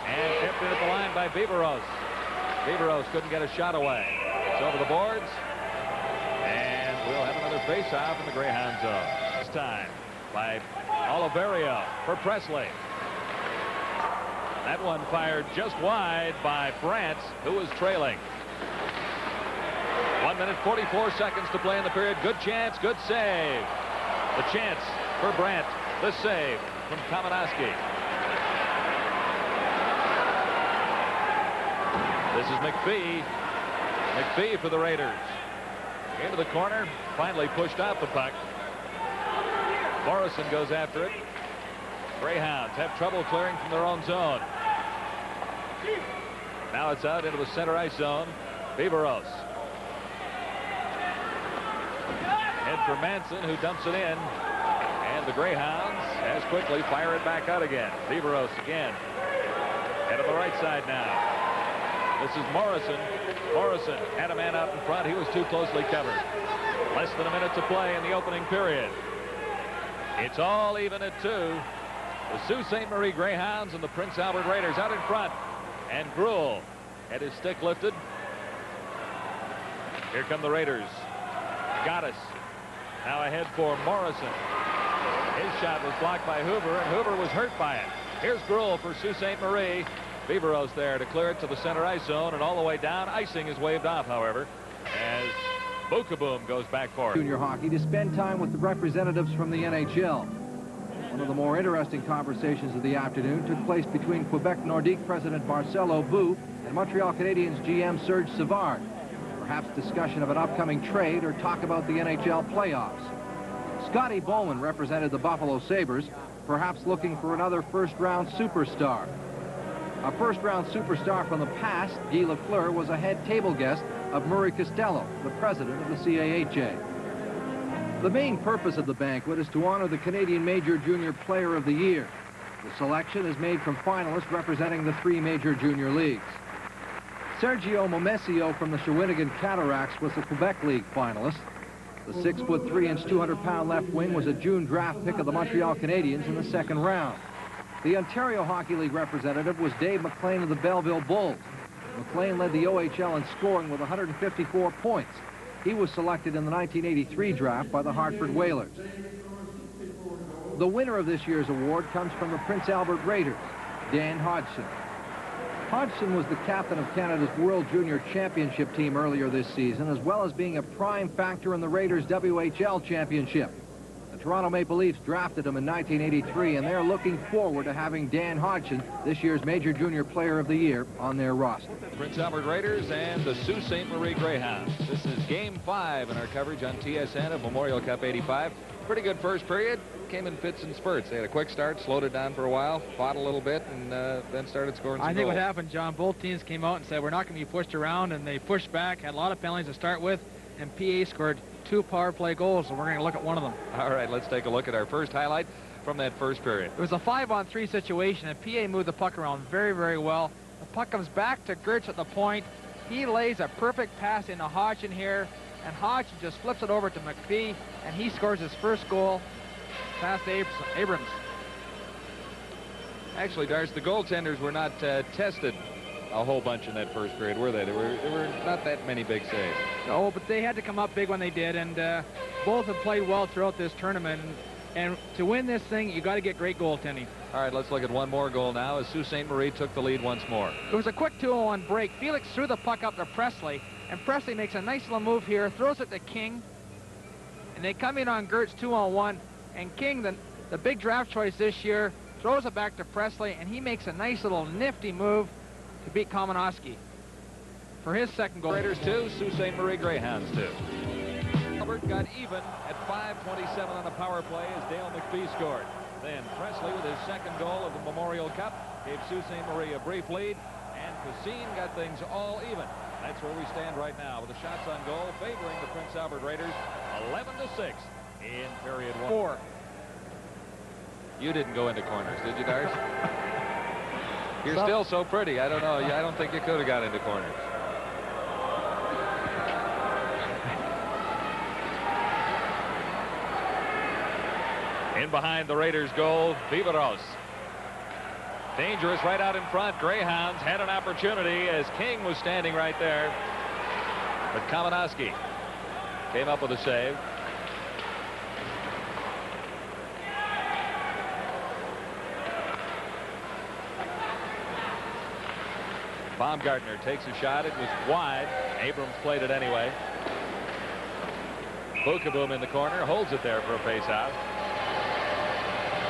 and tipped in at the line by Viveros. Viveros couldn't get a shot away. It's over the boards, and we'll have another face-off in the Greyhound zone. This time by Oliverio for Presley. That one fired just wide by Brandt, who was trailing. 1 minute, 44 seconds to play in the period. Good chance, good save. The chance for Brandt. The save from Kamenowski. This is McPhee. McPhee for the Raiders. Into the corner, finally pushed out the puck. Morrison goes after it. Greyhounds have trouble clearing from their own zone. Now it's out into the center ice zone. Viveros. Head for Manson, who dumps it in. And the Greyhounds, as quickly, fire it back out again. Viveros again. Head on the right side now. This is Morrison. Morrison had a man out in front. He was too closely covered. Less than a minute to play in the opening period. It's all even at 2. The Sault Ste. Marie Greyhounds and the Prince Albert Raiders out in front. And Gruel had his stick lifted. Here come the Raiders. Gotaas now ahead for Morrison. His shot was blocked by Hoover, and Hoover was hurt by it. Here's Gruel for Sault Ste. Marie. Viveros there to clear it to the center ice zone and all the way down. Icing is waved off, however, as Bokaboom goes back for it. Junior hockey to spend time with the representatives from the NHL. One of the more interesting conversations of the afternoon took place between Quebec Nordique President Marcel Aubout and Montreal Canadiens GM Serge Savard. Perhaps discussion of an upcoming trade or talk about the NHL playoffs. Scotty Bowman represented the Buffalo Sabres, perhaps looking for another first-round superstar. A first-round superstar from the past, Guy Lafleur, was a head table guest of Murray Costello, the president of the CAHA. The main purpose of the banquet is to honor the Canadian Major Junior Player of the Year. The selection is made from finalists representing the 3 major junior leagues. Sergio Momesio from the Shawinigan Cataracts was the Quebec League finalist. The 6'3", 200-pound left wing was a June draft pick of the Montreal Canadiens in the second round. The Ontario Hockey League representative was Dave McLean of the Belleville Bulls. McLean led the OHL in scoring with 154 points. He was selected in the 1983 draft by the Hartford Whalers. The winner of this year's award comes from the Prince Albert Raiders, Dan Hodgson. Hodgson was the captain of Canada's World Junior Championship team earlier this season, as well as being a prime factor in the Raiders' WHL Championship. The Toronto Maple Leafs drafted him in 1983, and they're looking forward to having Dan Hodgson, this year's Major Junior Player of the Year, on their roster. Prince Albert Raiders and the Sault Ste. Marie Greyhounds. This is Game 5 in our coverage on TSN of Memorial Cup 85. Pretty good first period. Came in fits and spurts. They had a quick start, slowed it down for a while, fought a little bit, and then started scoring some I think goals. what happened, John, both teams came out and said, we're not going to be pushed around, and they pushed back, had a lot of penalties to start with, and PA scored 2 power play goals, and we're going to look at one of them. All right, let's take a look at our first highlight from that first period. It was a 5-on-3 situation, and PA moved the puck around very, very well. The puck comes back to Gertz at the point. He lays a perfect pass into Hodgson here, and Hodgson just flips it over to McPhee, and he scores his first goal past Abrams. Actually, Darce, the goaltenders were not tested a whole bunch in that first period, were they? There were not that many big saves. No, but they had to come up big when they did, and both have played well throughout this tournament. And to win this thing, you got to get great goaltending. All right, let's look at one more goal now as Sault Ste. Marie took the lead once more. It was a quick 2-on-1 break. Felix threw the puck up to Presley, and Presley makes a nice little move here, throws it to King, and they come in on Gertz 2-on-1, and King, the big draft choice this year, throws it back to Presley, and he makes a nice little nifty move to beat Kamenowski for his second goal. Raiders 2, Sault Ste. Marie Greyhounds 2. Albert got even at 5:27 on the power play as Dale McPhee scored. Then Presley with his second goal of the Memorial Cup gave Sault Ste. Marie a brief lead, and Cassine got things all even. That's where we stand right now with the shots on goal favoring the Prince Albert Raiders 11-6 in period 1. You didn't go into corners, did you, Darce? You're still so pretty. I don't know. I don't think you could have got into corners. In behind the Raiders' goal, Viveros. Dangerous right out in front. Greyhounds had an opportunity as King was standing right there. But Kamenowski came up with a save. Baumgartner takes a shot. It was wide. Abrams played it anyway. Bukaboom in the corner, holds it there for a face-out.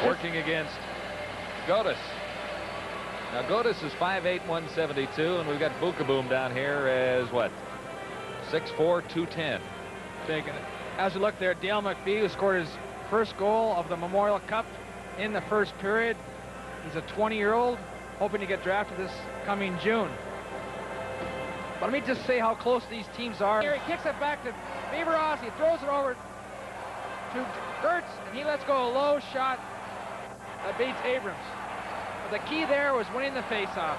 Working against Gotaas. Now, Gotaas is 5'8", 172, and we've got Bukaboom down here as, what, 6'4", 210. Taking it. As we look there, Dale McPhee, who scored his first goal of the Memorial Cup in the first period. He's a 20-year-old, hoping to get drafted this coming June. But let me just say how close these teams are. Here he kicks it back to Viveros. He throws it over to Gertz, and he lets go a low shot that beats Abrams. But the key there was winning the faceoff.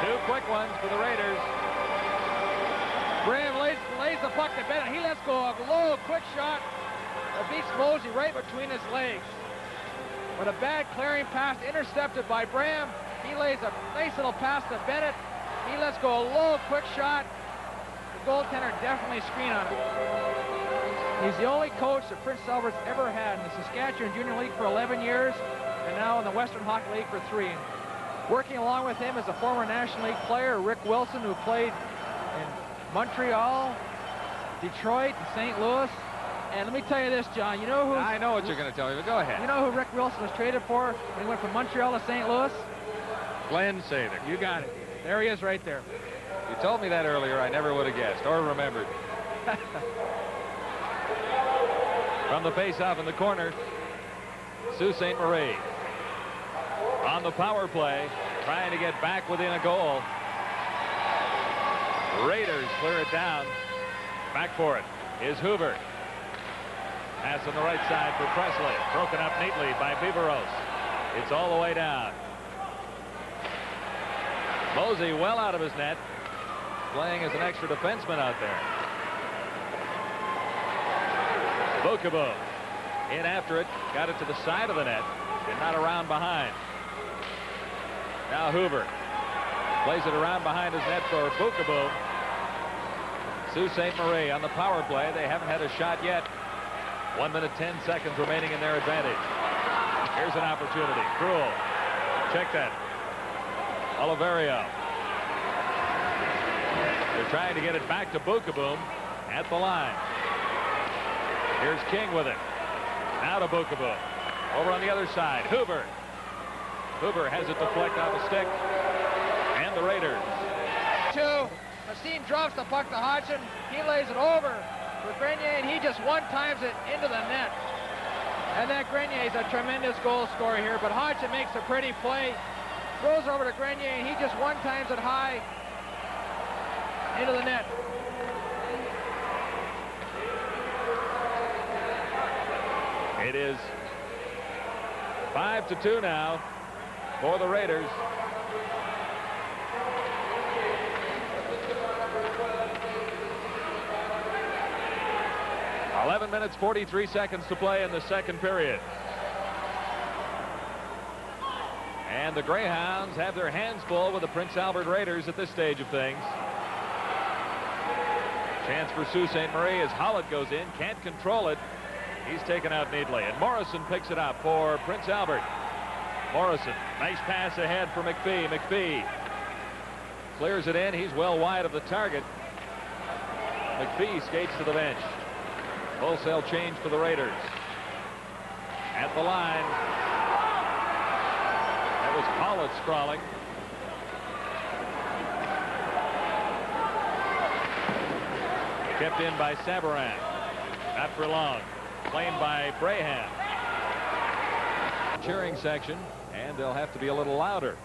Two quick ones for the Raiders. Graham lays the puck to Bennett. He lets go a low, quick shot that beats Mosey right between his legs. But a bad clearing pass intercepted by Bram. He lays a nice little pass to Bennett. He lets go a low, quick shot. The goaltender definitely screened on him. He's the only coach that Prince Albert's ever had in the Saskatchewan Junior League for 11 years, and now in the Western Hockey League for 3. Working along with him is a former National League player, Rick Wilson, who played in Montreal, Detroit, and St. Louis. And let me tell you this, John, you know who... I know what you're going to tell me, but go ahead. You know who Rick Wilson was traded for when he went from Montreal to St. Louis? Glenn Sather. You got it. There he is right there. You told me that earlier. I never would have guessed or remembered. From the face-off in the corner, Sault Ste. Marie on the power play, trying to get back within a goal. Raiders clear it down. Back for it is Hoover. Pass on the right side for Presley. Broken up neatly by Viveros. It's all the way down. Mosey well out of his net, playing as an extra defenseman out there. Bukaboom in after it, got it to the side of the net and not around behind. Now Hoover plays it around behind his net for Bukaboom. Sault Ste. Marie on the power play. They haven't had a shot yet. 1 minute 10 seconds remaining in their advantage. Here's an opportunity. Cruel. Check that. Oliverio. They're trying to get it back to Bukaboom at the line. Here's King with it. Now to Bukaboom. Over on the other side. Hoover. Hoover has it deflect off a stick. And the Raiders. Mastine drops the puck to Hodgson. He lays it over for Grenier, and he just one-times it into the net. And that Grenier is a tremendous goal scorer here, but Hodgson makes a pretty play. Throws over to Grenier, and he just one-times it high into the net. It is 5-2 now for the Raiders. $11 minutes, 43 seconds to play in the second period. And the Greyhounds have their hands full with the Prince Albert Raiders at this stage of things. Chance for Sault Ste. Marie as Hollett goes in, can't control it. He's taken out neatly, and Morrison picks it up for Prince Albert. Morrison, nice pass ahead for McPhee. McPhee clears it in. He's well wide of the target. McPhee skates to the bench. Wholesale change for the Raiders. At the line. That was Hollett sprawling. Kept in by Savarin. Not for long. Claimed by Braham. Cheering section, and they'll have to be a little louder.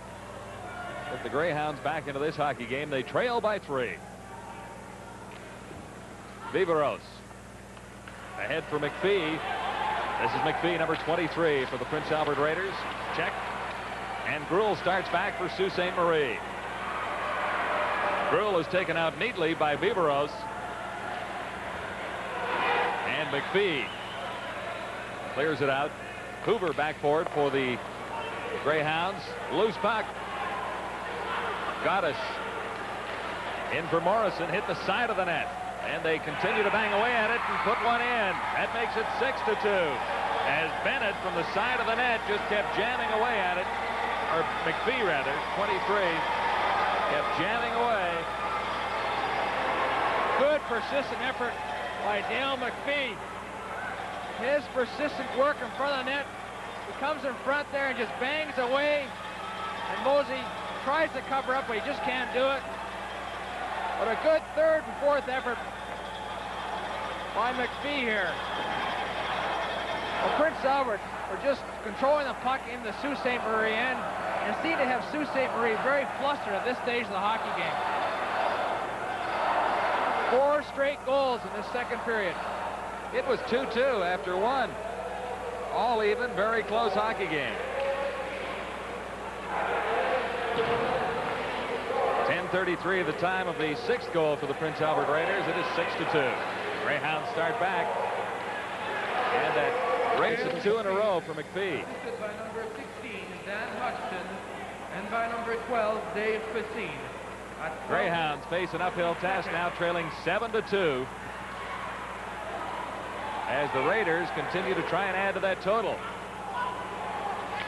Get the Greyhounds back into this hockey game. They trail by 3. Viveros. Ahead for McPhee. This is McPhee, number 23 for the Prince Albert Raiders. Check. And Gruel starts back for Sault Ste. Marie. Gruel is taken out neatly by Viveros. And McPhee clears it out. Hoover back for it for the Greyhounds. Loose puck. Gotaas in for Morrison. Hit the side of the net. And they continue to bang away at it and put one in. That makes it 6-2. As Bennett from the side of the net just kept jamming away at it. Or McPhee, rather, 23. Kept jamming away. Good persistent effort by Dale McPhee. His persistent work in front of the net. He comes in front there and just bangs away. And Mosey tries to cover up, but he just can't do it. But a good third and fourth effort by McPhee here. Well, Prince Albert are just controlling the puck in the Sault Ste. Marie end and seem to have Sault Ste. Marie very flustered at this stage of the hockey game. 4 straight goals in this second period. It was 2-2 after 1. All even, very close hockey game. 10:33 the time of the 6th goal for the Prince Albert Raiders. It is 6-2. Greyhounds start back. And that race of 2 in a row for McPhee. By number 16, Dan Hodgson, and by number 12, Dave Facine. Greyhounds face an uphill task now, trailing 7-2. As the Raiders continue to try and add to that total.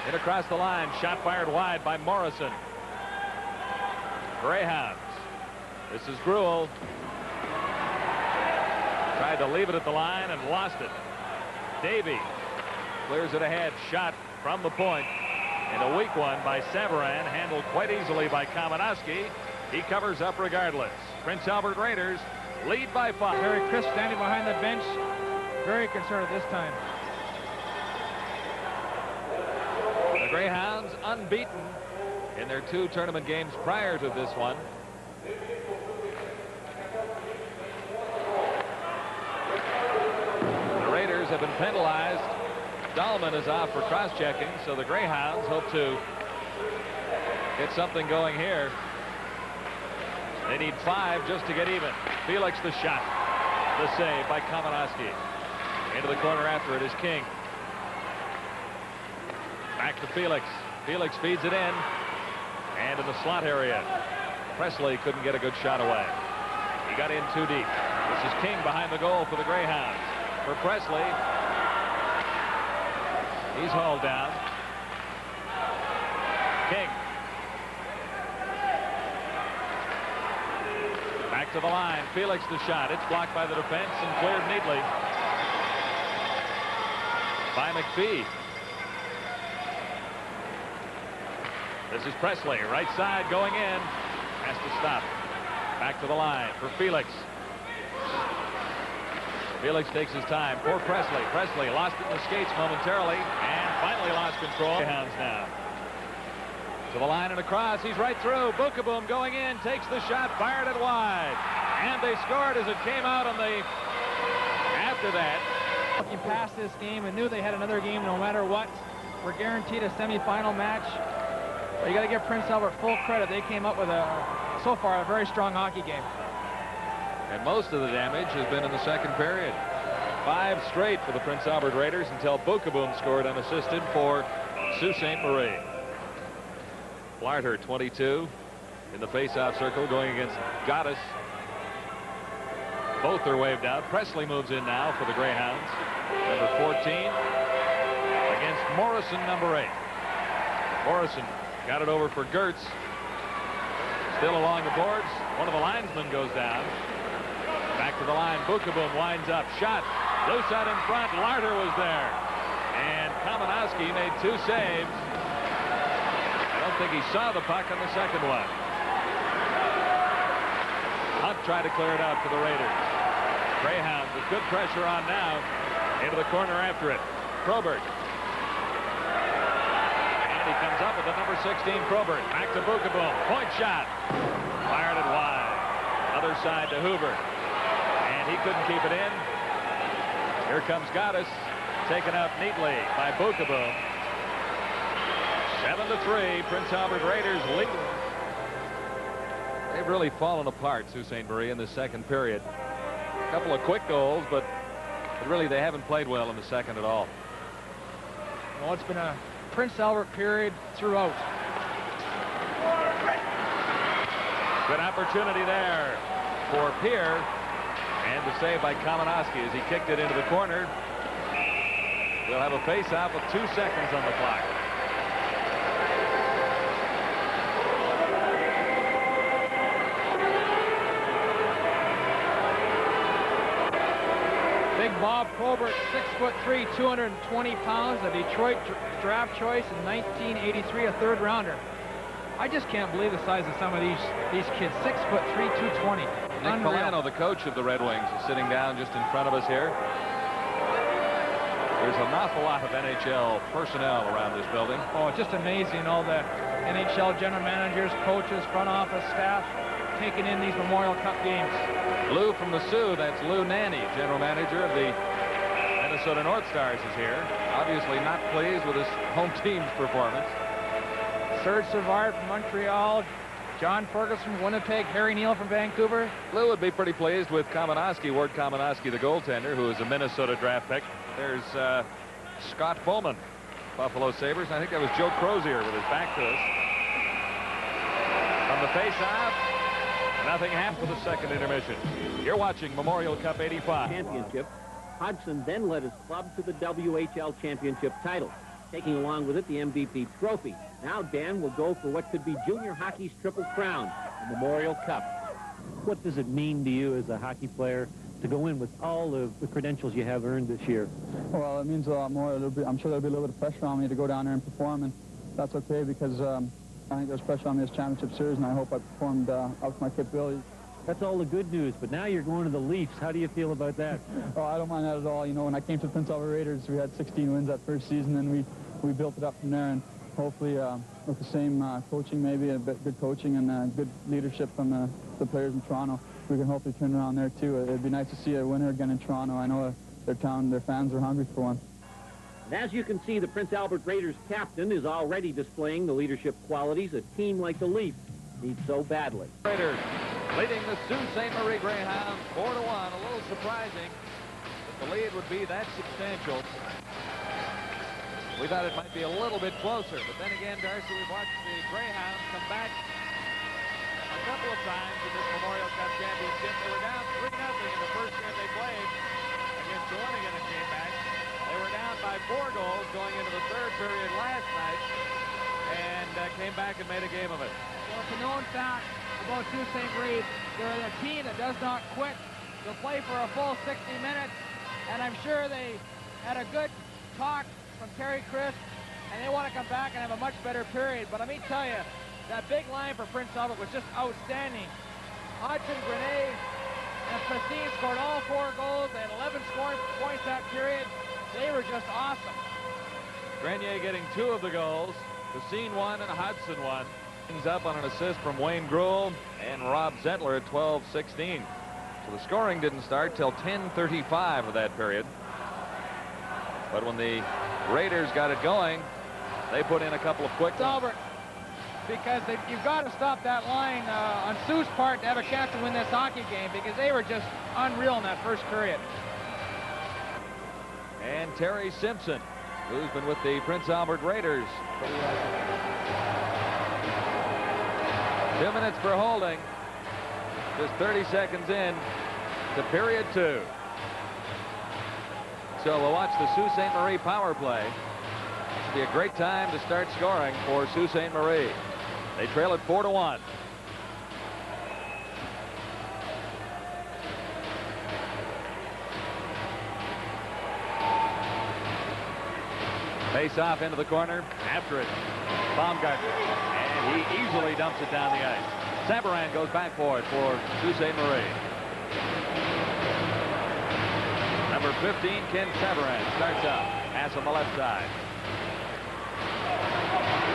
Hit across the line, shot fired wide by Morrison. Greyhounds. This is Gruel. Tried to leave it at the line and lost it. Davey clears it ahead. Shot from the point. And a weak one by Savarin, handled quite easily by Kamenowski. He covers up regardless. Prince Albert Raiders lead by 5. Very Chris standing behind the bench. Very concerned at this time. The Greyhounds unbeaten in their 2 tournament games prior to this one. The Raiders have have been penalized. Dahlman is out for cross-checking, so the Greyhounds hope to get something going here. They need 5 just to get even. Felix the shot. The save by Kamenaski. Into the corner after it is King. Back to Felix. Felix feeds it in. And in the slot area. Presley couldn't get a good shot away. He got in too deep. This is King behind the goal for the Greyhounds. For Presley. He's hauled down. King. Back to the line. Felix the shot. It's blocked by the defense and cleared neatly by McPhee. This is Presley. Right side going in. Has to stop. Back to the line for Felix. Felix takes his time for Presley. Presley lost it in the skates momentarily and finally lost control. Greyhounds now. To the line and across. He's right through. Bukaboom going in. Takes the shot. Fired it wide. And they scored as it came out on the... After that. Looking past this game and knew they had another game no matter what. We're guaranteed a semifinal match. But you got to give Prince Albert full credit. They came up with so far a very strong hockey game. And most of the damage has been in the second period. 5 straight for the Prince Albert Raiders until Bukaboom scored unassisted for Sault Ste. Marie. Larter, 22, in the face-off circle going against Gotaas. Both are waved out. Presley moves in now for the Greyhounds. Number 14 against Morrison, number 8. Morrison got it over for Gertz. Still along the boards. One of the linesmen goes down. Back to the line. Bukaboom winds up. Shot. Loose out in front. Larter was there. And Kamenaski made 2 saves. I don't think he saw the puck on the second one. Hunt tried to clear it out for the Raiders. Greyhounds with good pressure on now. Into the corner after it. Probert. And he comes up with the number 16 Probert. Back to Bukaboom. Point shot. Fired it wide. Other side to Hoover. And he couldn't keep it in. Here comes Gotaas. Taken out neatly by Bukaboom. 7-3. Prince Albert Raiders lead. They've really fallen apart, Sault Ste. Marie, in the second period. A couple of quick goals, but really they haven't played well in the second at all. Well, it's been a Prince Albert period throughout. Good opportunity there for Pierre. And the save by Kamenaski as he kicked it into the corner. We'll have a face-off with 2 seconds on the clock. Big Bob Probert, 6'3", 220 pounds, a Detroit draft choice in 1983, a 3rd rounder. I just can't believe the size of some of these kids. 6'3", 220. Nick Milano, the coach of the Red Wings, is sitting down just in front of us here. There's an awful lot of NHL personnel around this building. Oh, it's just amazing, all the NHL general managers, coaches, front office staff taking in these Memorial Cup games. Lou from the Sioux, that's Lou Nanny, general manager of the Minnesota North Stars, is here. Obviously not pleased with his home team's performance. Serge Savard from Montreal, John Ferguson from Winnipeg, Harry Neal from Vancouver. Lou would be pretty pleased with Kamenaski, Ward Kamenaski, the goaltender, who is a Minnesota draft pick. There's Scott Bowman, Buffalo Sabres. I think that was Joe Crozier with his back to us. From the face-off, nothing happened with the second intermission. You're watching Memorial Cup 85. Championship. Hodgson then led his club to the WHL championship title, taking along with it the MVP trophy. Now Dan will go for what could be junior hockey's triple crown, the Memorial Cup. What does it mean to you as a hockey player to go in with all of the credentials you have earned this year? Well, it means a lot more. I'm sure there'll be a little bit of pressure on me to go down there and perform, and that's okay because I think there's pressure on me this championship series, and I hope I performed up to my capabilities. That's all the good news, but now you're going to the Leafs. How do you feel about that? Oh, I don't mind that at all. You know, when I came to the Prince Albert Raiders, we had 16 wins that first season, and we built it up from there, and hopefully with the same coaching, maybe a bit good coaching and good leadership from the players in Toronto, we can hopefully turn around there too. It'd be nice to see a winner again in Toronto. I know their fans are hungry for one. And as you can see, the Prince Albert Raiders captain is already displaying the leadership qualities a team like the Leafs needs so badly. Raiders leading the Sault Ste. Marie Greyhounds 4-1. A little surprising that the lead would be that substantial. We thought it might be a little bit closer, but then again, Darcy, we've watched the Greyhounds come back a couple of times in this Memorial Cup championship. They were down 3-0 in the first game they played against Shawinigan and came back. They were down by 4 goals going into the third period last night and came back and made a game of it. Well, it's a known fact about Sault Ste. Marie. They're a team that does not quit. They'll play for a full 60 minutes, and I'm sure they had a good talk from Terry Crisp, and they want to come back and have a much better period. But let me tell you, that big line for Prince Albert was just outstanding. Hodgson, Grenet, and Christine scored all 4 goals. They had 11 scoring points that period. They were just awesome. Grenier getting 2 of the goals. Christine 1 and Hodgson 1. Things up on an assist from Wayne Gruel and Rob Zettler at 12-16. So the scoring didn't start till 10:35 of that period. But when the Raiders got it going, they put in a couple of quick ones. Albert, because you've got to stop that line on Sioux's part to have a chance to win this hockey game, because they were just unreal in that first period. And Terry Simpson, who's been with the Prince Albert Raiders. 2 minutes for holding. Just 30 seconds in to period 2. So we'll watch the Sault Ste. Marie power play. This will be a great time to start scoring for Sault Ste. Marie. They trail it 4-1. Face off into the corner. After it, Baumgartner. And he easily dumps it down the ice. Sabaran goes back for it for Sault Ste. Marie. Number 15, Ken Sabaran, starts up. Pass on the left side.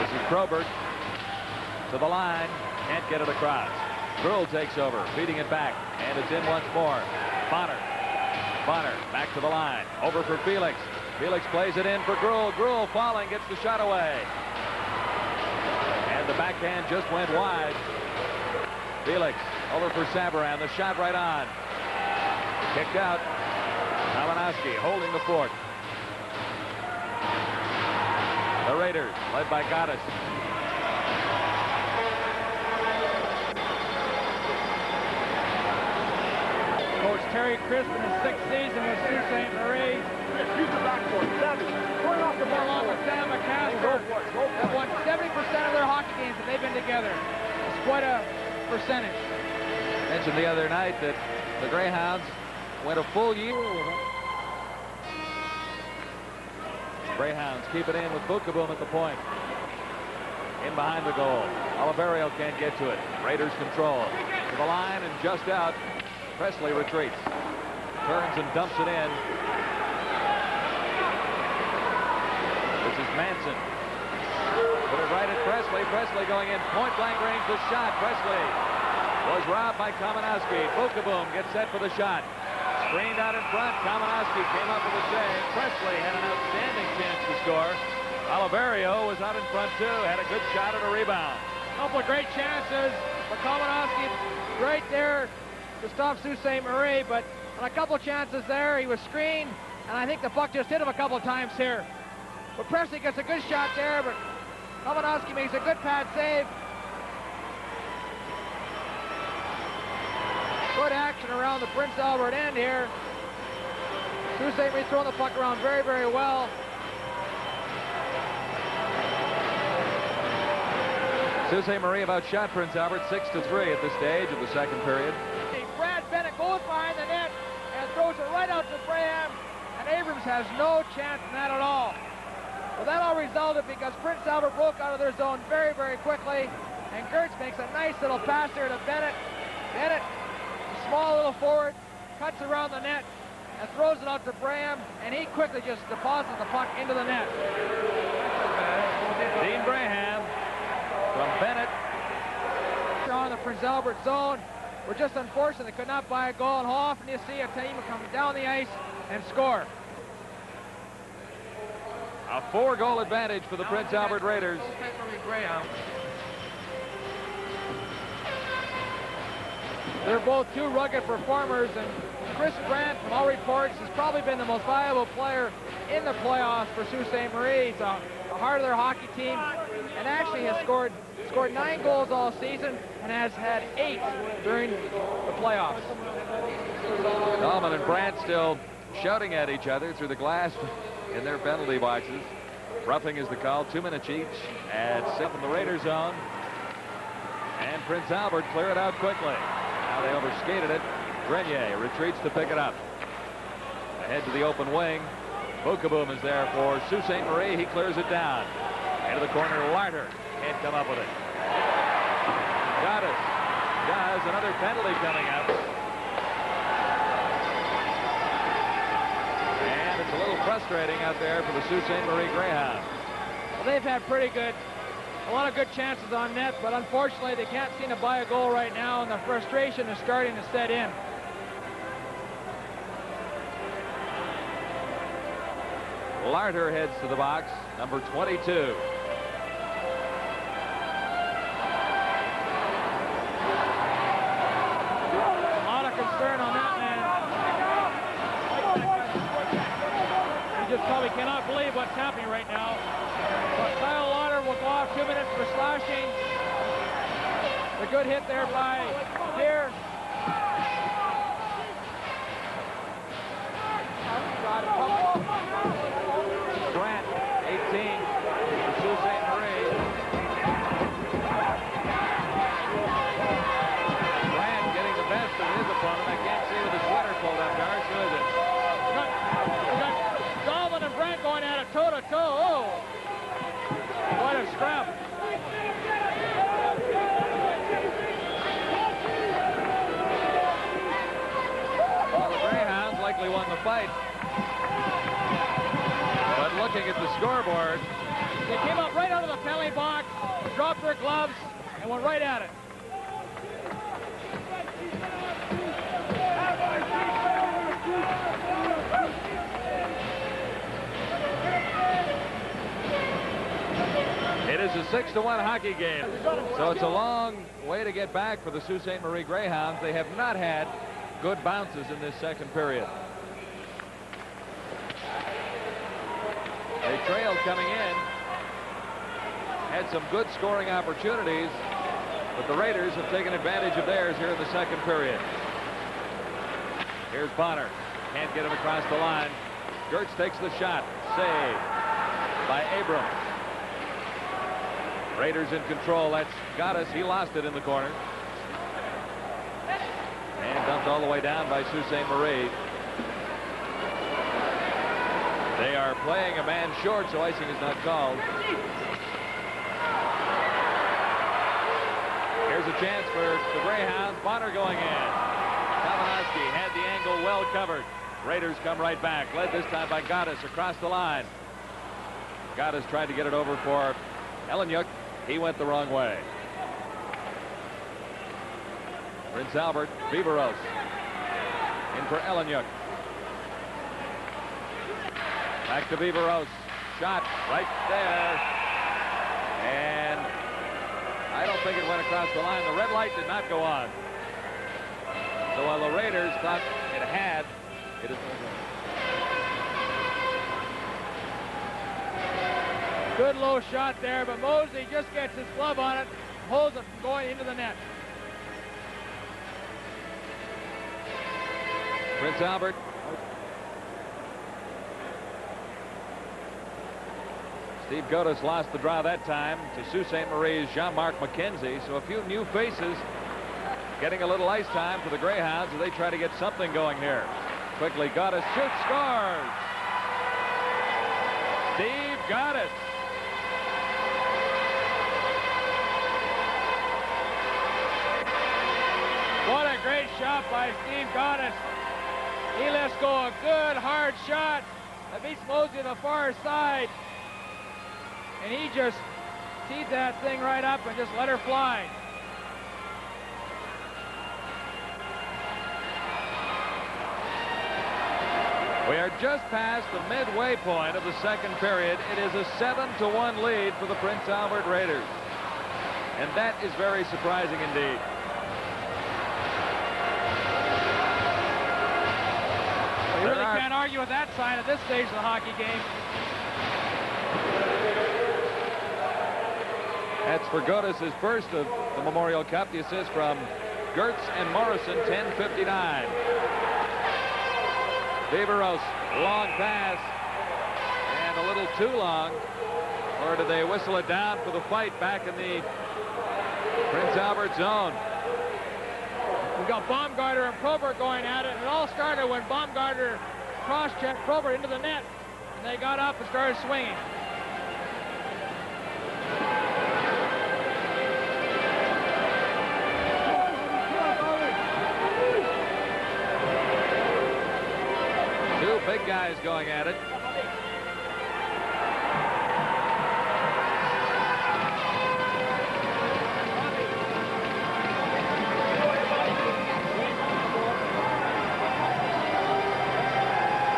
This is Probert to the line. Can't get it across. Gruel takes over, feeding it back. And it's in once more. Bonner. Bonner back to the line. Over for Felix. Felix plays it in for Gruel. Gruel falling, gets the shot away. And the backhand just went wide. Felix over for Sabaran. The shot right on. Kicked out. Kalinowski holding the fort. The Raiders led by Gotaas. Coach Terry Crisp in his 6th season with Sault Ste. Marie. Use the backboard. Going off the bar. Along with Sam McCasker, have won 70% of their hockey games that they've been together. It's quite a percentage. I mentioned the other night that the Greyhounds went a full year with it. Greyhounds keep it in with Bukaboom at the point. In behind the goal. Oliverio can't get to it. Raiders control. To the line and just out. Presley retreats. Turns and dumps it in. This is Manson. Put it right at Presley. Presley going in point-blank range. The shot. Presley was robbed by Kalinowski. Bukaboom gets set for the shot. Screened out in front. Kalinowski came up with a save. Presley had an outstanding chance to score. Oliverio was out in front too. Had a good shot and a rebound. Couple of great chances for Kalinowski right there to stop Sault Ste. Marie, but on a couple of chances there, he was screened, and I think the puck just hit him a couple of times here. But Presley gets a good shot there, but Kalinowski makes a good pad save. Good action around the Prince Albert end here. Sault Ste. Marie throwing the puck around very, very well. Sault Ste. Marie have outshot Prince Albert 6-3 at this stage of the second period. Brad Bennett goes behind the net and throws it right out to Braham, and Abrams has no chance in that at all. Well, that all resulted because Prince Albert broke out of their zone very, very quickly, and Gertz makes a nice little pass there to Bennett. Bennett, a small little forward, cuts around the net and throws it out to Braham, and he quickly just deposits the puck into the net. Dean Braham from Bennett. On the Prince Albert zone. were just unfortunate. They could not buy a goal, and how often do you see a team come down the ice and score? A 4-goal advantage for the Prince Albert Raiders. They're both two rugged performers, and Chris Brandt, from all reports, has probably been the most valuable player in the playoffs for Sault Ste. Marie. He's the heart of their hockey team, and actually has scored 9 goals all season and has had 8 during the playoffs. Dahlman and Brandt still shouting at each other through the glass in their penalty boxes. Roughing is the call, 2 minutes each at 6 in the Raider zone. And Prince Albert clear it out quickly. Now they overskated it. Grenier retreats to pick it up. Ahead to the open wing. Bukaboom is there for Sault Ste. Marie. He clears it down. Into the corner, Larter can't come up with it. Gotaas does. Another penalty coming up. And it's a little frustrating out there for the Sault Ste. Marie Greyhounds. Well, they've had a lot of good chances on net, but unfortunately they can't seem to buy a goal right now, and the frustration is starting to set in. Larter heads to the box, number 22. A lot of concern on that man. He just probably cannot believe what's happening right now. But Kyle Larter will go off 2 minutes for slashing. A good hit there by here. Grant, 18, for Sault Ste. Marie. Grant getting the best of his opponent. I can't see with the sweater pulled up, Garth. Who is it? We got Dahlman and Brandt going at it toe-to-toe. Oh! What a scrap. Well, the Greyhounds likely won the fight. But looking at the scoreboard, they came up right out of the penalty box, dropped their gloves, and went right at it. it is a 6-1 hockey game. So it's a long way to get back for the Sault Ste. Marie Greyhounds. They have not had good bounces in this second period. They trailed coming in. Had some good scoring opportunities, but the Raiders have taken advantage of theirs here in the second period. Here's Bonner. Can't get him across the line. Gertz takes the shot. Saved by Abrams. Raiders in control. That's Gotaas. He lost it in the corner. And dumped all the way down by Sault Ste. Marie. They are playing a man short, so icing is not called. Here's a chance for the Greyhounds. Bonner going in. Kavanowski had the angle well covered. Raiders come right back. Led this time by Gotaas across the line. Gotaas tried to get it over for Eleniuk. He went the wrong way. Prince Albert, Viveros. In for Eleniuk. Back to Viveros. Shot right there. And I don't think it went across the line. The red light did not go on. So while the Raiders thought it had, it is over. Good low shot there, but Mosley just gets his glove on it, holds it from going into the net. Prince Albert. Steve Gotaas lost the draw that time to Sault Ste. Marie's Jean-Marc McKenzie. So a few new faces getting a little ice time for the Greyhounds as they try to get something going here. Quickly, Gotaas shoots, scores! Steve Gotaas. What a great shot by Steve Gotaas. He lets go a good hard shot that beats Mosley to the far side. And he just teed that thing right up and just let her fly. We are just past the midway point of the second period. It is a 7-1 lead for the Prince Albert Raiders. And that is very surprising indeed. Well, you really can't argue with that sign at this stage of the hockey game. That's for Gotaas' first of the Memorial Cup. The assist from Gertz and Morrison, 10:59. Viveros, long pass, and a little too long. Or did they whistle it down for the fight back in the Prince Albert zone? We've got Baumgartner and Probert going at it, and it all started when Baumgartner cross-checked Probert into the net, and they got up and started swinging. Two big guys going at it.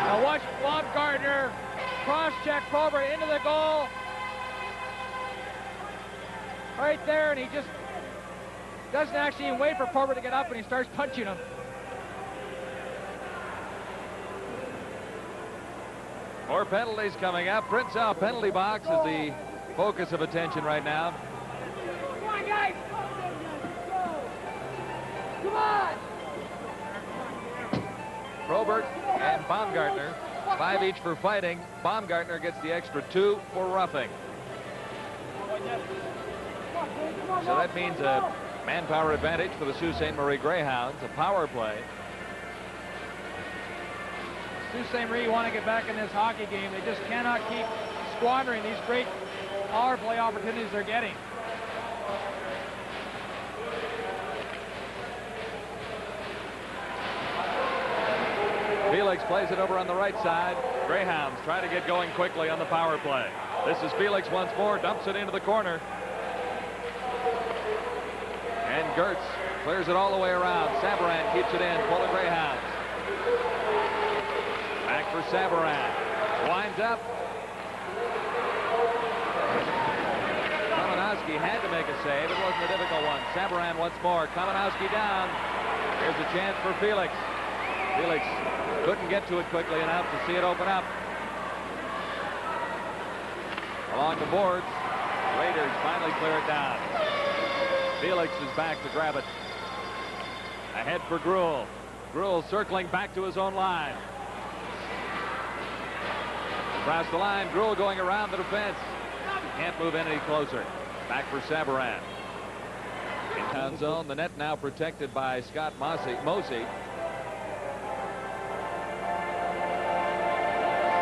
Now watch Baumgartner cross-check Probert into the goal. Right there, and he just doesn't actually even wait for Probert to get up, and he starts punching him. More penalties coming up. Prince Albert penalty box is the focus of attention right now. Come on, guys! Come on! Probert and Baumgartner, 5 each for fighting. Baumgartner gets the extra 2 for roughing. So that means a manpower advantage for the Sault Ste. Marie Greyhounds, a power play. Sault Ste. Marie want to get back in this hockey game. They just cannot keep squandering these great power play opportunities they're getting. Felix plays it over on the right side. Greyhounds try to get going quickly on the power play. This is Felix once more, dumps it into the corner. And Gertz clears it all the way around. Sabaran keeps it in for the Greyhounds. Back for Sabaran. Winds up. Kaminowski had to make a save. It wasn't a difficult one. Sabaran once more. Kaminowski down. Here's a chance for Felix. Felix couldn't get to it quickly enough to see it open up. Along the boards. Raiders finally clear it down. Felix is back to grab it. Ahead for Gruel. Gruel circling back to his own line. Across the line, Gruel going around the defense. Can't move in any closer. Back for Sabaran. In town zone, the net now protected by Scott Mosey.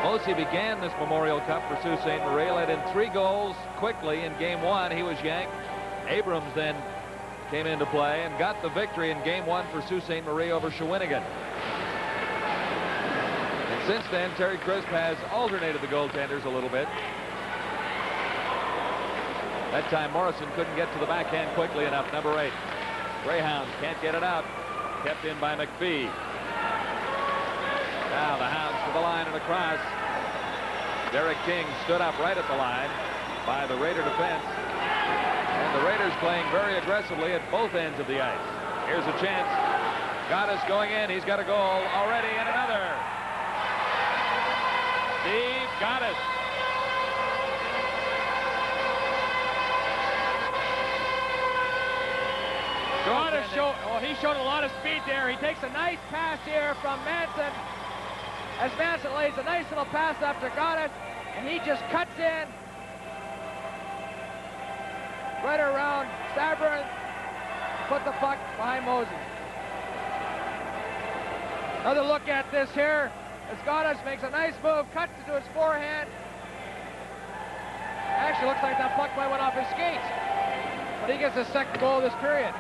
Mosey began this Memorial Cup for Sault Ste. Marie, led in 3 goals quickly in game 1. He was yanked. Abrams then came into play and got the victory in game 1 for Sault Ste. Marie over Shawinigan. And since then, Terry Crisp has alternated the goaltenders a little bit. That time Morrison couldn't get to the backhand quickly enough. Number 8. Greyhounds can't get it out. Kept in by McPhee. Now the Hounds to the line and across. Derek King stood up right at the line by the Raider defense. And the Raiders playing very aggressively at both ends of the ice. Here's a chance. Gotaas going in. He's got a goal already and another. Steve Gotaas. He showed a lot of speed there. He takes a nice pass here from Manson. As Manson lays a nice little pass after Gotaas, and he just cuts in right around Sabaran, put the puck behind Mosey. Another look at this here as Gotaas makes a nice move, cuts it to his forehand. Actually looks like that puck might went off his skates, but he gets his second goal of this period.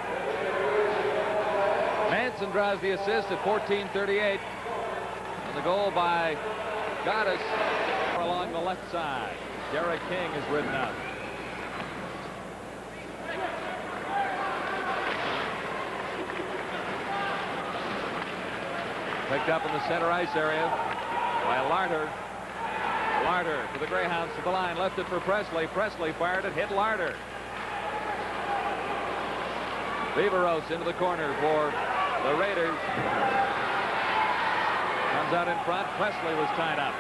Manson draws the assist at 14:38. And the goal by Gotaas along the left side. Derek King is ridden out. Picked up in the center ice area. by Larder. Larder for the Greyhounds to the line, left it for Presley. Presley fired it, hit Larder. Viveros into the corner for the Raiders. Comes out in front. Presley was tied up.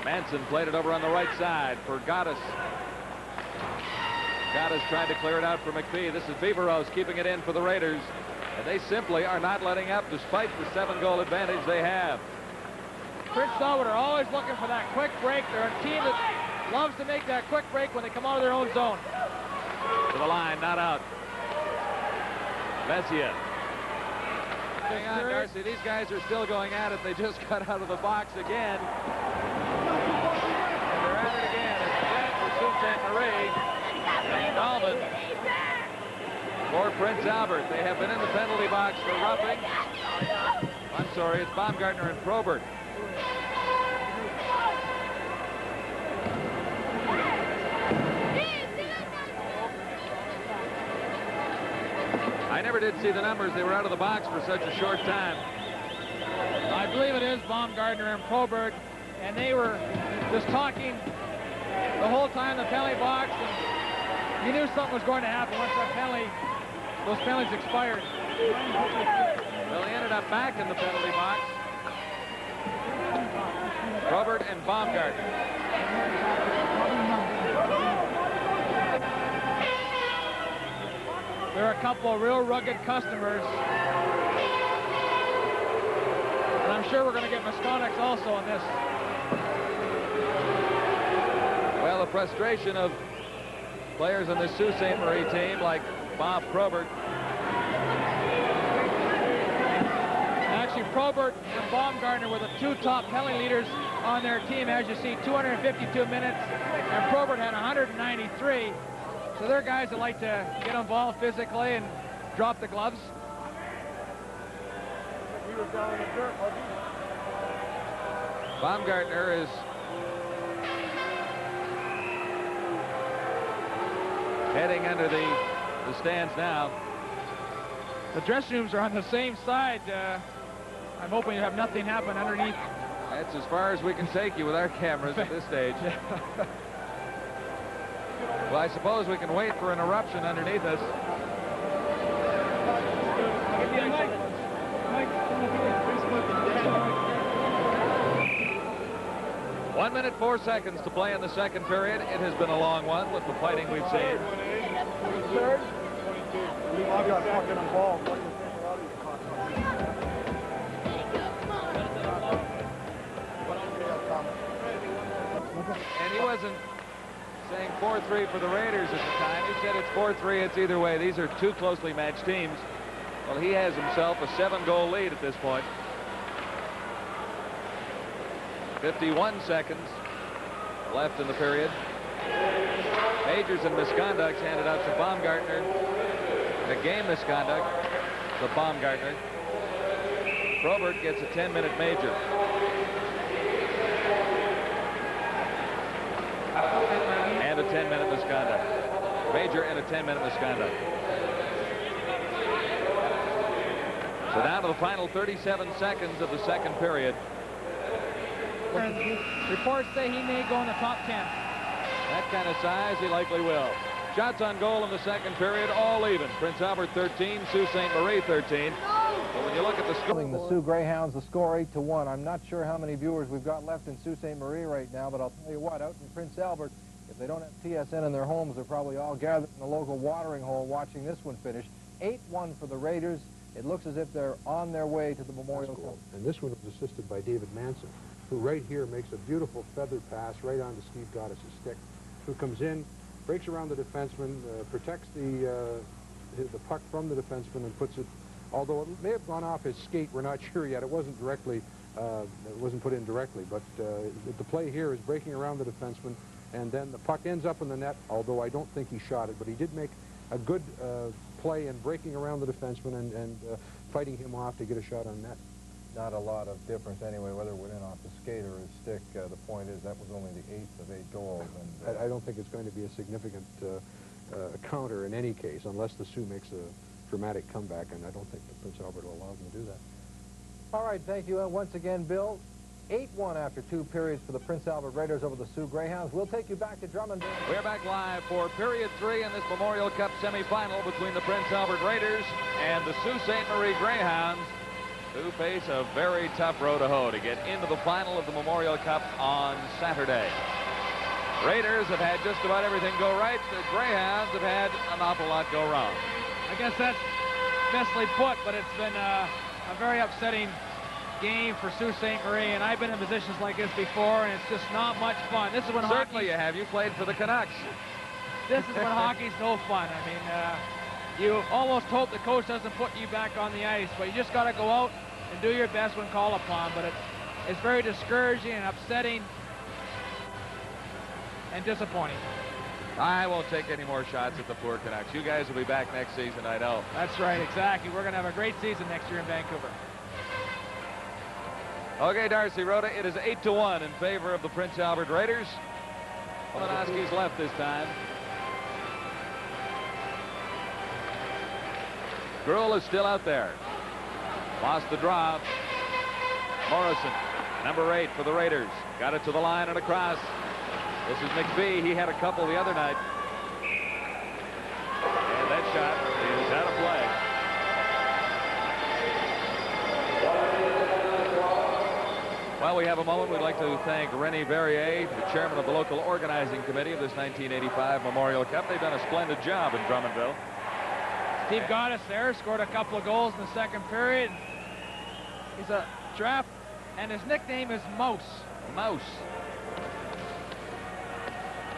Manson played it over on the right side for Gotaas. Gotaas tried to clear it out for McPhee. This is Viveros keeping it in for the Raiders. And they simply are not letting up despite the 7-goal advantage they have. Prince Albert are always looking for that quick break. They're a team that loves to make that quick break when they come out of their own zone. To the line, not out. Vesia. Hang on, Darcy. These guys are still going at it. They just got out of the box again. And they're at it again. It's Brent for Sault Ste. Marie. And Dahlman for Prince Albert. They have been in the penalty box for roughing. I'm sorry, it's Baumgartner and Probert. I never did see the numbers. They were out of the box for such a short time. I believe it is Baumgartner and Probert, and they were just talking the whole time in the penalty box, and you knew something was going to happen once that those penalties expired. Well, he ended up back in the penalty box. Probert and Baumgartner. There are a couple of real rugged customers. And I'm sure we're going to get Misconnex also on this. Well, the frustration of players on the Sault Ste. Marie team like Bob Probert. Actually, Probert and Baumgartner were the two top penalty leaders on their team. As you see, 252 minutes, and Probert had 193. So they're guys that like to get involved physically and drop the gloves. Baumgartner is heading under the stands now. The dressing rooms are on the same side. I'm hoping you have nothing happen underneath. That's as far as we can take you with our cameras at this stage. Well, I suppose we can wait for an eruption underneath us. 1 minute, 4 seconds to play in the second period. It has been a long one with the fighting we've seen. Third? I got fucking involved. And he wasn't saying 4-3 for the Raiders at the time. He said it's 4-3, it's either way. These are two closely matched teams. Well, he has himself a 7-goal lead at this point. 51 seconds left in the period. Majors and misconducts handed out to Baumgartner. The game misconduct to Baumgartner. Probert gets a 10-minute major. And a 10-minute misconduct. Major and a 10-minute misconduct. So down to the final 37 seconds of the second period. Reports say he may go in the top 10. That kind of size, he likely will. Shots on goal in the second period, all even. Prince Albert 13, Sault Ste. Marie 13. But when you look at the score... The Sioux Greyhounds, the score 8-1. I'm not sure how many viewers we've got left in Sault Ste. Marie right now, but I'll tell you what, out in Prince Albert, if they don't have TSN in their homes, they're probably all gathered in the local watering hole watching this one finish. 8-1 for the Raiders. It looks as if they're on their way to the Memorial Cup. And this one was assisted by David Manson, who right here makes a beautiful feather pass right onto Steve Gotaas' stick, who comes in, breaks around the defenseman, protects the puck from the defenseman and puts it, although it may have gone off his skate, we're not sure yet. It wasn't directly, it wasn't put in directly, but the play here is breaking around the defenseman, and then the puck ends up in the net, although I don't think he shot it, but he did make a good play in breaking around the defenseman and fighting him off to get a shot on net. Not a lot of difference anyway, whether it went in off the skate or his stick. The point is that was only the 8th of 8 goals. And I don't think it's going to be a significant counter in any case, unless the Sioux makes a dramatic comeback, and I don't think that Prince Albert will allow them to do that. All right, thank you once again, Bill. 8-1 after 2 periods for the Prince Albert Raiders over the Sioux Greyhounds. We'll take you back to Drummondville. We're back live for period 3 in this Memorial Cup semifinal between the Prince Albert Raiders and the Sault Ste. Marie Greyhounds, who face a very tough row to hoe to get into the final of the Memorial Cup on Saturday. Raiders have had just about everything go right. The Greyhounds have had an awful lot go wrong. I guess that's bestly put, but it's been a very upsetting game for Sault Ste. Marie, and I've been in positions like this before, and it's just not much fun. This is when Certainly you have. You played for the Canucks. This is when hockey's no fun. I mean, you almost hope the coach doesn't put you back on the ice, but you just got to go out and do your best when called upon. But it's very discouraging and upsetting and disappointing. I won't take any more shots at the poor Canucks. You guys will be back next season, I know. That's right, exactly. We're going to have a great season next year in Vancouver. Okay, Darcy Rhoda, it is 8-1 in favor of the Prince Albert Raiders. Kolonowski's left this time. Gruhl is still out there. Lost the draw. Morrison, number 8 for the Raiders. Got it to the line and across. This is McPhee. He had a couple the other night. And that shot is out of play. While we have a moment, we'd like to thank René Verrier, the chairman of the local organizing committee of this 1985 Memorial Cup. They've done a splendid job in Drummondville. Steve Gotaas there scored a couple of goals in the second period. He's a draft, and his nickname is Mouse. Mouse.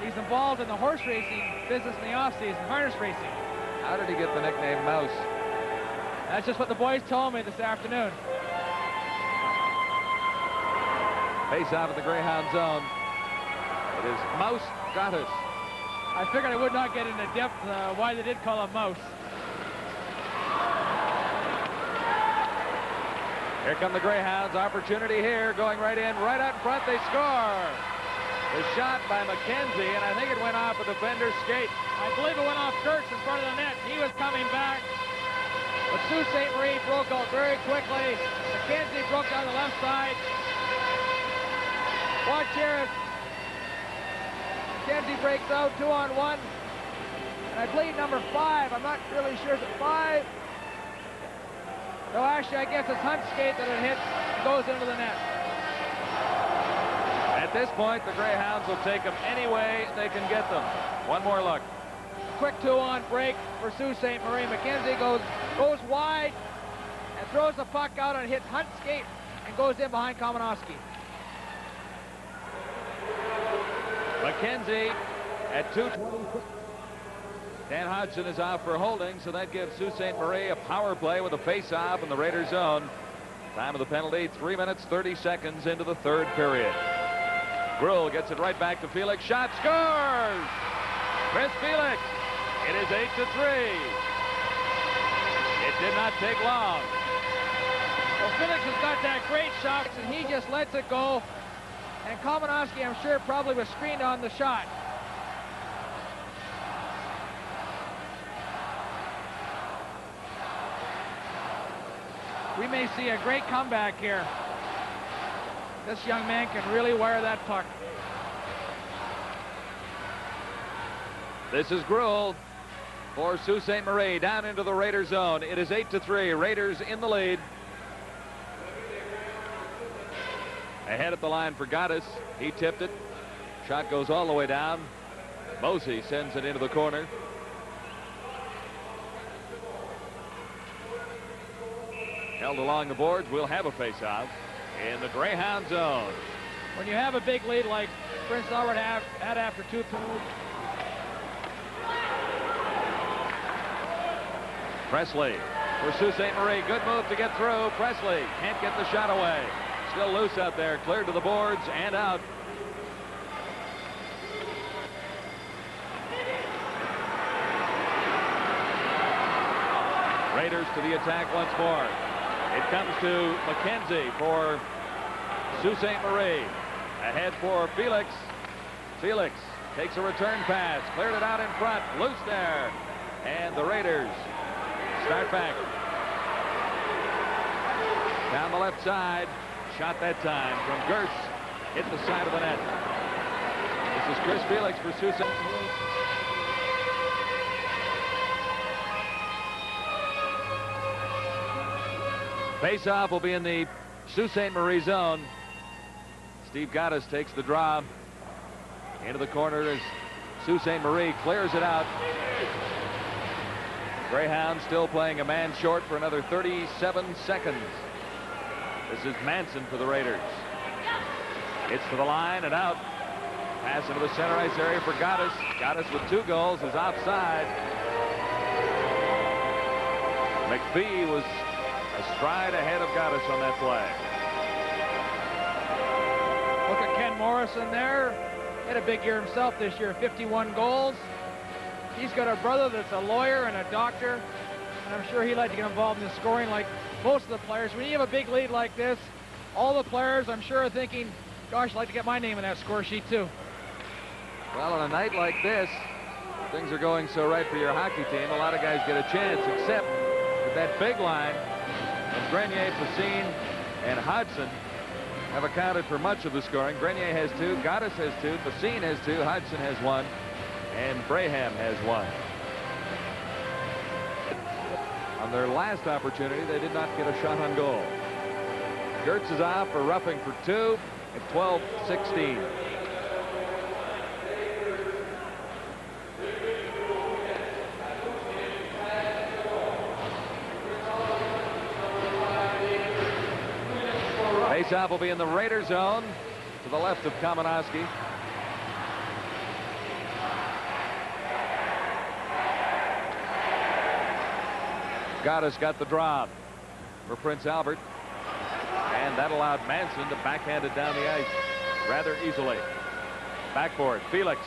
He's involved in the horse racing business in the off-season, harness racing. How did he get the nickname Mouse? That's just what the boys told me this afternoon. Face out of the Greyhound zone. It is Mouse Gotaas. I figured I would not get into depth why they did call him Mouse. Here come the Greyhounds. Opportunity here, going right in, right out in front. They score. The shot by McKenzie, and I think it went off a defender's skate. I believe it went off Kurtz in front of the net. He was coming back. But Sault Ste. Marie broke out very quickly. McKenzie broke down the left side. Watch here. McKenzie breaks out 2-on-1. And I believe number 5, I'm not really sure, is it 5? No, actually, I guess it's Hunt's skate that it hit and goes into the net. At this point, the Greyhounds will take them any way they can get them. One more look. Quick 2-on break for Sault Ste. Marie. McKenzie goes wide and throws the puck out and hits Hunt's skate and goes in behind Komanowski. McKenzie at 2:20. Dan Hodgson is out for holding, so that gives Sault Ste. Marie a power play with a face-off in the Raiders' zone. Time of the penalty, 3 minutes, 30 seconds into the third period. Gruhl gets it right back to Felix. Shot, scores! Chris Felix. It is 8-3. It did not take long. Well, Felix has got that great shot, and he just lets it go. And Komanowski, I'm sure, probably was screened on the shot. We may see a great comeback here. This young man can really wire that puck. This is Gruhl for Sault Ste. Marie down into the Raiders zone. It is 8-3. Raiders in the lead. Ahead at the line for Gotaas. He tipped it. Shot goes all the way down. Mosey sends it into the corner. Held along the boards. We'll have a face-off in the Greyhound zone. When you have a big lead like Prince Albert had after 2 periods. Presley for Sault Ste. Marie. Good move to get through. Presley can't get the shot away. Still loose out there. Cleared to the boards and out. Raiders to the attack once more. It comes to McKenzie for Sault Ste. Marie. Ahead for Felix. Felix takes a return pass. Cleared it out in front. Loose there. And the Raiders start back. Down the left side. Shot that time from Gertz. Hit the side of the net. This is Chris Felix for Sault Ste. Face-off will be in the Sault Ste. Marie zone. Steve Gotaas takes the draw. Into the corner as Sault Ste. Marie clears it out. Greyhounds still playing a man short for another 37 seconds. This is Manson for the Raiders. It's to the line and out. Pass into the center ice area for Gotaas. Gotaas with 2 goals is offside. McPhee was a stride ahead of Gotaas on that play. Look at Ken Morrison there. He had a big year himself this year, 51 goals. He's got a brother that's a lawyer and a doctor, and I'm sure he'd like to get involved in the scoring like most of the players. When you have a big lead like this, all the players, I'm sure, are thinking, gosh, I'd like to get my name in that score sheet too. Well, on a night like this, things are going so right for your hockey team. A lot of guys get a chance, except that that big line of Grenier, Facine, and Hodgson have accounted for much of the scoring. Grenier has 2, Gotaas has 2, Facine has 2, Hodgson has 1, and Braham has 1. On their last opportunity, they did not get a shot on goal. Gertz is off for roughing for 2 at 12:16. Faceoff will be in the Raider zone to the left of Kamenowski. Gotaas got the drop for Prince Albert, and that allowed Manson to backhand it down the ice rather easily. Backboard, Felix.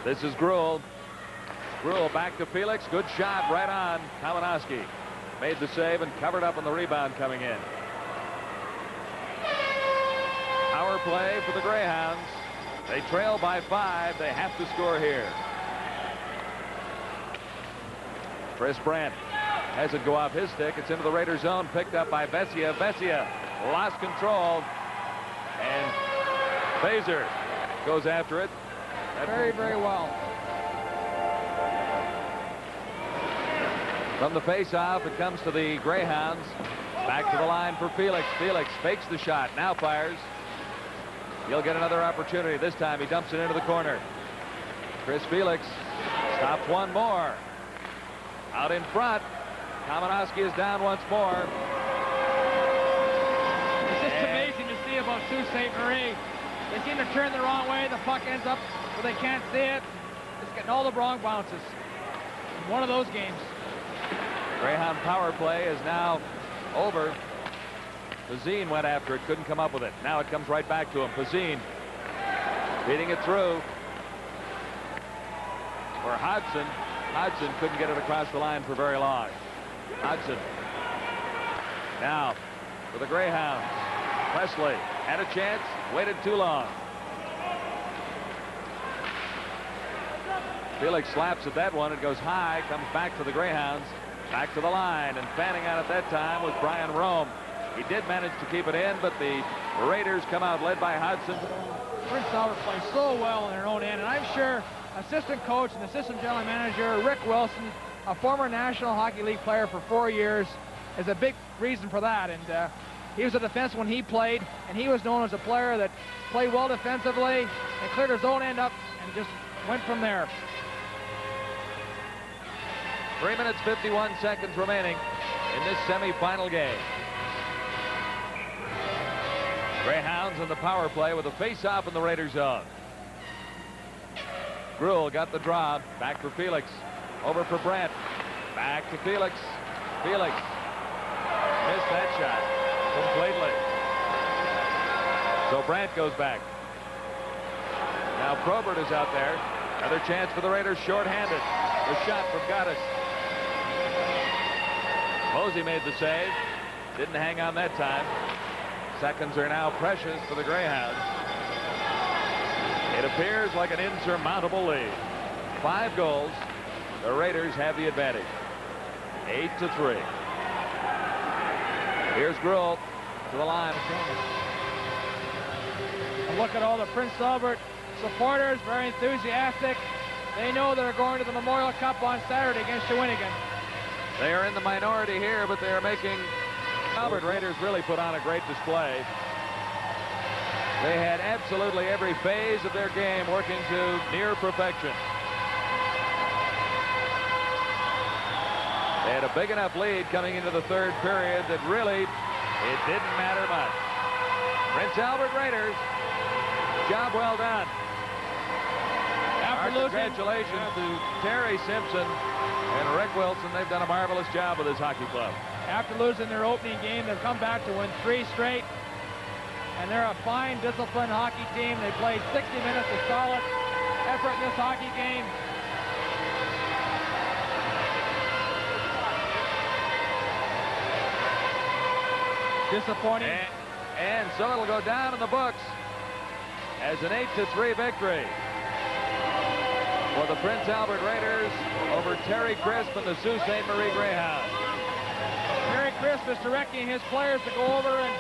This is Gruel. Gruel back to Felix. Good shot right on. Kamenowski made the save and covered up on the rebound coming in. Power play for the Greyhounds. They trail by 5. They have to score here. Chris Brandt has it go off his stick. It's into the Raider zone, picked up by Vesia. Vesia lost control, and Fazer goes after it. Very, very well. From the face-off, it comes to the Greyhounds. Back to the line for Felix. Felix fakes the shot, now fires. He'll get another opportunity. This time he dumps it into the corner. Chris Felix stops one more. Out in front, Kamenowski is down once more. It's just amazing to see about Sault Ste. Marie. They seem to turn the wrong way. The puck ends up where they can't see it. It's getting all the wrong bounces. One of those games. Greyhound power play is now over. Facine went after it, couldn't come up with it. Now it comes right back to him. Facine beating it through for Hodgson. Hodgson couldn't get it across the line for very long. Hodgson now for the Greyhounds. Presley had a chance, waited too long. Felix slaps at that one. It goes high, comes back to the Greyhounds. Back to the line, and fanning out at that time was Brian Rome. He did manage to keep it in, but the Raiders come out led by Hodgson. Prince Albert plays so well in their own end, and I'm sure assistant coach and assistant general manager Rick Wilson, a former National Hockey League player for 4 years, is a big reason for that. And he was a defenseman when he played, and he was known as a player that played well defensively and cleared his own end up and just went from there. 3 minutes, 51 seconds remaining in this semifinal game. Greyhounds in the power play with a face-off in the Raider zone. Gruel got the draw. Back for Felix. Over for Brandt. Back to Felix. Felix missed that shot completely. So Brandt goes back. Now Probert is out there. Another chance for the Raiders, shorthanded. The shot from Gotaas. Mosey made the save. Didn't hang on that time. Seconds are now precious for the Greyhounds. It appears like an insurmountable lead. 5 goals. The Raiders have the advantage. 8-3. Here's Gruhl to the line. And look at all the Prince Albert supporters, very enthusiastic. They know they're going to the Memorial Cup on Saturday against Shawinigan. They are in the minority here, but they are making Albert Raiders really put on a great display. They had absolutely every phase of their game working to near perfection. They had a big enough lead coming into the third period that really it didn't matter much. Prince Albert Raiders, job well done. Our congratulations to Terry Simpson and Rick Wilson. They've done a marvelous job with this hockey club. After losing their opening game, they've come back to win 3 straight. And they're a fine, disciplined hockey team. They played 60 minutes of solid effort in this hockey game. Disappointing. And so it'll go down in the books as an 8-3 victory for the Prince Albert Raiders over Terry Crisp and the Sault Ste. Marie Greyhounds. Terry Crisp is directing his players to go over and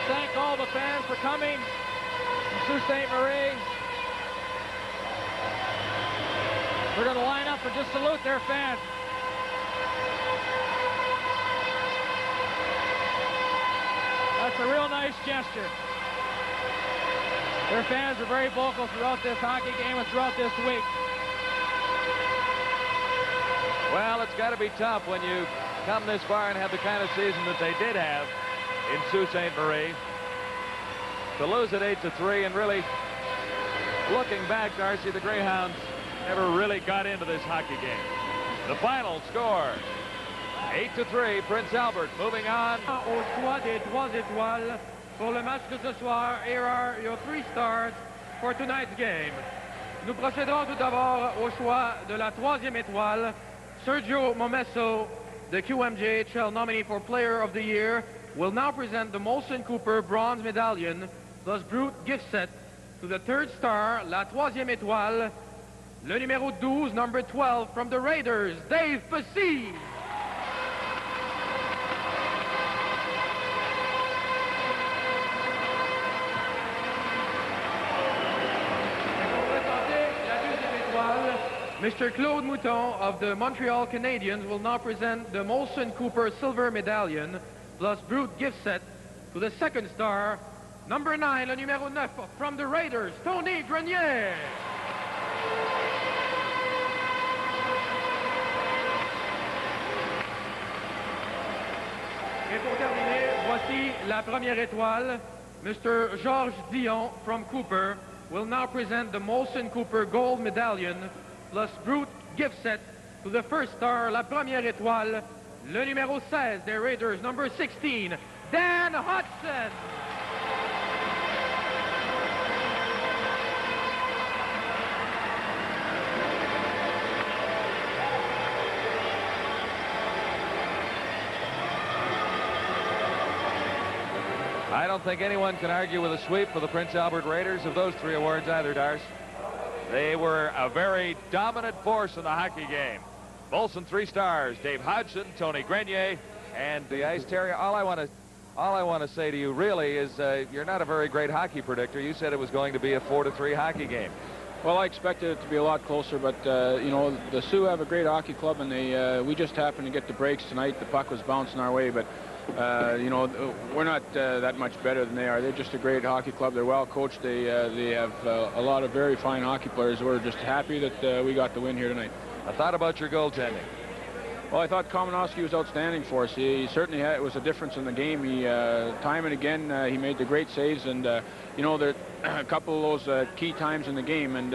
thank all the fans for coming from Sault Ste. Marie. We're going to line up and just salute their fans. That's a real nice gesture. Their fans are very vocal throughout this hockey game and throughout this week. Well, it's got to be tough when you come this far and have the kind of season that they did have in Sault Ste. Marie. To lose at 8-3, and really, looking back, Darcy, the Greyhounds never really got into this hockey game. The final score, 8-3, Prince Albert moving on. Au choix des 3 étoiles pour le match de ce soir. Here are your 3 stars for tonight's game. Nous procéderons tout d'abord au choix de la 3e étoile. Sergio Momesso, the QMJHL nominee for Player of the Year, will now present the Molson Cooper Bronze Medallion plus Brute gift set to the 3rd star, la 3e étoile, le numéro 12, number 12, from the Raiders, Dave Passy. Mr. Claude Mouton of the Montreal Canadiens will now present the Molson Cooper Silver Medallion plus Brute gift set to the 2nd star, number 9, le numéro 9, from the Raiders, Tony Grenier. Et pour terminer, voici la première étoile. Mr. Georges Dion from Cooper will now present the Molson Cooper Gold Medallion plus Brute gift set to the 1st star, la première étoile, le numéro 16 des Raiders, number 16, Dan Hudson. I don't think anyone can argue with a sweep for the Prince Albert Raiders of those 3 awards either, Darce. They were a very dominant force in the hockey game. Molson 3 stars, Dave Hodgson, Tony Grenier, and the Ice Terrier. All I want to say to you really is you're not a very great hockey predictor. You said it was going to be a 4-3 hockey game. Well, I expected it to be a lot closer, but you know, the Sioux have a great hockey club, and we just happened to get the breaks tonight. The puck was bouncing our way, but you know, we're not that much better than they are. They're just a great hockey club. They're well coached. They have a lot of very fine hockey players. We're just happy that we got the win here tonight. I thought about your goaltending. Well, I thought Komanowski was outstanding for us. He certainly had, it was a difference in the game. He time and again he made the great saves, and you know, there a couple of those key times in the game, and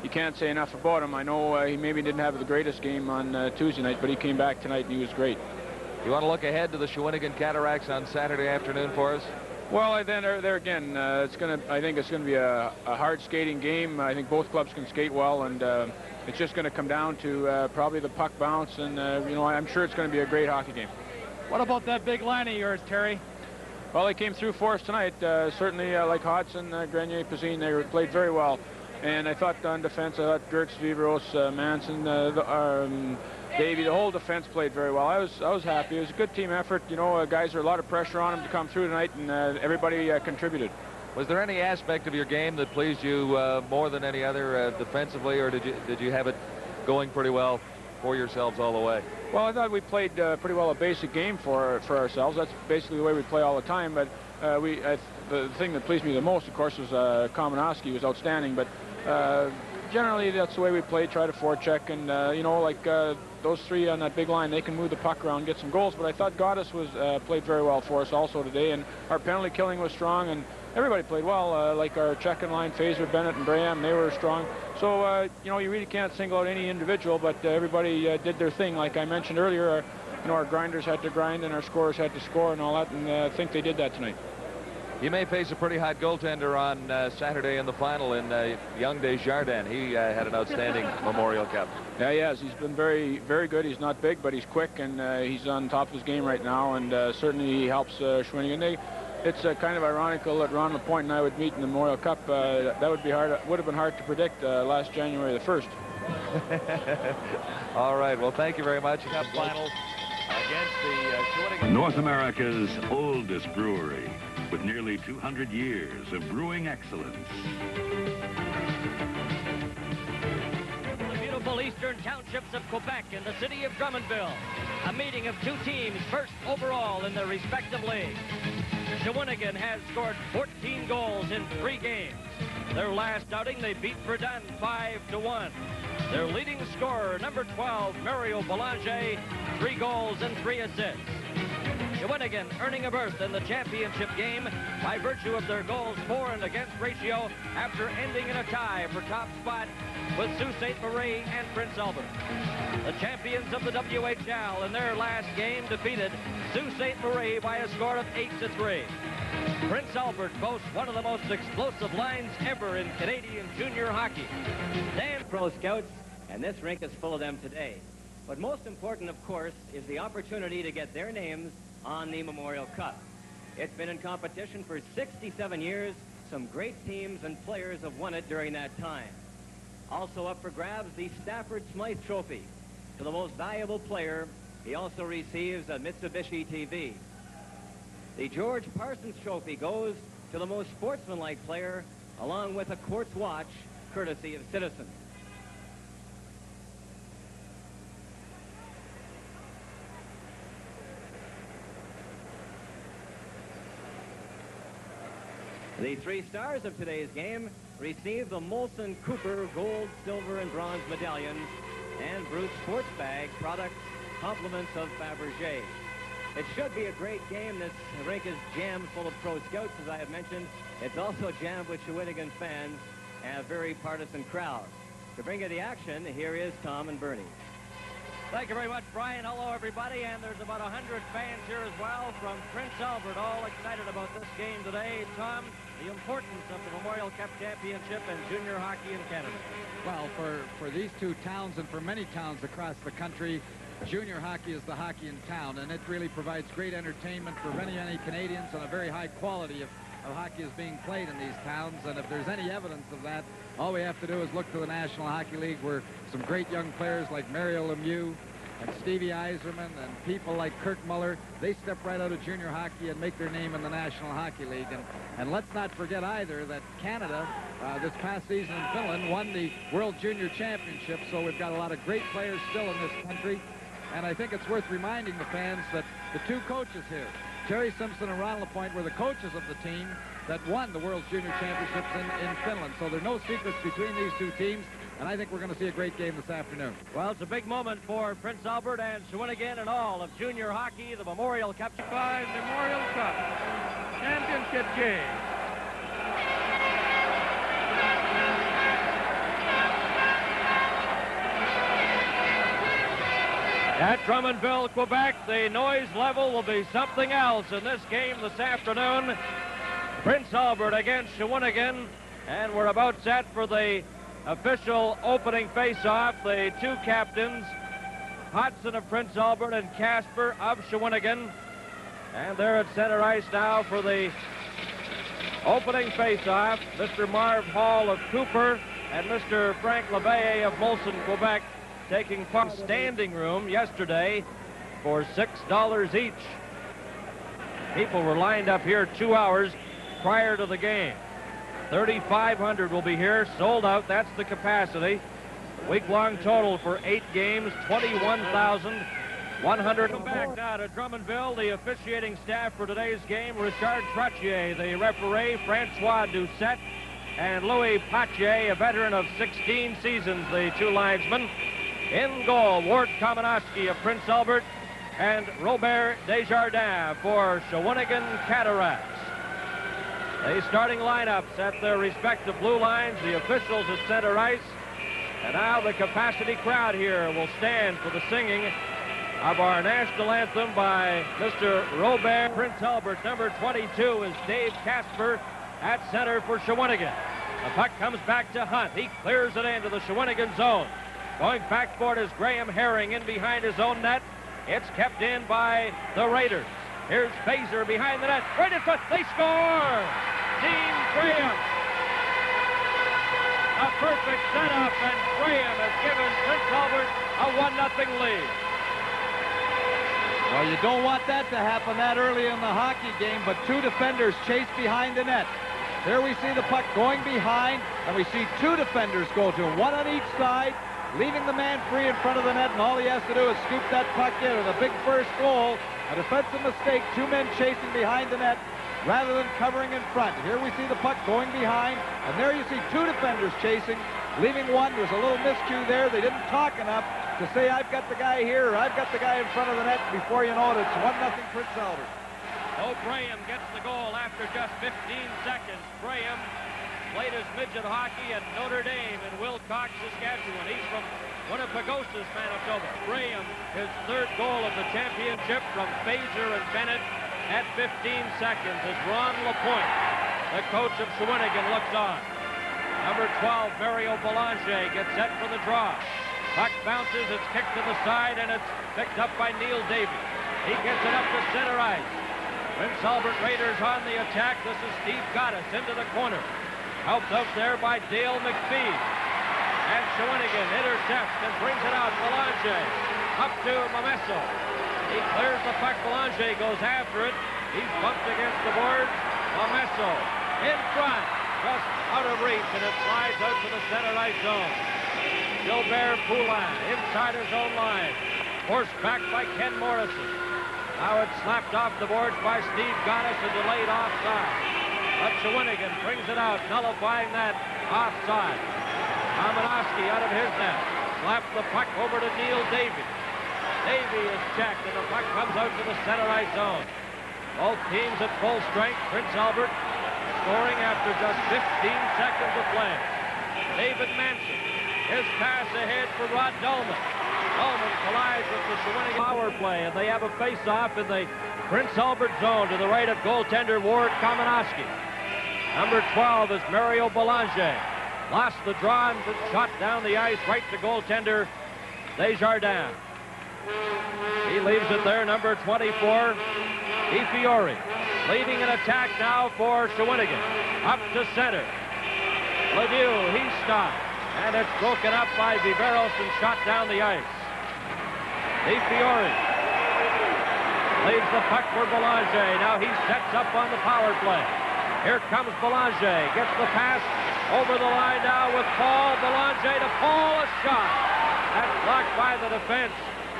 you can't say enough about him. I know he maybe didn't have the greatest game on Tuesday night, but he came back tonight and he was great. You want to look ahead to the Shawinigan Cataracts on Saturday afternoon for us? Well, then there again, I think it's going to be a hard skating game. I think both clubs can skate well, and it's just going to come down to probably the puck bounce, and you know, I'm sure it's going to be a great hockey game. What about that big line of yours, Terry? Well, they came through for us tonight. Certainly, like Hodgson, Grenier, Pazine, they played very well. And I thought on defense, I thought Gertz, Viveros, Manson, Davey, the whole defense played very well. I was happy. It was a good team effort. You know, guys, are a lot of pressure on them to come through tonight, and everybody contributed. Was there any aspect of your game that pleased you more than any other defensively, or did you have it going pretty well for yourselves all the way? Well, I thought we played pretty well a basic game for ourselves. That's basically the way we play all the time. But the thing that pleased me the most, of course, was Kamenowski was outstanding. But generally, that's the way we play. Try to forecheck, and you know, like those three on that big line, they can move the puck around and get some goals. But I thought Gotaas was played very well for us also today, and our penalty killing was strong, and everybody played well. Like our checking line, Fazer, Bennett, and Braham, they were strong. So you know, you really can't single out any individual, but everybody did their thing. Like I mentioned earlier, you know, our grinders had to grind and our scorers had to score and all that, and I think they did that tonight. You may face a pretty hot goaltender on Saturday in the final in young Desjardins. He had an outstanding Memorial Cup. Yeah, he has. He's been very, very good. He's not big, but he's quick, and he's on top of his game right now, and certainly he helps Shawinigan. It's kind of ironical that Ron LaPointe and I would meet in the Memorial Cup. That would have been hard to predict last January the 1st. All right. Well, thank you very much. Cup final against the Shawinigan. North America's oldest brewery, with nearly 200 years of brewing excellence. The beautiful eastern townships of Quebec and the city of Drummondville. A meeting of two teams, first overall in their respective leagues. Shawinigan has scored 14 goals in 3 games. Their last outing, they beat Verdun 5-1. Their leading scorer, number 12, Mario Belanger, 3 goals and 3 assists. Shawinigan earning a berth in the championship game by virtue of their goals for and against ratio after ending in a tie for top spot with Sault Ste. Marie and Prince Albert. The champions of the WHL in their last game defeated Sault Ste. Marie by a score of 8-3. Prince Albert boasts one of the most explosive lines ever in Canadian junior hockey. Dan Pro Scouts, and this rink is full of them today. But most important, of course, is the opportunity to get their names on the Memorial Cup. It's been in competition for 67 years. Some great teams and players have won it during that time. Also up for grabs, the Stafford Smythe Trophy. To the most valuable player, he also receives a Mitsubishi TV. The George Parsons Trophy goes to the most sportsmanlike player, along with a quartz watch, courtesy of Citizen. The 3 stars of today's game receive the Molson Cooper gold, silver, and bronze medallions and Bruce Sports Bag products, compliments of Fabergé. It should be a great game. This rink is jammed full of Pro Scouts, as I have mentioned. It's also jammed with Shawinigan fans and a very partisan crowd. To bring you the action, here is Tom and Bernie. Thank you very much, Brian. Hello, everybody. And there's about 100 fans here as well from Prince Albert, all excited about this game today. Tom, the importance of the Memorial Cup Championship and junior hockey in Canada. Well, for these two towns and for many towns across the country, junior hockey is the hockey in town, and it really provides great entertainment for many Canadians, and a very high quality of hockey is being played in these towns. And if there's any evidence of that, all we have to do is look to the National Hockey League, where some great young players like Mario Lemieux and Stevie Yzerman and people like Kirk Muller, they step right out of junior hockey and make their name in the National Hockey League. And let's not forget either that Canada, this past season in Finland, won the World Junior Championship, so we've got a lot of great players still in this country. And I think it's worth reminding the fans that the two coaches here, Terry Simpson and Ron LaPointe, were the coaches of the team that won the World Junior Championships in Finland. So there are no secrets between these two teams, and I think we're going to see a great game this afternoon. Well, it's a big moment for Prince Albert and Shawinigan and all of junior hockey, the Memorial Cup. Memorial Cup Championship game. At Drummondville, Quebec, the noise level will be something else in this game this afternoon. Prince Albert against Shawinigan, and we're about set for the official opening face-off. The two captains, Hodson of Prince Albert and Casper of Shawinigan. And they're at center ice now for the opening face-off. Mr. Marv Hall of Cooper and Mr. Frank LeVay of Molson, Quebec. taking part in standing room yesterday for $6 each. People were lined up here 2 hours prior to the game. 3,500 will be here, sold out. That's the capacity. The week-long total for 8 games, 21,100. Come back now to Drummondville. The officiating staff for today's game: Richard Trottier, the referee, Francois Doucette, and Louis Pachier, a veteran of 16 seasons, the 2 linesmen. In goal, Ward Kamenowski of Prince Albert and Robert Desjardins for Shawinigan Cataracts. The starting lineups at their respective blue lines, the officials at center ice, and now the capacity crowd here will stand for the singing of our national anthem by Mr. Robert. Prince Albert, number 22, is Dave Casper at center for Shawinigan. The puck comes back to Hunt. He clears it into the Shawinigan zone. Going back for it is Graham Herring in behind his own net. It's kept in by the Raiders. Here's Fazer behind the net. Right in front. They score! Dean Graham. A perfect setup, and Graham has given Prince Albert a 1-0 lead. Well, you don't want that to happen that early in the hockey game, but 2 defenders chase behind the net. Here we see the puck going behind, and we see 2 defenders go to 1 on each side, leaving the man free in front of the net, and all he has to do is scoop that puck in. And a big first goal, a defensive mistake, 2 men chasing behind the net rather than covering in front. Here we see the puck going behind, and there you see 2 defenders chasing, leaving 1. There's a little miscue there. They didn't talk enough to say, I've got the guy here, or I've got the guy in front of the net. Before you know it, it's 1-0 Prince Albert. O'Graham gets the goal after just 15 seconds. Graham played his midget hockey at Notre Dame in Wilcox, Saskatchewan. He's from Winnipegosis, Manitoba. Graham, his 3rd goal of the championship from Fazer and Bennett at 15 seconds as Ron LaPointe, the coach of Shawinigan, looks on. Number 12, Mario Belanger, gets set for the draw. Puck bounces, it's kicked to the side, and it's picked up by Neil Davey. He gets it up to center ice. Prince Albert Raiders on the attack. This is Steve Gotaas into the corner. Helped out there by Dale McPhee. And Shawinigan intercepts and brings it out. Belanger up to Mamesso. He clears the puck. Belanger goes after it. He's bumped against the boards. Mamesso in front. Just out of reach, and it slides out to the center ice zone. Gilbert Poulin inside his own line. Forced back by Ken Morrison. Now it's slapped off the boards by Steve Gotaas, a delayed offside. But Shawinigan brings it out, nullifying that offside. Kamenowski out of his net. Slaps the puck over to Neil Davey. Davey is checked, and the puck comes out to the center ice zone. Both teams at full strength. Prince Albert scoring after just 15 seconds of play. David Manson. His pass ahead for Rod Dolman. Dolman collides with the Shawinigan power play, and they have a face-off in the Prince Albert zone to the right of goaltender Ward Kamenowski. Number 12 is Mario Belanger. Lost the draw and shot down the ice right to goaltender Desjardins. He leaves it there, number 24, DiFiore. Leading an attack now for Shawinigan. Up to center. Lemieux, he stopped. And it's broken up by Viveros and shot down the ice. DiFiore leaves the puck for Belanger. Now he sets up on the power play. Here comes Belanger. Gets the pass over the line now with Paul. Belanger to Paul. A shot. That's blocked by the defense.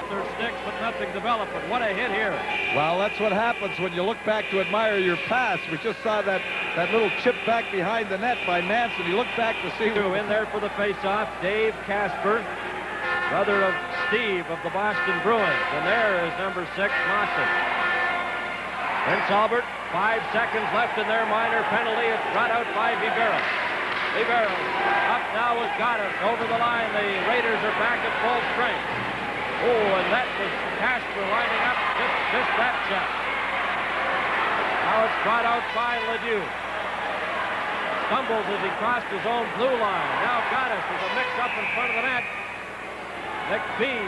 Their sticks, but nothing developed. But what a hit here. Well, that's what happens when you look back to admire your pass. We just saw that little chip back behind the net by Manson. You look back to see who in there for the face-off. Dave Casper, brother of Steve of the Boston Bruins. And there is number 6, Mossy. Prince Albert, 5 seconds left in their minor penalty. It's brought out by Viveros. Viveros up now with Gotaas over the line. The Raiders are back at full strength. Oh, and that was Casper lining up, just missed that shot. Now it's brought out by Lemieux. Stumbles as he crossed his own blue line. Now Gotaas with a mix-up in front of the net. McPhee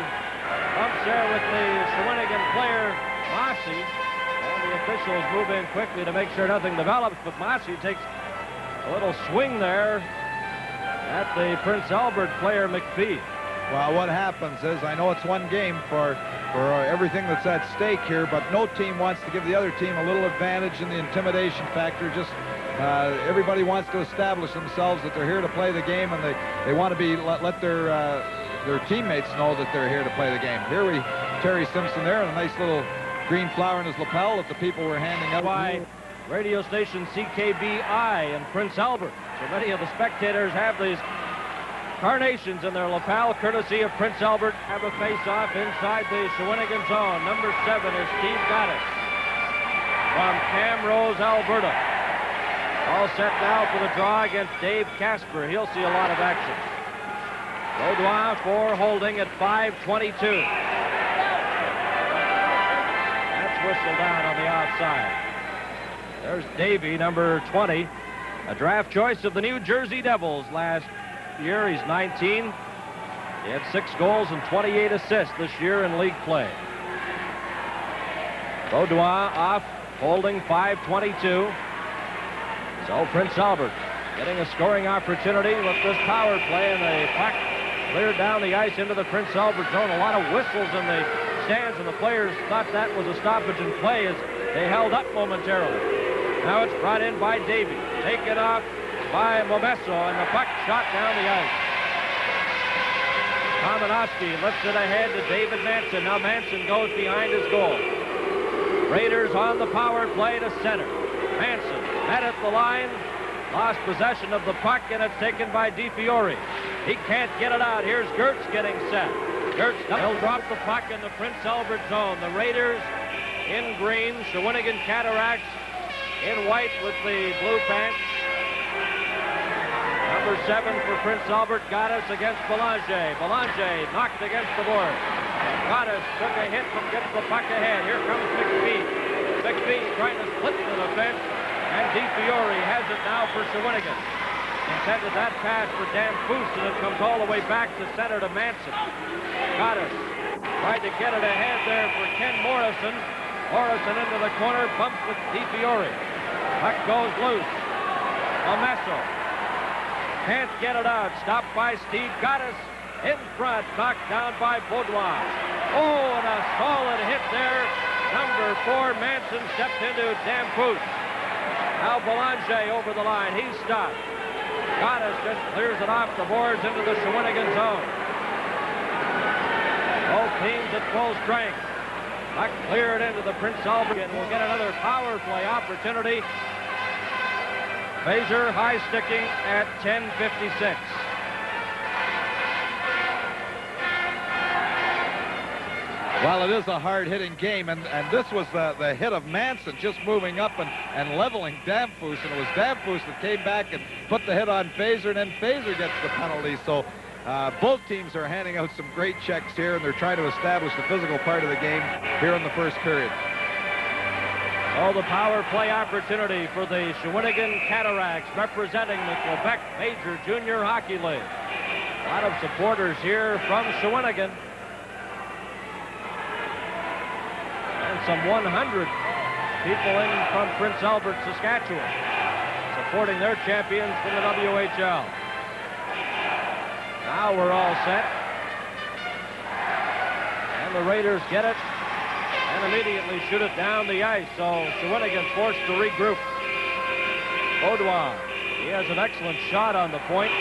bumps there with the Shawinigan player, Mossy. And the officials move in quickly to make sure nothing develops, but Mossy takes a little swing there at the Prince Albert player, McPhee. Well, what happens is, I know it's one game for everything that's at stake here, but no team wants to give the other team a little advantage in the intimidation factor. Just everybody wants to establish themselves that they're here to play the game, and they want to be let their teammates know that they're here to play the game. Here Terry Simpson there, and a nice little green flower in his lapel that the people were handing out. By radio station CKBI in Prince Albert. So many of the spectators have these carnations in their lapel, courtesy of Prince Albert. Have a face-off inside the Shawinigan zone. Number 7 is Steve Gotaas from Camrose, Alberta. All set now for the draw against Dave Casper. He'll see a lot of action. Baudouin for holding at 5:22. That's whistled down on the offside. There's Davey, number 20, a draft choice of the New Jersey Devils last year. He's 19. He had 6 goals and 28 assists this year in league play. Baudouin off, holding 5:22. So Prince Albert getting a scoring opportunity with this power play, and the puck cleared down the ice into the Prince Albert zone. A lot of whistles in the stands, and the players thought that was a stoppage in play as they held up momentarily. Now it's brought in by Davey. Taken off by Momesso, and the puck shot down the ice. Kamenowski lifts it ahead to David Manson. Now Manson goes behind his goal. Raiders on the power play to center. Manson met at the line, lost possession of the puck, and it's taken by DiFiore. He can't get it out. Here's Gertz getting set. Gertz, he'll drop the puck in the Prince Albert zone. The Raiders in green, Shawinigan Cataracts in white with the blue pants. Number 7 for Prince Albert, Gotaas against Belanger. Belanger knocked against the board. Gotaas took a hit and gets the puck ahead. Here comes McPhee. McPhee trying to split the defense, and DiFiore has it now for Shawinigan. Intended that pass for Dan Foose, and it comes all the way back to center to Manson. Gotaas tried to get it ahead there for Ken Morrison. Morrison into the corner, bumped with DiFiore. Puck goes loose. Momesso can't get it out. Stopped by Steve Gotaas. In front, knocked down by Baudouin. Oh, and a solid hit there. Number 4, Manson stepped into Dan Foose. Now Belanger over the line. He's stopped. Gotaas just clears it off the boards into the Shawinigan zone. Both teams at full strength. Puck cleared into the Prince Albert, and we'll get another power play opportunity. Fazer high sticking at 10:56. Well, it is a hard-hitting game, and this was the hit of Manson just moving up and leveling Damphus, and it was Damphus that came back and put the hit on Fazer, and then Fazer gets the penalty. So both teams are handing out some great checks here, and they're trying to establish the physical part of the game here in the first period. Oh, the power play opportunity for the Shawinigan Cataracts, representing the Quebec Major Junior Hockey League. A lot of supporters here from Shawinigan. And some 100 people in from Prince Albert, Saskatchewan, supporting their champions from the WHL. Now we're all set. And the Raiders get it and immediately shoot it down the ice. So Shawinigan forced to regroup. Baudouin, he has an excellent shot on the point.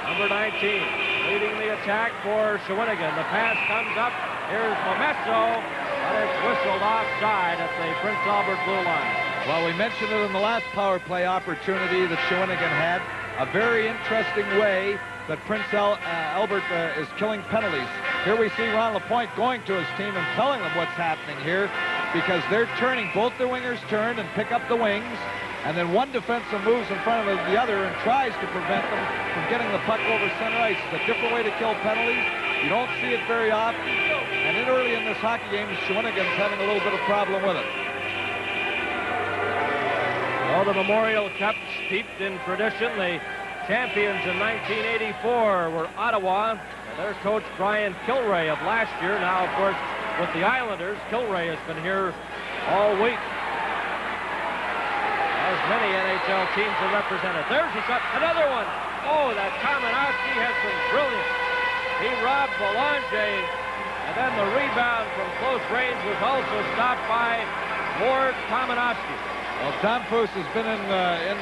Number 19 leading the attack for Shawinigan. The pass comes up. Here's Momesso, but it's whistled offside at the Prince Albert blue line. Well, we mentioned it in the last power play opportunity that Shawinigan had. A very interesting way that Prince Albert is killing penalties. Here we see Ron LaPointe going to his team and telling them what's happening here, because they're turning, both their wingers turn and pick up the wings, and then one defenseman moves in front of the other and tries to prevent them from getting the puck over center ice. It's a different way to kill penalties. You don't see it very often, and early in this hockey game, Shawinigan's having a little bit of problem with it. Well, the Memorial Cup steeped in tradition. The champions in 1984 were Ottawa, and their coach Brian Kilray of last year. Now, of course, with the Islanders, Kilray has been here all week. As many NHL teams are represented. There's a shot, another one. Oh, that Kamenowski has been brilliant. He robbed Belanger, and then the rebound from close range was also stopped by Ward Kamenowski. Well, Tom Foose has been in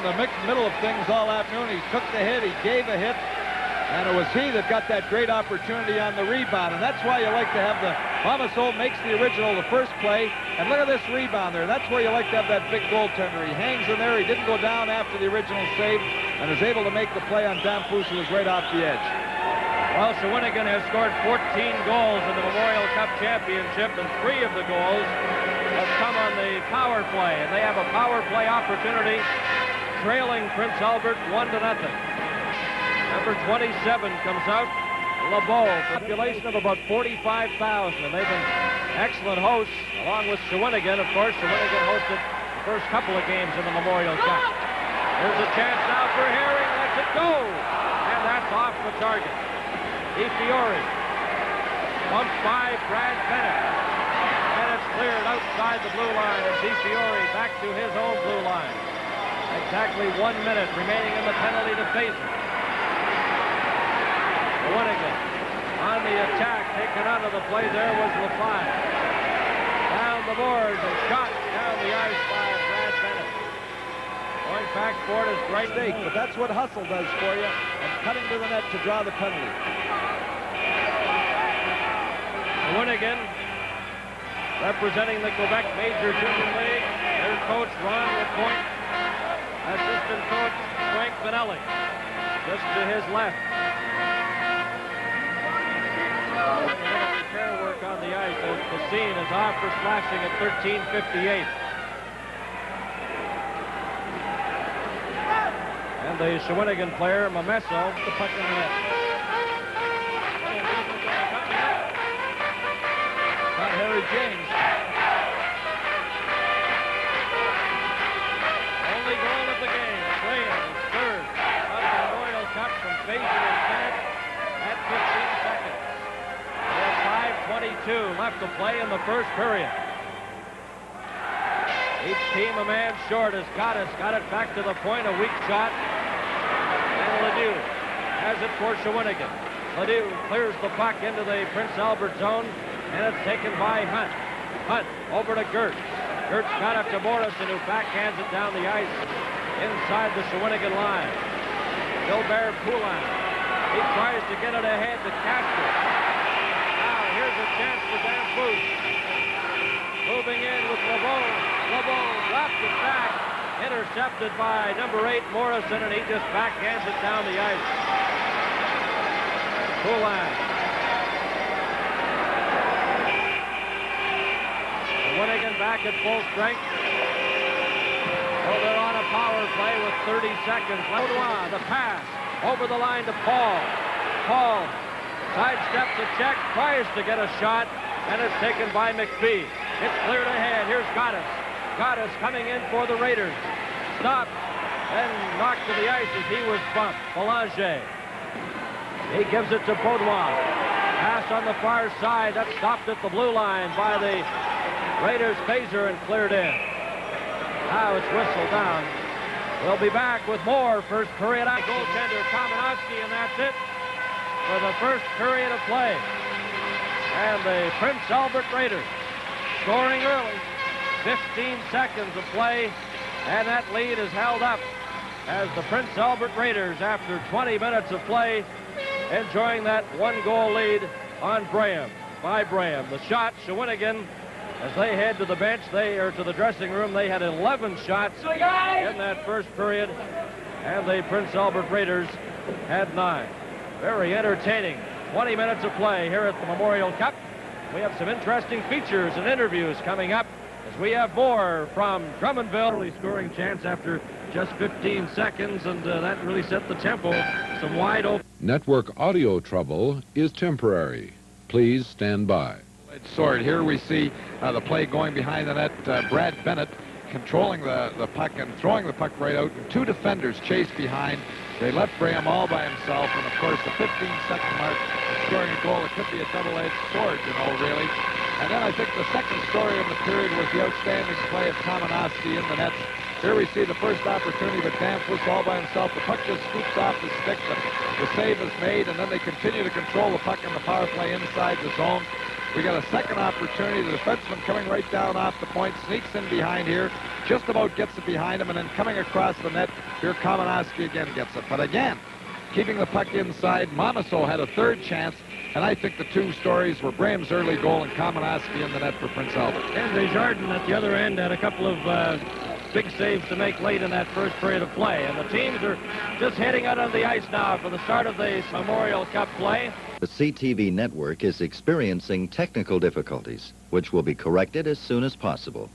the middle of things all afternoon. He took the hit, he gave a hit, and it was he that got that great opportunity on the rebound. And that's why you like to have Mamasol makes the original the first play. And look at this rebound there. That's where you like to have that big goaltender. He hangs in there. He didn't go down after the original save and is able to make the play on Tom Foose, who was right off the edge. Well, Shawinigan has scored 14 goals in the Memorial Cup Championship, and 3 of the goals have come on the power play. And they have a power play opportunity, trailing Prince Albert 1-0. Number 27 comes out, LeBeau, population of about 45,000, and they've been excellent hosts, along with Shawinigan. Of course, Shawinigan hosted the first couple of games in the Memorial Cup. There's a chance now for Herring, lets it go, and that's off the target. DiFiore, bumped by Brad Bennett, and it's cleared outside the blue line, and DiFiore back to his own blue line. Exactly 1 minute remaining in the penalty to Faison. Shawinigan on the attack, taken out of the play there was LaFleur. Down the boards and shot down the ice by Brad Bennett. Going back for it is right mistake, but that's what hustle does for you, and cutting to the net to draw the penalty. Shawinigan, representing the Quebec Major Junior League. Their coach, Ron LaPointe. Assistant coach, Frank Vanelli, just to his left. Repair work on the ice as the scene is off for slashing at 13:58. And the Shawinigan player, Mamesso, the puck in the net. Not Harry James. Only goal of the game. Graham, his third of the Memorial Cup from Faison and Bennett at 15 seconds. We have 5:22 left to play in the first period. Each team a man short as Gotaas got it back to the point, a weak shot. And Ledoux has it for Shawinigan. Ledoux clears the puck into the Prince Albert zone, and it's taken by Hunt. Hunt over to Gertz. Gertz got up to Morrison, who backhands it down the ice inside the Shawinigan line. Gilbert Poulin. He tries to get it ahead to Castro. Now here's a chance for Dan Foose. Moving in with LeBeau. LeBeau drops it back. Intercepted by number 8, Morrison, and he just backhands it down the ice. Poulin. Shawinigan back at full strength. Oh, they're on a power play with 30 seconds. Gotaas, the pass over the line to Paul. Paul sidesteps a check, tries to get a shot, and it's taken by McPhee. It's cleared ahead. Here's Gotaas. Gotaas coming in for the Raiders. Stopped and knocked to the ice as he was bumped. Belanger. He gives it to Baudouin. Pass on the far side. That's stopped at the blue line by the Raiders phaser and cleared in. Now it's whistled down. We'll be back with more first period action. Goaltender Kamenowski, and that's it for the first period of play. And the Prince Albert Raiders scoring early. 15 seconds of play, and that lead is held up as the Prince Albert Raiders, after 20 minutes of play, enjoying that 1-goal lead on Braham, by Braham. The shot, Shawinigan, as they head to the bench, to the dressing room, they had 11 shots in that first period, and the Prince Albert Raiders had 9. Very entertaining 20 minutes of play here at the Memorial Cup. We have some interesting features and interviews coming up as we have more from Drummondville. Early scoring chance after just 15 seconds, and that really set the tempo. Some wide open. Network audio trouble is temporary. Please stand by. Sword. Here we see the play going behind the net. Brad Bennett controlling the puck and throwing the puck right out. And 2 defenders chase behind. They left Braham all by himself, and of course the 15-second mark, scoring a goal. It could be a double-edged sword, really. And then I think the second story of the period was the outstanding play of Kamenowski in the net Here we see the first opportunity, but Danforth all by himself. The puck just scoops off the stick. The save is made, and then they continue to control the puck in the power play inside the zone. We got a second opportunity. The defenseman coming right down off the point, sneaks in behind here, just about gets it behind him, and then coming across the net, here Kamenowski again gets it. But again, keeping the puck inside, Monoso had a third chance, and I think the two stories were Graham's early goal and Kamenowski in the net for Prince Albert. And Desjardins at the other end had a couple of big saves to make late in that first period of play. And the teams are just heading out on the ice now for the start of the Memorial Cup play. The CTV network is experiencing technical difficulties, which will be corrected as soon as possible.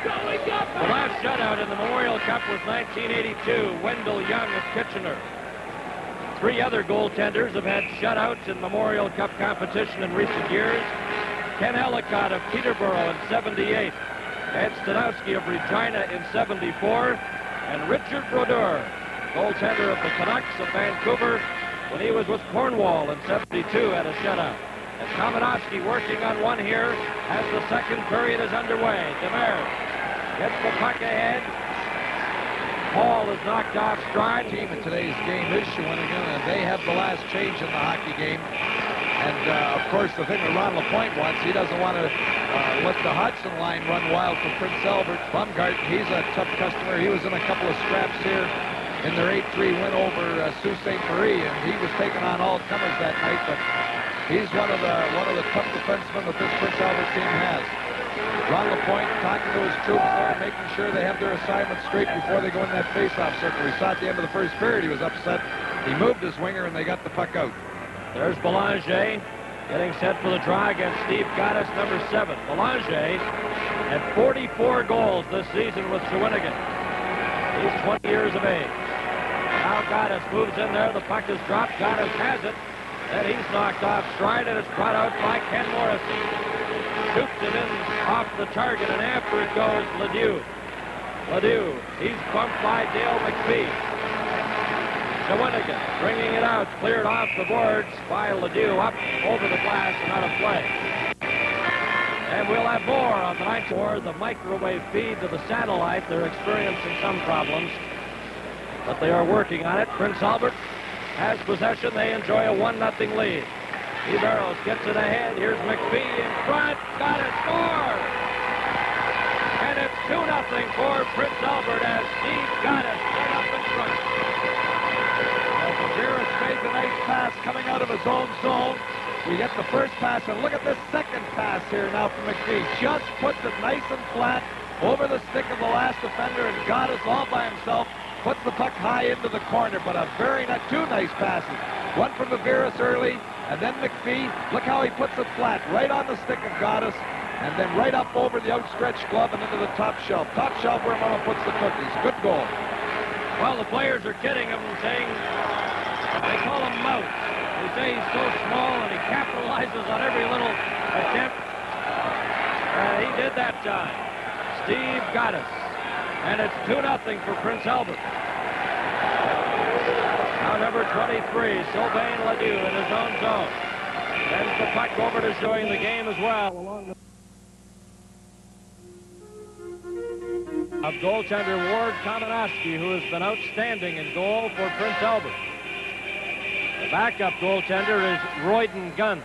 The last shutout in the Memorial Cup was 1982, Wendell Young of Kitchener. Three other goaltenders have had shutouts in Memorial Cup competition in recent years. Ken Ellicott of Peterborough in '78, Ed Stanowski of Regina in '74, and Richard Brodeur, goaltender of the Canucks of Vancouver, when he was with Cornwall in '72, had a shutout. And Kamenowski working on one here as the second period is underway. Demers gets the puck ahead. Paul is knocked off stride. The team in today's game is Shawinigan, and they have the last change in the hockey game. And, of course, the thing that Ron LaPointe wants, he doesn't want to let the Hodgson line run wild for Prince Albert. Baumgarten, he's a tough customer. He was in a couple of scraps here in their 8-3 win over Sault Ste. Marie, and he was taking on all comers that night. But he's one of the tough defensemen that this Prince Albert team has. Ron LaPointe talking to his troops there, making sure they have their assignment straight before they go in that face-off circle. We saw at the end of the first period he was upset. He moved his winger, and they got the puck out. There's Belanger getting set for the draw against Steve Gotaas, number 7. Belanger had 44 goals this season with Shawinigan. He's 20 years of age. Now Gotaas moves in there. The puck is dropped. Gotaas has it. Then he's knocked off stride, and it's brought out by Ken Morrison. Shoots it in off the target, and after it goes Ledoux. Ledoux, he's bumped by Dale McPhee. Shawinigan bringing it out, cleared off the boards by Ledoux, up over the glass and out of play. And we'll have more on the night for the microwave feed to the satellite. They're experiencing some problems, but they are working on it. Prince Albert has possession. They enjoy a 1-0 lead. Barrows gets it ahead. Here's McPhee in front. Got it, score! And it's 2-0 for Prince Albert as Steve Gotaas set up in front. Barrows made the nice pass coming out of his own zone. We get the first pass, and look at this second pass here now from McPhee. Just puts it nice and flat over the stick of the last defender, and Gotaas all by himself puts the puck high into the corner. But two nice passes. One from Viveras early, and then McPhee, look how he puts it flat, right on the stick of Gotaas, and then right up over the outstretched glove and into the top shelf. Top shelf where Mama puts the cookies. Good goal. Well, the players are kidding him, saying they call him Mouse. They say he's so small and he capitalizes on every little attempt. He did that time. Steve Gotaas. And it's 2-0 for Prince Albert. Now number 23, Sylvain Ledoux in his own zone. Sends the puck over to showing the game as well. Of goaltender Ward Kamenowski, who has been outstanding in goal for Prince Albert. The backup goaltender is Royden Gunn.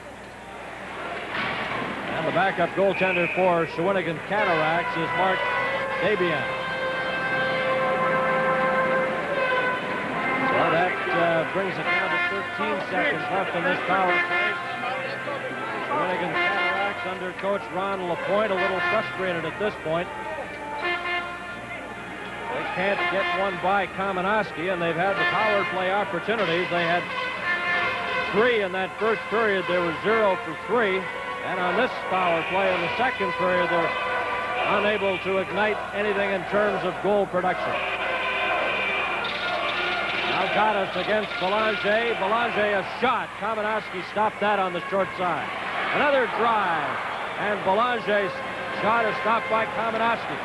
And the backup goaltender for Shawinigan Cataracts is Mark Dabian. So that brings it down to 13 seconds left in this power play. Shawinigan Cataracts under coach Ron LaPointe a little frustrated at this point. They can't get one by Kamenowski, and they've had the power play opportunities. They had 3 in that first period. They were 0 for 3. And on this power play in the second period, they're unable to ignite anything in terms of goal production. Now Gotaas against Belanger. Belanger a shot. Kamenowski stopped that on the short side. Another drive. And Belanger's shot is stopped by Kamenowski.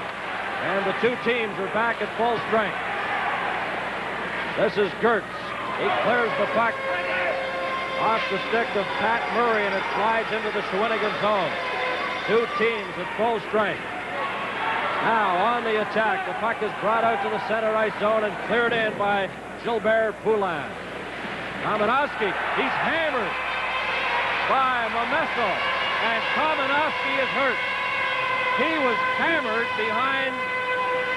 And the two teams are back at full strength. This is Gertz. He clears the puck off the stick of Pat Murray, and it slides into the Shawinigan zone. Two teams at full strength. Now on the attack, the puck is brought out to the center ice zone and cleared in by Gilbert Poulin. Kamenowski, he's hammered by Momesso, and Kamenowski is hurt. He was hammered behind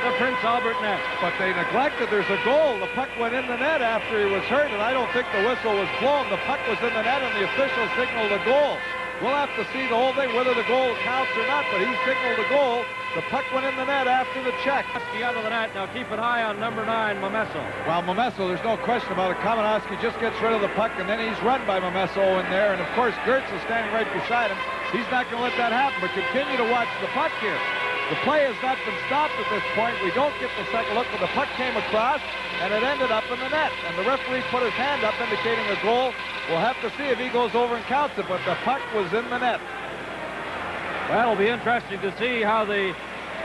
the Prince Albert net. But they neglected. There's a goal. The puck went in the net after he was hurt, and I don't think the whistle was blown. The puck was in the net, and the official signaled a goal. We'll have to see the whole thing, whether the goal counts or not, but he signaled a goal. The puck went in the net after the check. Under the net. Now keep an eye on number 9, Momesso. Well, Momesso, there's no question about it. Kamenowski just gets rid of the puck, and then he's run by Momesso in there. And, of course, Gertz is standing right beside him. He's not going to let that happen, but continue to watch the puck here. The play has not been stopped at this point. We don't get the second look, but the puck came across, and it ended up in the net. And the referee put his hand up, indicating a goal. We'll have to see if he goes over and counts it, but the puck was in the net. Well, it'll be interesting to see how the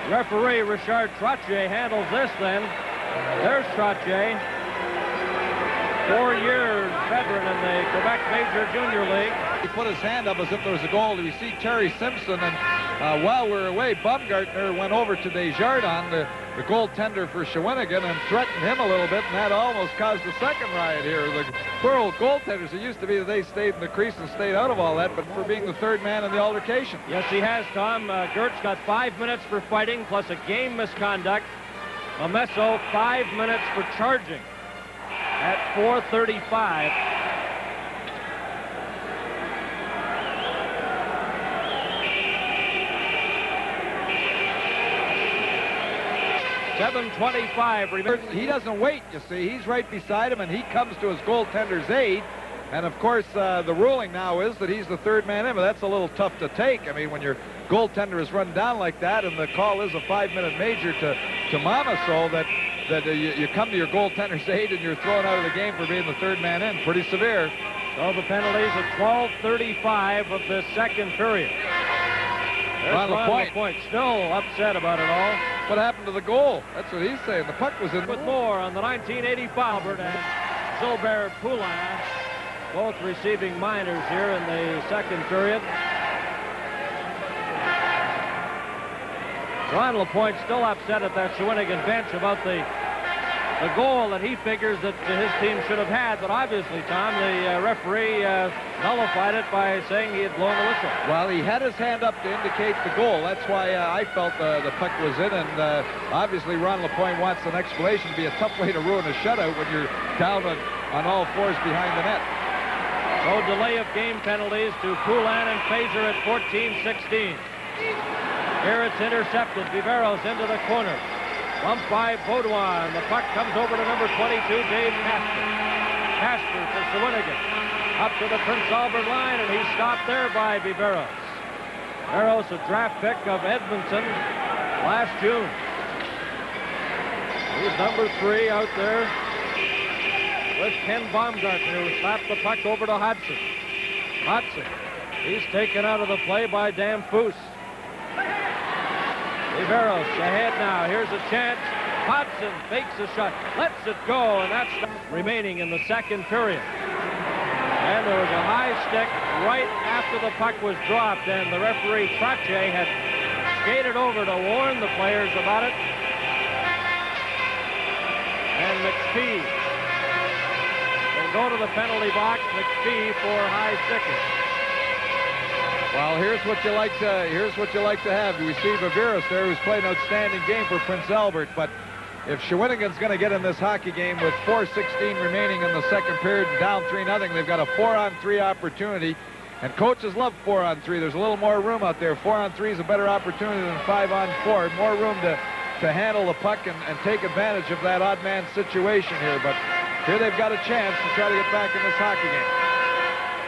referee, Richard Trottier, handles this then. There's Trottier, 4 years veteran in the Quebec Major Junior League. He put his hand up as if there was a goal. We see Terry Simpson, and while we're away, Baumgartner went over to Desjardins, the goaltender for Shawinigan, and threatened him a little bit, and that almost caused a second riot here. The poor old goaltenders, it used to be that they stayed in the crease and stayed out of all that, but for being the third man in the altercation. Yes, he has, Tom. Gertz got 5 minutes for fighting, plus a game misconduct. Momesso, 5 minutes for charging at 4:35. .7:25. He doesn't wait, you see. He's right beside him, and he comes to his goaltender's aid. And, of course, the ruling now is that he's the third man in, but that's a little tough to take. I mean, when your goaltender is run down like that, and the call is a 5-minute major to Momesso, that you come to your goaltender's aid and you're thrown out of the game for being the third man in. Pretty severe. So the penalties at 12:35 of the second period. Ron LaPointe still upset about it all. What happened to the goal? That's what he's saying. The puck was in. With more on the 1985 Albert and Gilbert Poulin, both receiving minors here in the second period. Ron LaPointe still upset at that Shawinigan bench about the goal that he figures that his team should have had, but obviously, Tom, the referee nullified it by saying he had blown the whistle. Well, he had his hand up to indicate the goal. That's why I felt the puck was in, and obviously Ron LaPointe wants an explanation. It'd be a tough way to ruin a shutout when you're down on all fours behind the net. So delay of game penalties to Poulin and Fazer at 14:16. Here it's intercepted. Viveros into the corner. Bumped by Baudouin. The puck comes over to number 22, Dave Casper. Casper for Shawinigan. Up to the Prince Albert line, and he's stopped there by Viveros. Viveros, a draft pick of Edmonton last June. He's number 3 out there with Ken Baumgartner, who slapped the puck over to Hudson. Hudson. He's taken out of the play by Dan Foose. Viveros ahead now. Here's a chance. Hudson fakes a shot, lets it go, and that's remaining in the second period. And there was a high stick right after the puck was dropped, and the referee Trottier had skated over to warn the players about it. And McPhee will go to the penalty box. McPhee for high sticking. Well, here's what you like to have. We see Viveros there, who's played an outstanding game for Prince Albert. But if Shawinigan's going to get in this hockey game with 4:16 remaining in the second period and down 3-0, they've got a 4-on-3 opportunity. And coaches love 4-on-3. There's a little more room out there. 4-on-3 is a better opportunity than 5-on-4. More room to handle the puck and take advantage of that odd man situation here. But here they've got a chance to try to get back in this hockey game.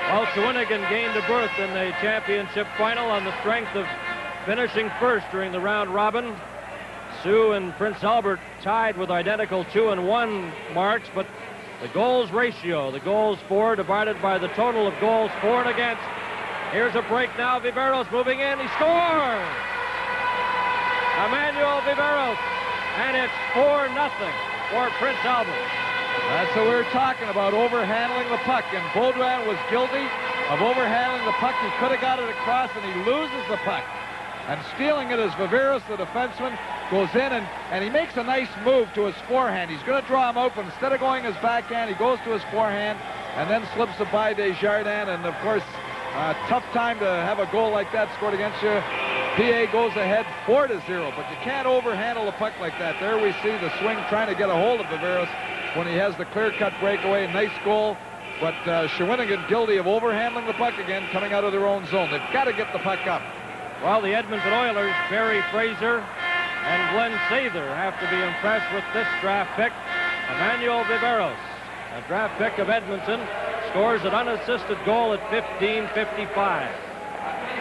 Well, Shawinigan gained a berth in the championship final on the strength of finishing first during the round robin. Sioux and Prince Albert tied with identical 2-1 marks, but the goals ratio, the goals for divided by the total of goals for and against. Here's a break now. Viveros moving in. He scores! Emmanuel Viveros. And it's 4-0 for Prince Albert. That's what we were talking about, overhandling the puck. And Baudouin was guilty of overhandling the puck. He could have got it across, and he loses the puck. And stealing it is Viveros, the defenseman. goes in, and he makes a nice move to his forehand. He's going to draw him out, but instead of going his backhand, he goes to his forehand and then slips it by Desjardins. And, of course, tough time to have a goal like that scored against you. PA goes ahead 4-0, but you can't overhandle a puck like that. There we see the swing trying to get a hold of Viveros when he has the clear-cut breakaway. Nice goal, but Shawinigan guilty of overhandling the puck again, coming out of their own zone. They've got to get the puck up. Well, the Edmonton Oilers, Barry Fraser and Glenn Sather, have to be impressed with this draft pick. Emmanuel Viveros, a draft pick of Edmonton, scores an unassisted goal at 15:55.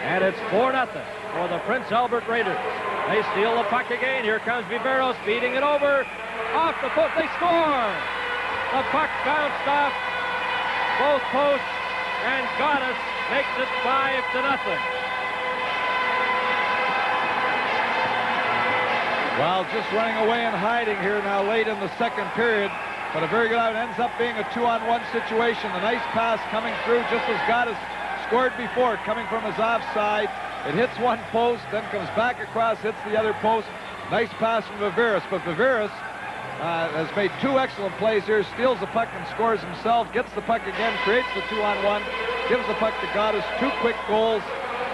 And it's 4-0 for the Prince Albert Raiders. They steal the puck again. Here comes Viveros beating it over. Off the post, they score! The puck bounced off both posts, and Gotaas makes it 5-0. Well, just running away and hiding here now late in the second period, but a very good out. It ends up being a 2-on-1 situation. A nice pass coming through just as Gotaas scored before, coming from his offside. It hits one post, then comes back across, hits the other post. Nice pass from Viveros, but Viveros has made two excellent plays here, steals the puck and scores himself, gets the puck again, creates the 2-on-1, gives the puck to Gotaas. Two quick goals,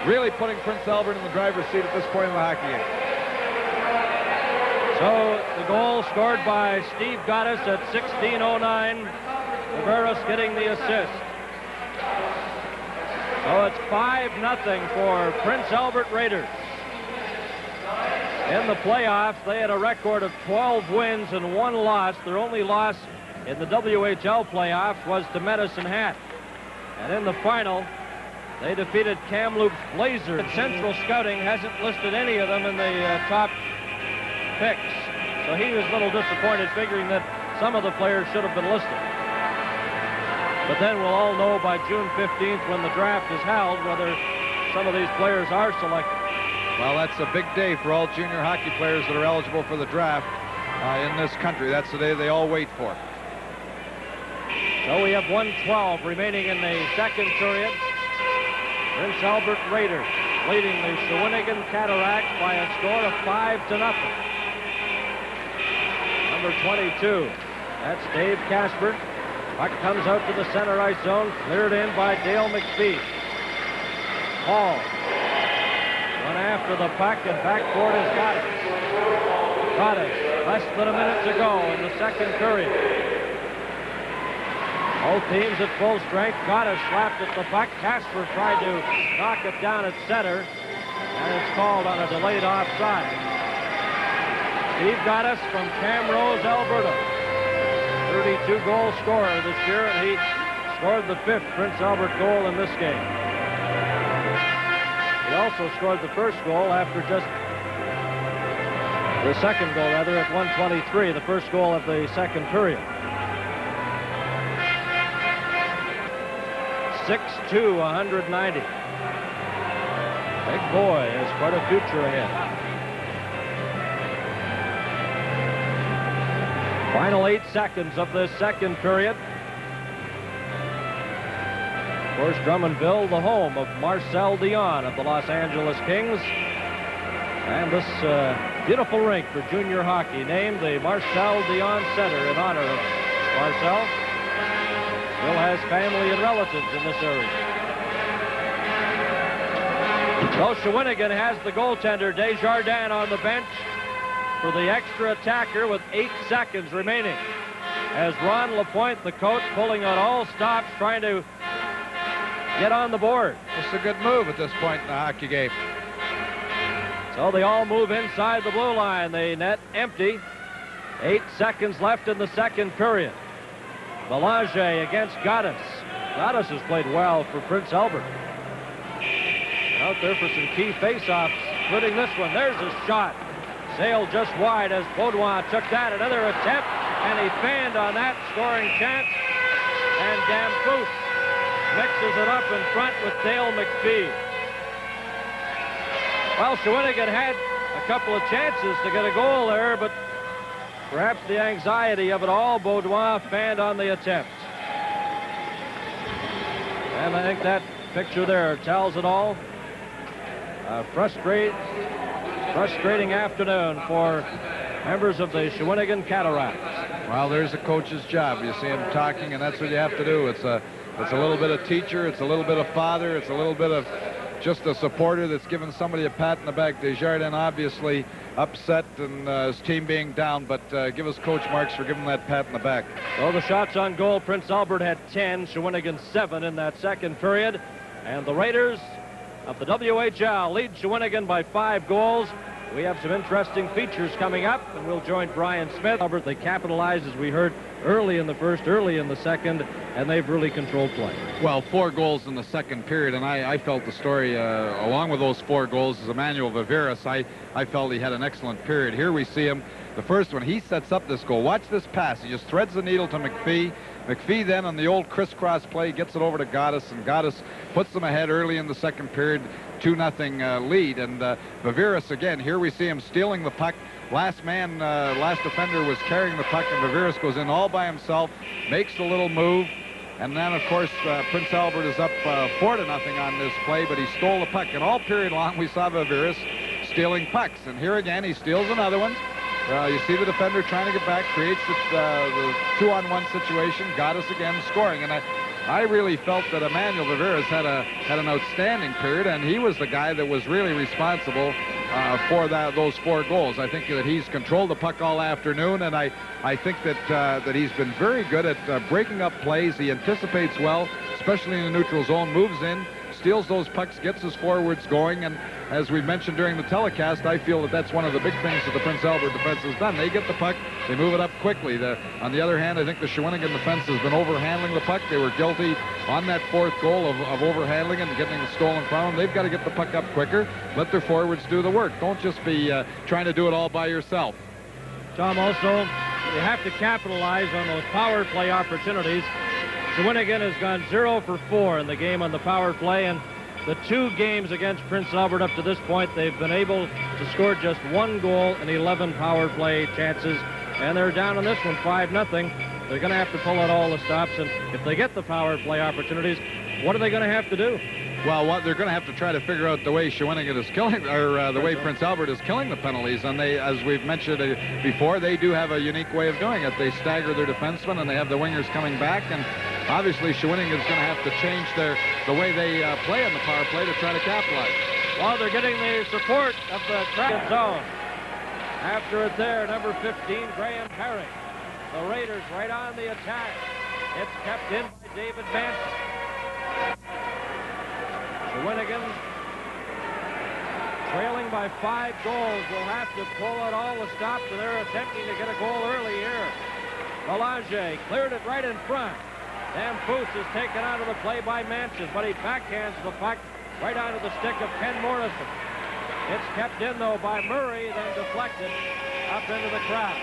really putting Prince Albert in the driver's seat at this point in the hockey game. So the goal scored by Steve Gotaas at 16:09. Viveros getting the assist. So it's 5-0 for Prince Albert Raiders. In the playoffs, they had a record of 12 wins and 1 loss. Their only loss in the WHL playoffs was to Medicine Hat. And in the final, they defeated Kamloops Blazers. Central Scouting hasn't listed any of them in the top picks. So he was a little disappointed, figuring that some of the players should have been listed. But then we'll all know by June 15th, when the draft is held, whether some of these players are selected. Well, that's a big day for all junior hockey players that are eligible for the draft in this country. That's the day they all wait for. So we have 1:12 remaining in the second period. Prince Albert Raiders leading the Shawinigan Cataracts by a score of 5-0. Number 22, that's Dave Casper. Puck comes out to the center ice zone, cleared in by Dale McPhee. Hall went after the puck, and backcourt is Gotaas. Gotaas, less than a minute to go in the second period. Both teams at full strength. Gotaas slapped at the puck. Casper tried to knock it down at center, and it's called on a delayed offside. Steve Gotaas from Camrose, Alberta. 32-goal scorer this year, and he scored the 5th Prince Albert goal in this game. He also scored the first goal after just the second goal, rather, at 1:23, the first goal of the second period. 6'2", 190. Big boy has quite a future ahead. Final 8 seconds of this second period. Of course, Drummondville, the home of Marcel Dion of the Los Angeles Kings. And this beautiful rink for junior hockey, named the Marcel Dion Center in honor of Marcel. Still has family and relatives in this area. So Shawinigan has the goaltender Desjardins on the bench for the extra attacker with 8 seconds remaining. As Ron Lapointe, the coach, pulling on all stops, trying to get on the board. It's a good move at this point in the hockey game. So they all move inside the blue line. The net empty. 8 seconds left in the second period. Belanger against Gotaas. Gotaas has played well for Prince Albert. Out there for some key face-offs, including this one. There's a shot. Sailed just wide as Baudouin took that. Another attempt, and he fanned on that scoring chance. And Damphousse mixes it up in front with Dale McPhee. Well, Shawinigan had a couple of chances to get a goal there, but perhaps the anxiety of it all, Baudouin fanned on the attempt. And I think that picture there tells it all. Frustrating afternoon for members of the Shawinigan Cataracts. Well, there's a coach's job. You see him talking, and that's what you have to do. It's a little bit of teacher. It's a little bit of father. It's a little bit of just a supporter that's giving somebody a pat in the back. Desjardins obviously upset and his team being down, but give us coach marks for giving him that pat in the back. So the shots on goal, Prince Albert had 10, Shawinigan 7 in that second period. And the Raiders of the WHL lead Shawinigan by 5 goals. We have some interesting features coming up, and we'll join Brian Smith. Albert, they capitalized, as we heard, early in the first, early in the second, and they've really controlled play. Well, 4 goals in the second period, and I felt the story, along with those 4 goals, is Emmanuel Viveras. I felt he had an excellent period. Here we see him, the first one, he sets up this goal. Watch this pass. He just threads the needle to McPhee. McPhee then on the old crisscross play gets it over to Gotaas, and Gotaas puts them ahead early in the second period, 2-0 lead. And Viveras again, here we see him stealing the puck. Last defender was carrying the puck, and Viveras goes in all by himself, makes a little move, and then of course Prince Albert is up 4-0 on this play, but he stole the puck. And all period long we saw Viveras stealing pucks, and here again he steals another one. You see the defender trying to get back, creates the 2-on-1 situation. Gotaas again scoring, and I really felt that Emmanuel Viveras had an outstanding period, and he was the guy that was really responsible for those 4 goals. I think that he's controlled the puck all afternoon, and I think that he's been very good at breaking up plays. He anticipates well, especially in the neutral zone, moves in, steals those pucks, gets his forwards going, and as we mentioned during the telecast, I feel that that's one of the big things that the Prince Albert defense has done. They get the puck, they move it up quickly. On the other hand, I think the Shawinigan defense has been overhandling the puck. They were guilty on that 4th goal of overhandling it and getting it stolen from them. They've got to get the puck up quicker, let their forwards do the work. Don't just be trying to do it all by yourself. Tom, also, you have to capitalize on those power play opportunities. Shawinigan has gone 0 for 4 in the game on the power play, and the 2 games against Prince Albert up to this point, they've been able to score just 1 goal and 11 power play chances, and they're down on this one 5-0. They're going to have to pull out all the stops, and if they get the power play opportunities, what are they going to have to do? Well, they're going to have to try to figure out the way Shawinigan is killing, or the way Prince Albert is killing the penalties. And they, as we've mentioned before, they do have a unique way of doing it. They stagger their defensemen, and they have the wingers coming back. And obviously, Shawinigan is going to have to change the way they play in the power play to try to capitalize. Well, they're getting the support of the crowd zone. After it there, number 15, Graham Perry. The Raiders right on the attack. It's kept in by David Manson. Shawinigan, trailing by 5 goals, will have to pull out all the stops, and they're attempting to get a goal early here. Belanger cleared it right in front. Dan Foose is taken out of the play by Manson, but he backhands the puck right onto the stick of Ken Morrison. It's kept in, though, by Murray, then deflected up into the crowd.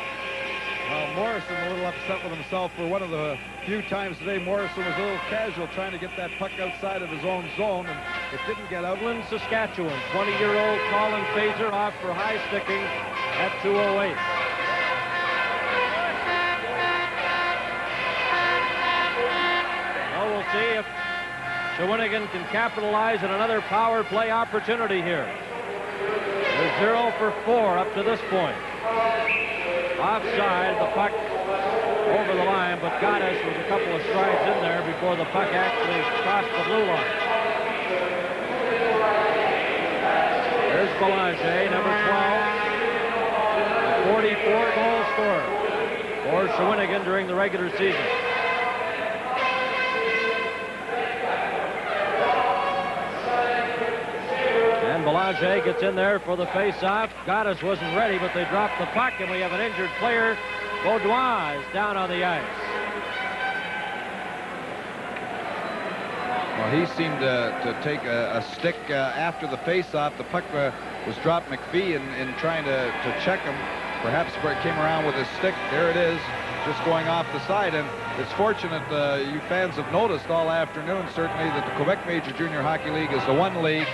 Well, Morrison a little upset with himself for one of the few times today. Morrison was a little casual trying to get that puck outside of his own zone, and it didn't get out. Dublin, Saskatchewan, 20-year-old Colin Fazer off for high sticking at 2:08. Well, we'll see if Shawinigan can capitalize on another power play opportunity here. They're 0 for 4 up to this point. Offside, the puck over the line, but Gotaas was a couple of strides in there before the puck actually crossed the blue line. There's Belanger, number 12, a 44-goal scorer for Shawinigan during the regular season. Belanger gets in there for the face-off. Gotaas wasn't ready, but they dropped the puck, and we have an injured player. Gotaas is down on the ice. Well, he seemed to take a stick after the face-off. The puck was dropped McPhee in trying to check him. Perhaps came around with his stick. There it is, just going off the side. And it's fortunate, you fans have noticed all afternoon, certainly, that the Quebec Major Junior Hockey League is the one league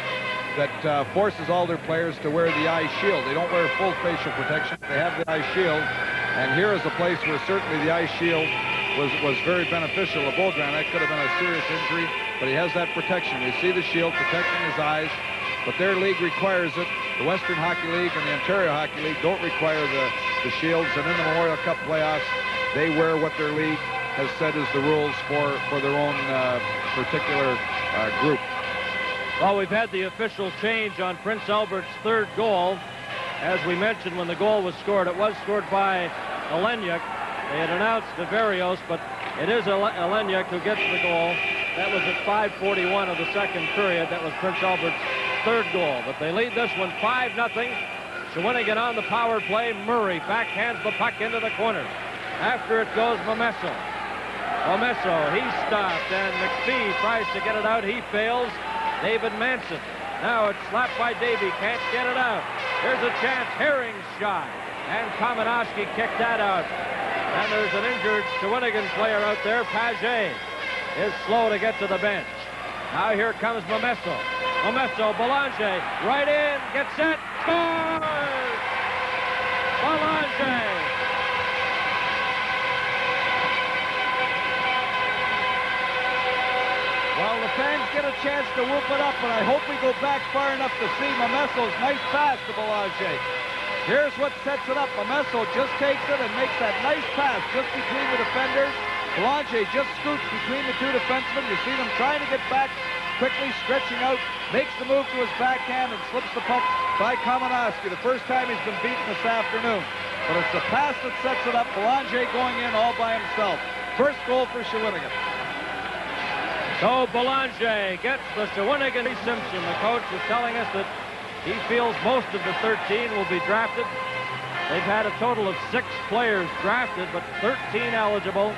that forces all their players to wear the eye shield. They don't wear full facial protection. They have the eye shield. And here is a place where certainly the eye shield was very beneficial to Beaugrand. That could have been a serious injury, but he has that protection. We see the shield protecting his eyes. but their league requires it. The Western Hockey League and the Ontario Hockey League don't require the shields, and in the Memorial Cup playoffs, they wear what their league has said is the rules for their own particular group. Well, we've had the official change on Prince Albert's third goal. As we mentioned, when the goal was scored, it was scored by Olenyuk. They had announced Deverios, but it is Olenyuk who gets the goal. That was at 5:41 of the second period. That was Prince Albert's third goal. But they lead this one 5-0. Shawinigan on the power play. Murray backhands the puck into the corner. After it goes Momesso. Momesso, he's stopped, and McPhee tries to get it out. He fails. David Manson. Now it's slapped by Davey. Can't get it out. There's a chance. Herring's shot. And Kamenowski kicked that out. And there's an injured Shawinigan player out there. Paget is slow to get to the bench. Now here comes Momesso. Momesso, Belanger, right in, gets set, scores! Belanger! Well, the fans get a chance to whoop it up, but I hope we go back far enough to see Momesso's nice pass to Belanger. Here's what sets it up. Momesso just takes it and makes that nice pass just between the defenders. Belanger just scoots between the two defensemen. You see them trying to get back, quickly stretching out, makes the move to his backhand and slips the puck by Kamenowski. The first time he's been beaten this afternoon. But it's the pass that sets it up. Belanger going in all by himself. First goal for Shawinigan. So Belanger gets the Shawinigan. Simpson, the coach, was telling us that he feels most of the 13 will be drafted. They've had a total of 6 players drafted, but 13 eligible.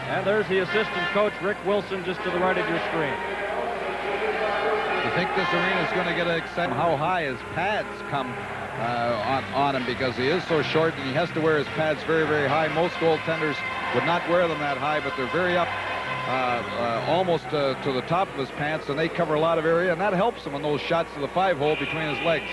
And there's the assistant coach, Rick Wilson, just to the right of your screen. You think this arena is going to get excited? How high his pads come on him, because he is so short and he has to wear his pads very, very high. Most goaltenders would not wear them that high, but they're very up almost to the top of his pants, and they cover a lot of area, and that helps him on those shots to the 5-hole between his legs.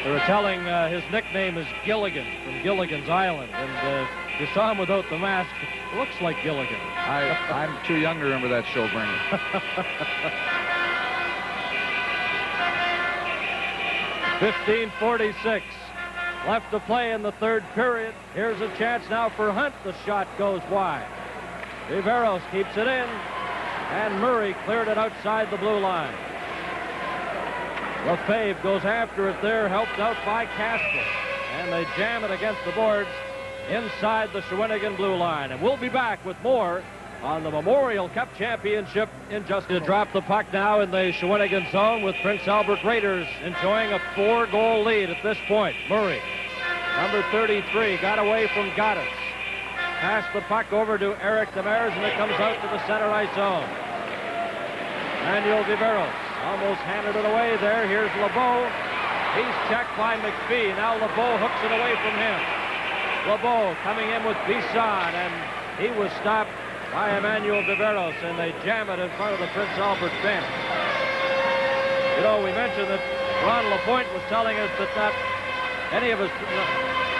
They were telling his nickname is Gilligan, from Gilligan's Island, and you saw him without the mask. It looks like Gilligan. I'm too young to remember that show, Bernie. 15:46 left to play in the third period. Here's a chance now for Hunt. The shot goes wide. Viveros keeps it in, and Murray cleared it outside the blue line. Lefebvre goes after it there, helped out by Casper, and they jam it against the boards inside the Shawinigan blue line. And we'll be back with more on the Memorial Cup Championship in just to drop the puck now in the Shawinigan zone, with Prince Albert Raiders enjoying a 4-goal lead at this point. Murray, number 33, got away from Gotaas. Passed the puck over to Eric Demers, and it comes out to the center ice zone. Manuel Viveros almost handed it away there. Here's LeBeau. He's checked by McPhee. Now LeBeau hooks it away from him. LeBeau coming in with Bisson, and he was stopped by Emmanuel Viveros, and they jam it in front of the Prince Albert bench. You know, we mentioned that Ron LaPointe was telling us that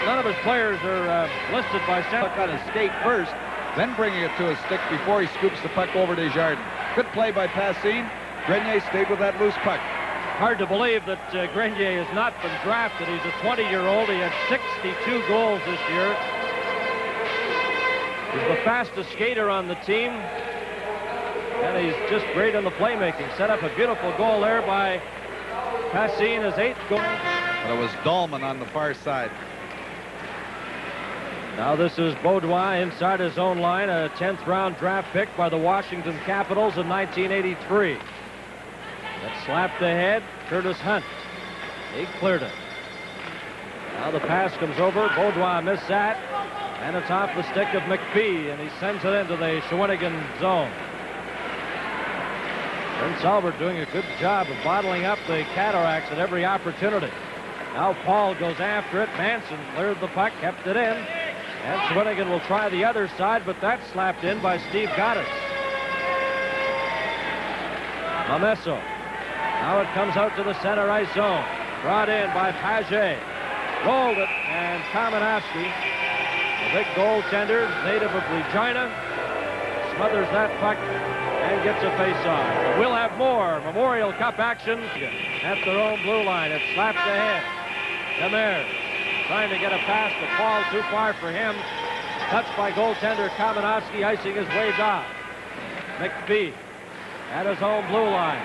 none of his players are listed by center. On his skate first, then bringing it to his stick before he scoops the puck over to Jardin. Good play by Passine. Grenier stayed with that loose puck. Hard to believe that Grenier has not been drafted. He's a 20-year-old. He had 62 goals this year. He's the fastest skater on the team, and he's just great in the playmaking. Set up a beautiful goal there by Passine, his 8th goal. But it was Dahlman on the far side. Now this is Beaudoin inside his own line, a 10th round draft pick by the Washington Capitals in 1983. That slapped ahead, Curtis Hunt. He cleared it. Now the pass comes over, Beaudoin missed that, and it's off the stick of McPhee, and he sends it into the Shawinigan zone. Prince Albert doing a good job of bottling up the Cataracts at every opportunity. Now Paul goes after it. Manson cleared the puck, kept it in. And Shawinigan will try the other side, but that's slapped in by Steve Gotaas. Momesso. Now it comes out to the center ice zone. Brought in by Paget. Rolled it, and Kamenowski, the big goaltender, native of Regina, smothers that puck and gets a face-off. We'll have more Memorial Cup action at their own blue line. It's slapped ahead. Demers trying to get a pass that falls too far for him. Touched by goaltender Kamenowski, icing his ways off. McPhee at his own blue line.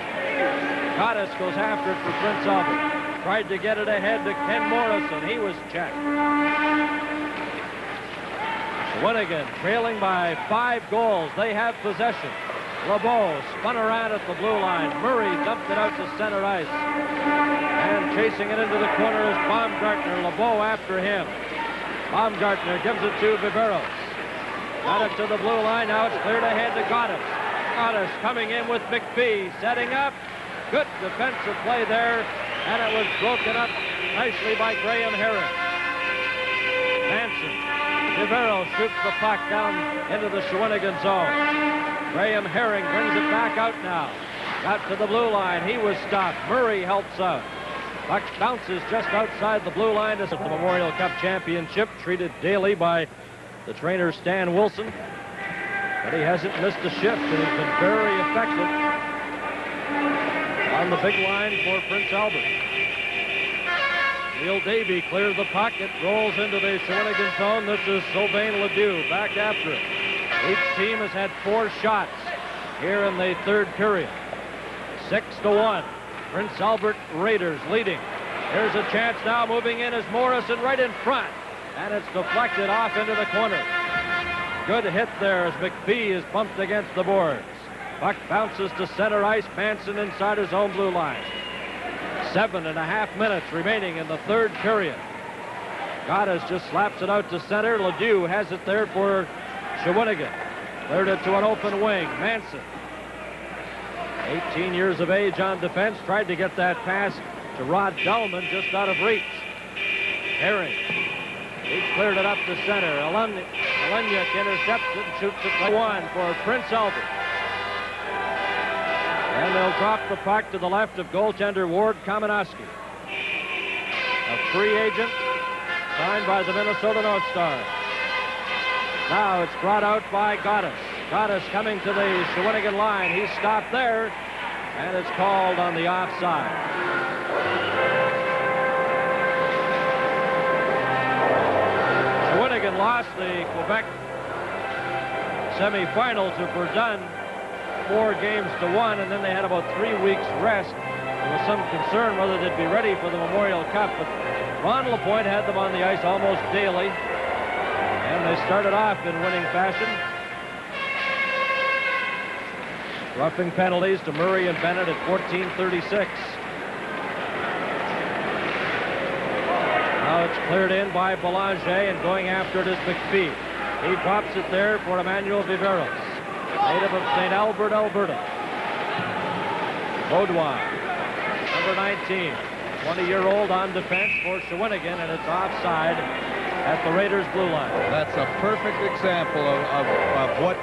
Gotaas goes after it for Prince Albert. Tried to get it ahead to Ken Morrison. He was checked. Shawinigan trailing by 5 goals. They have possession. LeBeau spun around at the blue line. Murray dumped it out to center ice. And chasing it into the corner is Baumgartner. LeBeau after him. Baumgartner gives it to Viveros. Got it to the blue line. Now it's cleared ahead to Gotaas. Gotaas coming in with McPhee. Setting up. Good defensive play there. And it was broken up nicely by Graham Herring. Manson. Viveros shoots the puck down into the Shawinigan zone. Graham Herring brings it back out now. Got to the blue line. He was stopped. Murray helps out. Puck bounces just outside the blue line. This is the Memorial Cup Championship, treated daily by the trainer Stan Wilson. But he hasn't missed a shift, and he's been very effective on the big line for Prince Albert. Neil Davey clears the puck. It rolls into the Shawinigan zone. This is Sylvain Ledoux back after it. Each team has had 4 shots here in the third period. 6-1. Prince Albert Raiders leading. Here's a chance now. Moving in is Morrison right in front. And it's deflected off into the corner. Good hit there as McPhee is bumped against the boards. Puck bounces to center ice. Manson inside his own blue line. 7.5 minutes remaining in the third period. Gotaas just slaps it out to center. Ledoux has it there for Shawinigan. Cleared it to an open wing. Manson, 18 years of age on defense, tried to get that pass to Rod Dullman, just out of reach. Herring. He cleared it up to center. Olenyuk intercepts it and shoots it to 1 for Prince Albert. And they'll drop the puck to the left of goaltender Ward Kamenowski. A free agent signed by the Minnesota North Stars. Now it's brought out by Gotaas. Gotaas coming to the Shawinigan line. He's stopped there, and it's called on the offside. Shawinigan lost the Quebec semifinals to Verdun 4-1, and then they had about 3 weeks rest. There was some concern whether they'd be ready for the Memorial Cup, but Ron LaPointe had them on the ice almost daily, and they started off in winning fashion. Roughing penalties to Murray and Bennett at 14:36. Now it's cleared in by Belanger, and going after it is McPhee. He drops it there for Emmanuel Viveros, native of St. Albert, Alberta. Baudouin, number 19, 20-year-old on defense for Shawinigan, and it's offside at the Raiders' blue line. That's a perfect example of what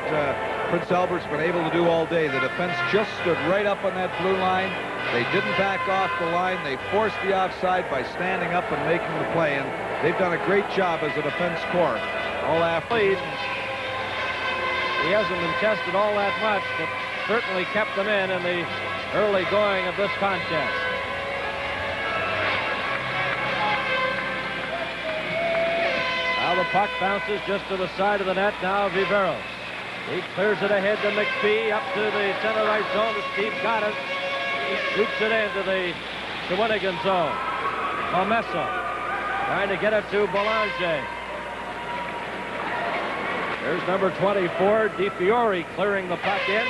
Prince Albert's been able to do all day. The defense just stood right up on that blue line. They didn't back off the line. They forced the offside by standing up and making the play, and they've done a great job as a defense corps. All athletes. He hasn't been tested all that much, but certainly kept them in the early going of this contest. Now the puck bounces just to the side of the net. Now Viveros. He clears it ahead to McPhee, up to the center right zone to Steve Gotaas. He shoots it into the Shawinigan zone. Momesso trying to get it to Belanger. There's number 24, DiFiore, clearing the puck in.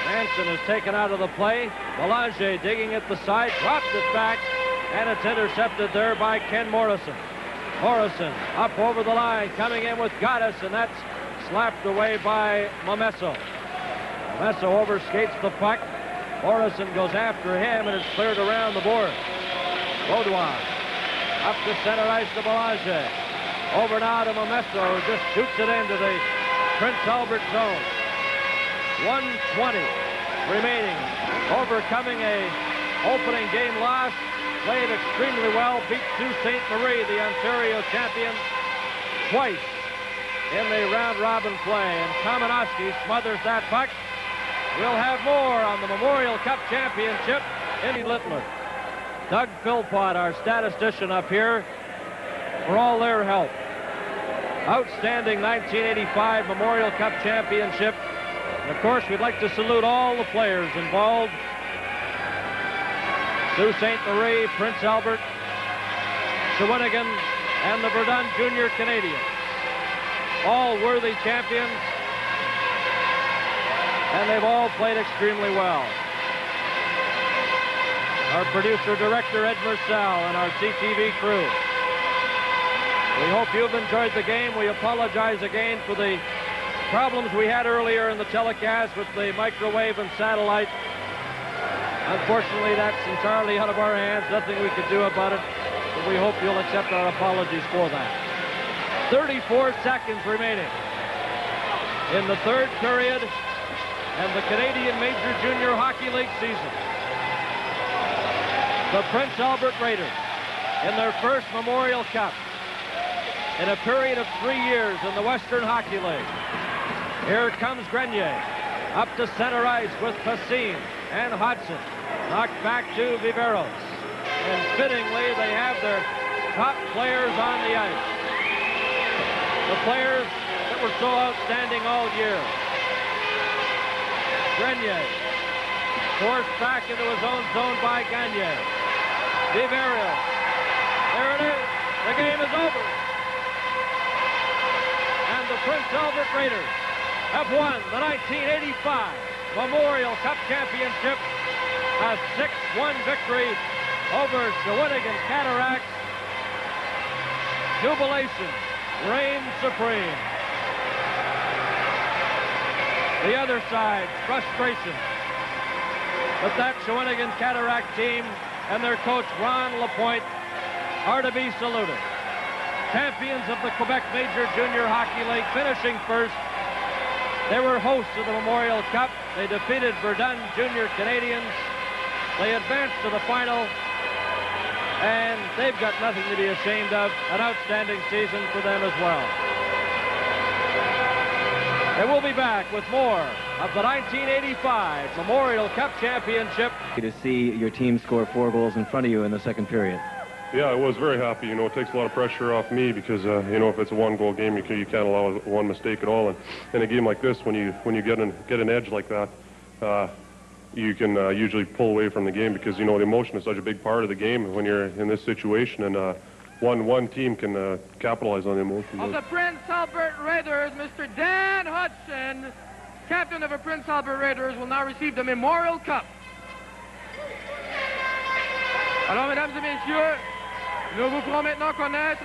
Manson is taken out of the play. Belanger digging at the side, drops it back, and it's intercepted there by Ken Morrison. Morrison up over the line, coming in with Gotaas, and that's slapped away by Momesso. Momesso overskates the puck. Morrison goes after him, and it's cleared around the board. Baudouin up to center ice to Belanger. Over now to Momesso, who just shoots it into the Prince Albert zone. 1:20 remaining. Overcoming a opening game loss. Played extremely well. Beat Sault Ste. Marie, the Ontario champions, twice in the round-robin play. And Kamenowski smothers that puck. We'll have more on the Memorial Cup Championship in Littler. Doug Philpott, our statistician up here, for all their help. Outstanding 1985 Memorial Cup Championship. And of course, we'd like to salute all the players involved. Sault Ste. Marie, Prince Albert, Shawinigan, and the Verdun Junior Canadians. All worthy champions, and they've all played extremely well. Our producer-director, Ed Mersal, and our CTV crew. We hope you've enjoyed the game. We apologize again for the problems we had earlier in the telecast with the microwave and satellite. Unfortunately, that's entirely out of our hands. Nothing we could do about it, but we hope you'll accept our apologies for that. 34 seconds remaining in the third period and the Canadian Major Junior Hockey League season. The Prince Albert Raiders in their first Memorial Cup in a period of 3 years in the Western Hockey League. Here comes Grenier up to center ice with Passin and Hodgson. Knocked back to Viveros. And fittingly, they have their top players on the ice. The players that were so outstanding all year. Grenier forced back into his own zone by Gagne. Viveros. There it is. The game is over. And the Prince Albert Raiders have won the 1985 Memorial Cup Championship. A 6-1 victory over Shawinigan Cataracts. Jubilation reigns supreme. The other side, frustration. But that Shawinigan Cataract team and their coach Ron Lapointe are to be saluted. Champions of the Quebec Major Junior Hockey League, finishing first. They were hosts of the Memorial Cup. They defeated Verdun Junior Canadians. They advanced to the final, and they've got nothing to be ashamed of. An outstanding season for them as well. And we'll be back with more of the 1985 Memorial Cup Championship. To see your team score 4 goals in front of you in the second period. Yeah, I was very happy. You know, it takes a lot of pressure off me because, you know, if it's a one-goal game, you can't allow one mistake at all. And in a game like this, when you get an edge like that, you can usually pull away from the game because, you know, the emotion is such a big part of the game when you're in this situation. And one team can capitalize on the emotion. Of the Prince Albert Raiders, Mr. Dan Hudson, captain of the Prince Albert Raiders, will now receive the Memorial Cup. Alors, mesdames et messieurs, nous vous ferons maintenant connaître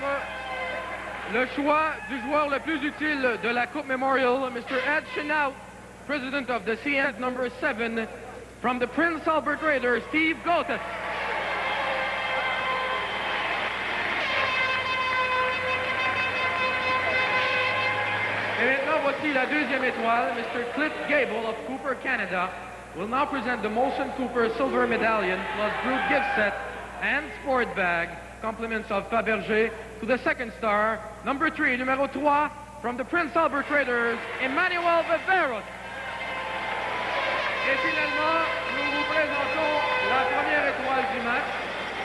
le choix du joueur le plus utile de la Coupe Memorial, Mr. Ed Chenault, president of the CN number 7, from the Prince Albert Raiders, Steve Gotaas. Et maintenant, voici la deuxième étoile, Mr. Cliff Gable of Cooper, Canada, will now present the Molson Cooper Silver Medallion plus group gift set and sport bag, compliments of Fabergé, to the second star, number 3, numéro 3, from the Prince Albert Raiders, Emmanuel Viveros. Et finalement, nous vous présentons la première étoile du match,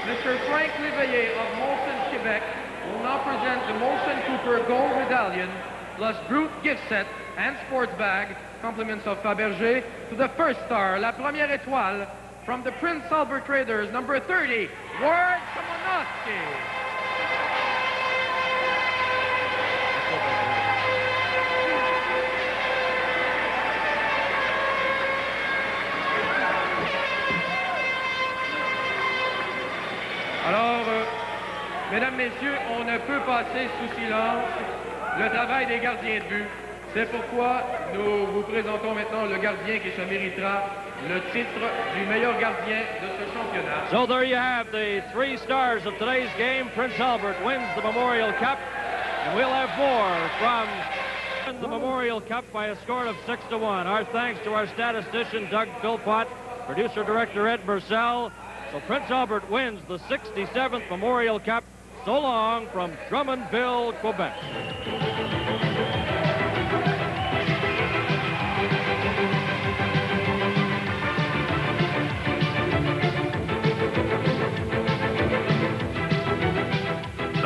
Mr. Frank Léveillé of Molson, Quebec, will now present the Molson Cooper Gold Medallion, plus group gift set and sports bag, compliments of Fabergé, to the first star, la première étoile, from the Prince Albert Raiders, number 30, Ward Simonoski. Alors, mesdames, messieurs, on ne peut passer sous silence le travail des gardiens de but. C'est pourquoi nous vous présentons maintenant le gardien qui se méritera le titre du meilleur gardien de ce championnat. So there you have the 3 stars of today's game. Prince Albert wins the Memorial Cup, and we'll have more from the Memorial Cup by a score of 6-1. Our thanks to our statistician, Doug Philpott, producer-director Ed Mersal. So Prince Albert wins the 67th Memorial Cup. So long from Drummondville, Quebec.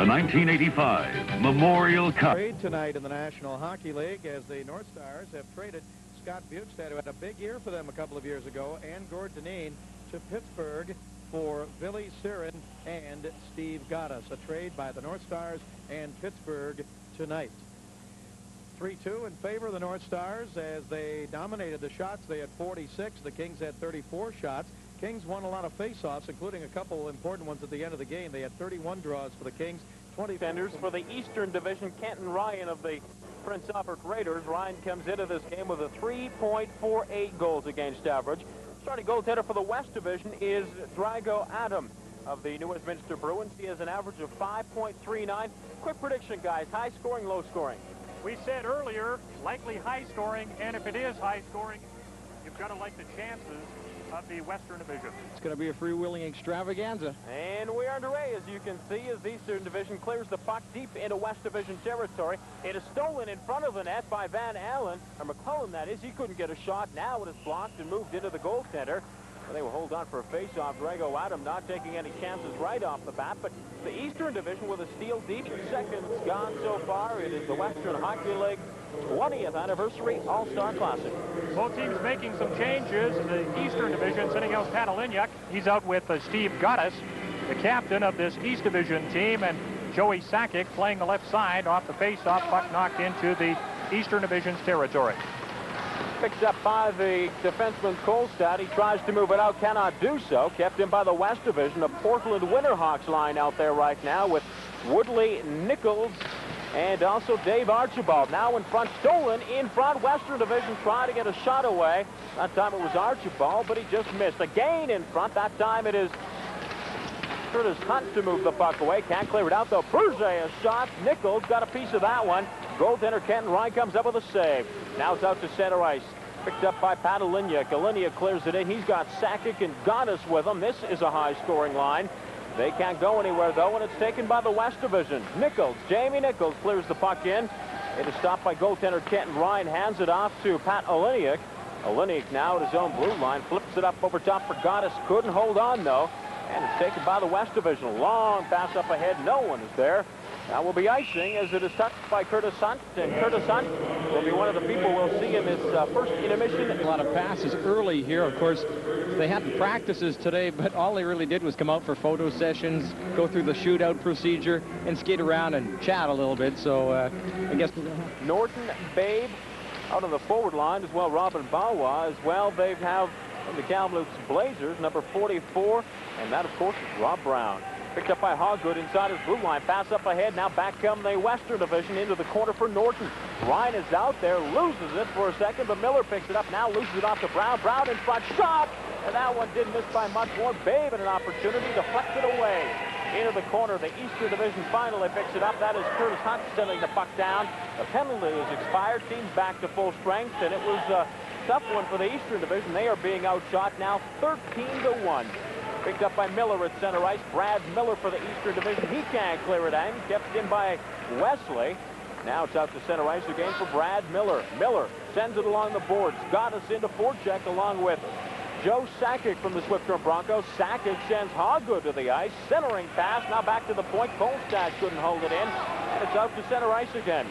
1985 Memorial Cup. Trade tonight in the National Hockey League as the North Stars have traded Scott Bukestad, who had a big year for them a couple of years ago, and Gord Dineen to Pittsburgh for Billy Sirin and Steve Gotaas. A trade by the North Stars and Pittsburgh tonight. 3-2 in favor of the North Stars as they dominated the shots. They had 46. The Kings had 34 shots. Kings won a lot of face-offs, including a couple important ones at the end of the game. They had 31 draws for the Kings. 20 defenders for the Eastern Division. Kenton Ryan of the Prince Albert Raiders. Ryan comes into this game with a 3.48 goals against average. Starting goaltender for the West Division is Drago Adam of the New Westminster Bruins. He has an average of 5.39. Quick prediction, guys. High scoring, low scoring. We said earlier, likely high scoring, and if it is high scoring, you've got to like the chances of the Western Division. It's going to be a freewheeling extravaganza. And we are underway, as you can see, as the Eastern Division clears the puck deep into West Division territory. It is stolen in front of the net by Van Allen, or McClellan, that is. He couldn't get a shot. Now it is blocked and moved into the goaltender. Well, they will hold on for a face-off. Drago Adam not taking any chances right off the bat, but the Eastern Division with a steal deep. Seconds gone so far. It is the Western Hockey League 20th anniversary All-Star Classic. Both teams making some changes. In the Eastern Division, sending out Patalignac. He's out with Steve Gotaas, the captain of this East Division team, and Joey Sakic playing the left side off the face-off. Puck knocked into the Eastern Division's territory. Picked up by the defenseman Kolstad. He tries to move it out, cannot do so. Kept in by the West Division. A Portland Winterhawks line out there right now with Woodley, Nichols, and also Dave Archibald. Now in front, stolen in front. Western Division trying to get a shot away. That time it was Archibald, but he just missed. Again in front. That time it is Curtis Hunt to move the puck away. Can't clear it out, though. Berge a shot. Nichols got a piece of that one. Goaltender Kenton Ryan comes up with a save. Now it's out to center ice. Picked up by Patalignac. Gallinia clears it in. He's got Sakic and Gotaas with him. This is a high-scoring line. They can't go anywhere, though, and it's taken by the West Division. Nichols, Jamie Nichols, clears the puck in. It is stopped by goaltender Kenton Ryan. Hands it off to Pat Oliniak. Oliniak now at his own blue line. Flips it up over top for Gotaas. Couldn't hold on, though. And it's taken by the West Division. A long pass up ahead. No one is there. That will be icing as it is touched by Curtis Hunt. And Curtis Hunt will be one of the people we'll see in this first intermission. A lot of passes early here. Of course, they had practices today, but all they really did was come out for photo sessions, go through the shootout procedure, and skate around and chat a little bit. So I guess Norton, Babe, out on the forward line as well. Robin Bawa as well. They have from the Kamloops Blazers, number 44, and that, of course, is Rob Brown. Picked up by Hoggood inside his blue line. Pass up ahead. Now back come the Western Division into the corner for Norton. Ryan is out there, loses it for a second, but Miller picks it up. Now loses it off to Brown. Brown in front, shot! And that one didn't miss by much more. Babe had an opportunity, deflected away into the corner. The Eastern Division finally picks it up. That is Curtis Hunt sending the puck down. The penalty is expired. Team's back to full strength, and it was a tough one for the Eastern Division. They are being outshot now 13-1. Picked up by Miller at center ice. Brad Miller for the Eastern Division. He can't clear it in. Kept in by Wesley. Now it's out to center ice again for Brad Miller. Miller sends it along the boards. Gotaas into forecheck along with Joe Sakic from the Swift Current Broncos. Sakic sends Hoggood to the ice. Centering pass. Now back to the point. Kolstad couldn't hold it in. And it's out to center ice again.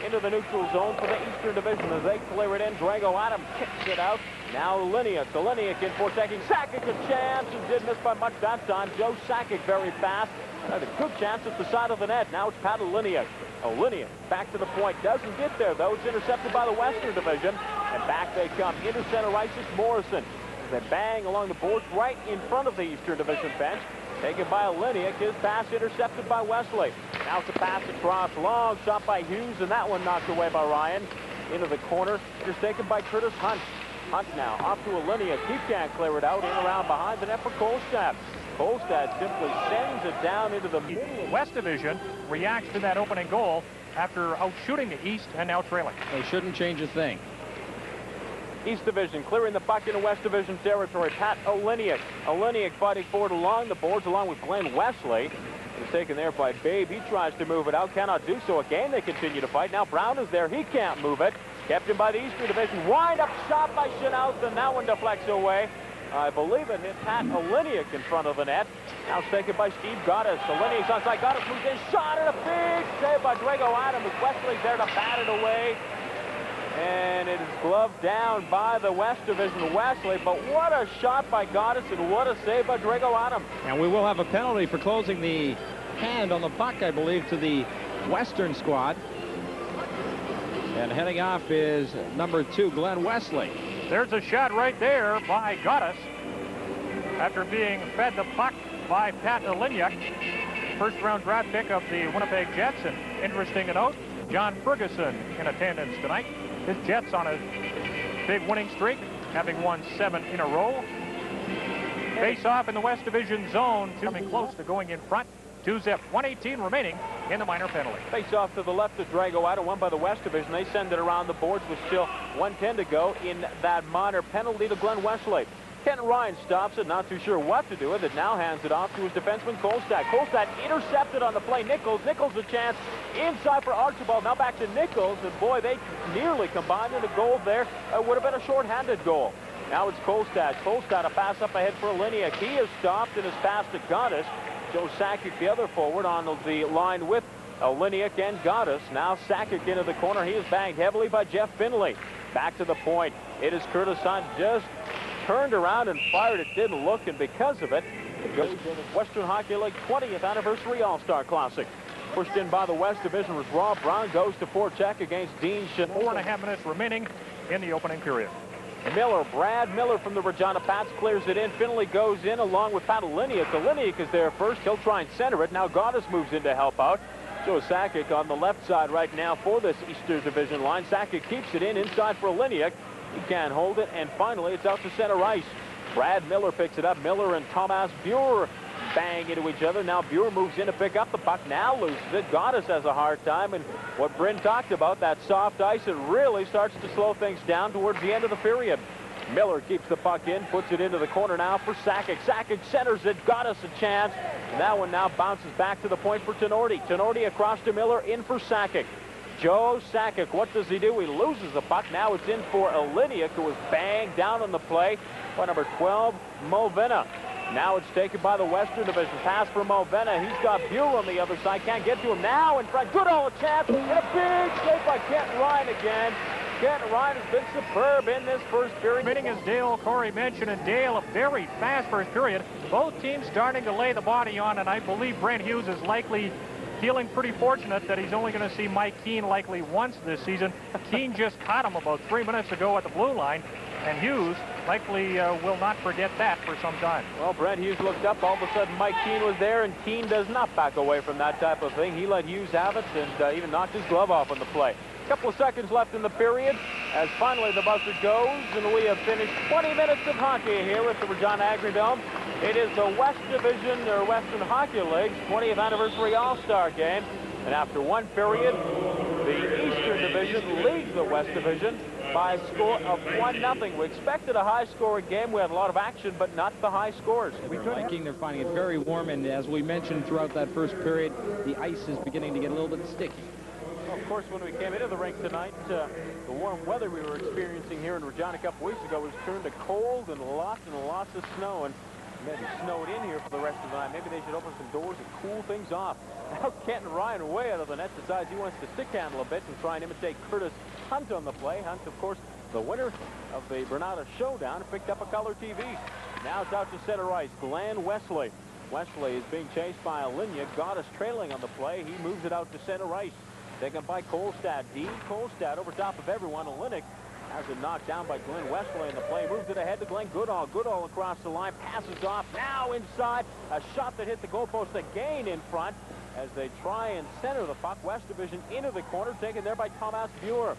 Into the neutral zone for the Eastern Division as they clear it in. Drago Adam kicks it out. Now Oliniak in for taking Sakic a chance and did miss by much that time. Joe Sakic very fast. Had a good chance at the side of the net. Now it's Pat Oliniak. Oliniak back to the point. Doesn't get there, though. It's intercepted by the Western Division. And back they come. Into center ice is Morrison. They bang along the boards right in front of the Eastern Division bench. Taken by Oliniak. His pass intercepted by Wesley. Now it's a pass across. Long shot by Hughes, and that one knocked away by Ryan. Into the corner. Just taken by Curtis Hunt. Hunt now off to Oliniak. He can't clear it out. In around behind the net for Kolstad. Kolstad simply sends it down into the middle. West Division reacts to that opening goal after outshooting the East and now trailing. They shouldn't change a thing. East Division clearing the puck into West Division territory. Pat Oliniak. Oliniak fighting forward along the boards along with Glenn Wesley. He's taken there by Babe. He tries to move it out. Cannot do so. Again, they continue to fight. Now Brown is there. He can't move it. Kept in by the Eastern Division. Wind up shot by Schnauz, and that one deflects away. I believe it hit Pat Oliniak in front of the net. Now taken by Steve Gotaas. Oliniak's onside. Gotaas moves in. Shot and a big save by Drago Adams. Wesley's there to bat it away. And it is gloved down by the West Division Wesley. But what a shot by Gotaas and what a save by Drago Adams. And we will have a penalty for closing the hand on the puck, I believe, to the Western squad. And heading off is number 2, Glenn Wesley. There's a shot right there by Gotaas after being fed the puck by Pat Oliniak, first-round draft pick of the Winnipeg Jets. And interesting to note, John Ferguson in attendance tonight. His Jets on a big winning streak, having won 7 in a row. Face-off in the West Division zone, coming close to going in front. 2-zip, 1:18 remaining in the minor penalty. Face-off to the left of Drago Adams, won by the West Division. They send it around the boards with still 1:10 to go in that minor penalty to Glenn Wesley. Kenton Ryan stops it, not too sure what to do with it. Now hands it off to his defenseman, Kolstad. Kolstad intercepted on the play. Nichols a chance inside for Archibald. Now back to Nichols, and boy, they nearly combined in a goal there. It would have been a short-handed goal. Now it's Kolstad. Kolstad, a pass up ahead for Oliniak. He is stopped and is passed to Gotaas. Joe Sakic, the other forward, on the line with Oliniak and Gotaas. Now Sakic into the corner. He is banged heavily by Jeff Finley. Back to the point. It is Curtis Hunt, just turned around and fired. It didn't look, and because of it, it goes to the Western Hockey League 20th Anniversary All-Star Classic. Pushed in by the West Division was Rob Brown. Goes to forecheck against Dean Shin. 4.5 minutes remaining in the opening period. Miller, Brad Miller from the Regina Pats clears it in. Finley goes in along with Pat Oliniak. Oliniak is there first. He'll try and center it. Now Gotaas moves in to help out. Joe Sakic on the left side right now for this Eastern Division line. Sakic keeps it in inside for Oliniak. He can't hold it, and finally it's out to center ice. Brad Miller picks it up. Miller and Thomas Buer bang into each other. Now Buer moves in to pick up the puck. Now loses it. Gotaas has a hard time, and what Bryn talked about, that soft ice, it really starts to slow things down towards the end of the period. Miller keeps the puck in, puts it into the corner now for Sakic. Sakic centers it. Gotaas a chance. That one now bounces back to the point for Tenorti. Tenorti across to Miller, in for Sakic. Joe Sakic, what does he do? He loses the puck. Now it's in for Oliniak, who was banged down on the play by number 12, Movena. Now it's taken by the Western Division. Pass for Movena. He's got Buer on the other side. Can't get to him. Now in front. Goodall a chance. And a big save by Kenton Ryan again. Kenton Ryan has been superb in this first period. Meeting as Dale Corey mentioned, and Dale, a very fast first period. Both teams starting to lay the body on, and I believe Brent Hughes is likely feeling pretty fortunate that he's only going to see Mike Keane likely once this season. Keane just caught him about 3 minutes ago at the blue line, and Hughes likely will not forget that for some time. Well, Brent Hughes looked up. All of a sudden, Mike Keane was there, and Keane does not back away from that type of thing. He let Hughes have it and even knocked his glove off on the play. A couple of seconds left in the period as finally the buzzer goes, and we have finished 20 minutes of hockey here at the Regina Agri-Dome. It is the West Division, or Western Hockey League's 20th Anniversary All-Star Game. And after one period, the Eastern Division leads the West Division by a score of 1-0. We expected a high-scoring game. We had a lot of action, but not the high scores. They're finding it very warm, and as we mentioned throughout that first period, the ice is beginning to get a little bit sticky. Well, of course, when we came into the rink tonight, the warm weather we were experiencing here in Regina a couple weeks ago was turned to cold and lots of snow. And maybe snowed in here for the rest of the night. Maybe they should open some doors and cool things off. Now Kenton Ryan way out of the net decides he wants to stick handle a bit and try and imitate Curtis Hunt on the play. Hunt, of course, the winner of the Bernada Showdown, picked up a color TV. Now it's out to center ice. Glenn Wesley. Wesley is being chased by Oliniak. Gotaas trailing on the play. He moves it out to center ice. Taken by Kolstad. Dean Kolstad over top of everyone. Oliniak has it knocked down by Glenn Wesley in the play. Moves it ahead to Glenn Goodall. Goodall across the line. Passes off. Now inside. A shot that hit the goalpost again in front as they try and center the puck. West Division into the corner. Taken there by Thomas Buer.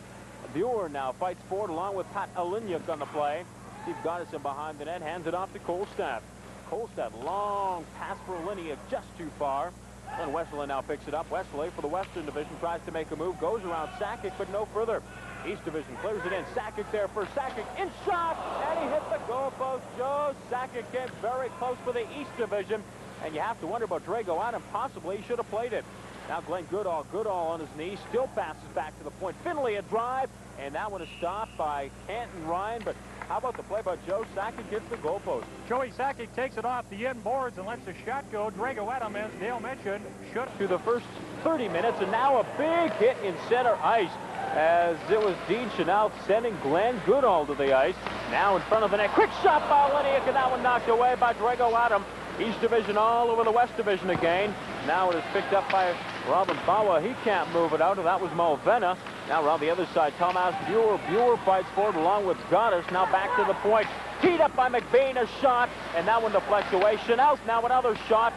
Buer now fights forward along with Pat Oliniak on the play. Steve Gotaas in behind the net. Hands it off to Kolstad. Kolstad, long pass for Oliniak. Just too far. And Wesley now picks it up. Wesley for the Western Division tries to make a move. Goes around Sakic, but no further. East Division clears it in. Sakic there for Sakic. In shot, and he hit the goalpost. Joe Sakic came very close for the East Division. And you have to wonder about Drago Adams. Possibly he should have played it. Now Glenn Goodall on his knee. Still passes back to the point. Finley a drive. And that one is stopped by Kenton Ryan. But How about the play by Joe Sakic gets the goalpost? Joey Sakic takes it off the end boards and lets the shot go. Drago Adam, as Dale mentioned, should to the first 30 minutes, and now a big hit in center ice as it was Dean Chanel sending Glenn Goodall to the ice. Now in front of the net, quick shot by Liniak, and that one knocked away by Drago Adam. East Division all over the West Division again. Now it is picked up by Robin Bawa. He can't move it out, and that was Mulvena. Now around the other side, Thomas Buer. Buer fights forward along with Gotaas. Now back to the point. Teed up by McBain, a shot, and that one deflects away. Chanel now another shot.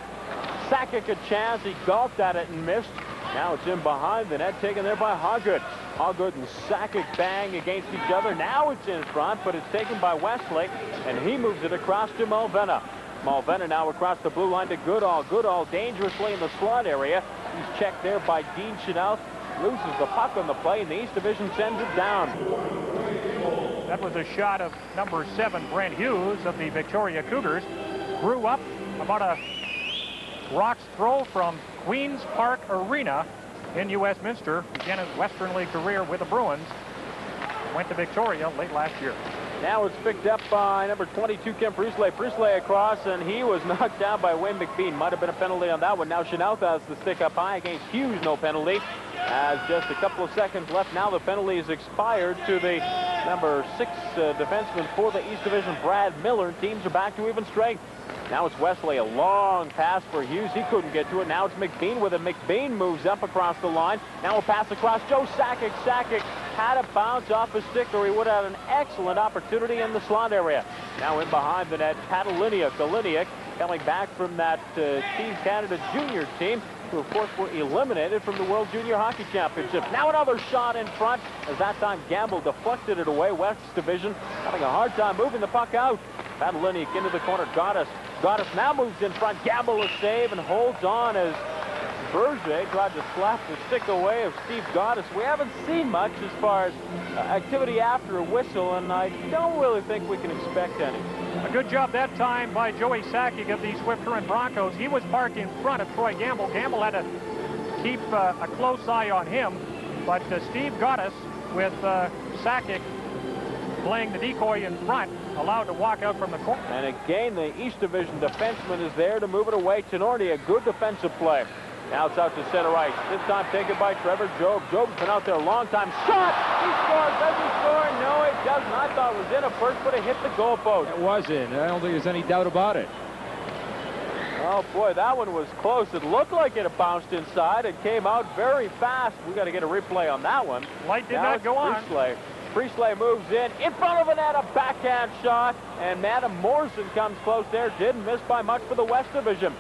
Sakic a chance. He golfed at it and missed. Now it's in behind the net, taken there by Hoggood. Hoggood and Sakic bang against each other. Now it's in front, but it's taken by Wesley, and he moves it across to Mulvena. Mulvena now across the blue line to Goodall. Goodall dangerously in the slot area. He's checked there by Dean Chanel. Loses the puck on the play, and the East Division sends it down. That was a shot of number 7, Brent Hughes of the Victoria Cougars. Grew up about a rock's throw from Queens Park Arena in New Westminster. Began his Western League career with the Bruins. Went to Victoria late last year. Now it's picked up by number 22, Kim Priestley. Priestley across, and he was knocked down by Wayne McBean. Might have been a penalty on that one. Now Chanel has the stick up high against Hughes. No penalty. As just a couple of seconds left. Now the penalty is expired to the number 6 defenseman for the East Division, Brad Miller. Teams are back to even strength. Now it's Wesley, a long pass for Hughes. He couldn't get to it. Now it's McBean with it. McBean moves up across the line. Now a pass across Joe Sakic. Sakic had a bounce off his stick, or he would have had an excellent opportunity in the slot area. Now in behind the net, Cataliniak. Kaliniak coming back from that Team Canada junior team, who of course were eliminated from the World Junior Hockey Championship. Now another shot in front, as that time Gamble deflected it away. West Division having a hard time moving the puck out. Cataliniak into the corner. Gotaas now moves in front. Gamble a save and holds on as Berger tried to slap the stick away of Steve Gotaas. We haven't seen much as far as activity after a whistle, and I don't really think we can expect any. A good job that time by Joey Sakic of the Swift Current Broncos. He was parked in front of Troy Gamble. Gamble had to keep a close eye on him, but Steve Gotaas with Sakic playing the decoy in front, allowed to walk out from the corner. And again, the East Division defenseman is there to move it away. Tenorti, a good defensive play. Now it's out to center ice. This time taken by Trevor Job. Job's been out there a long time. Shot! He scores. Does he score? No, he doesn't. I thought it was in at first, but it hit the goalpost. It was in. I don't think there's any doubt about it. Oh, boy, that one was close. It looked like it bounced inside. It came out very fast. We got to get a replay on that one. Light did not go on. Priestley moves in front of the net, a backhand shot, and Madam Morrison comes close there. Didn't miss by much for the West Division.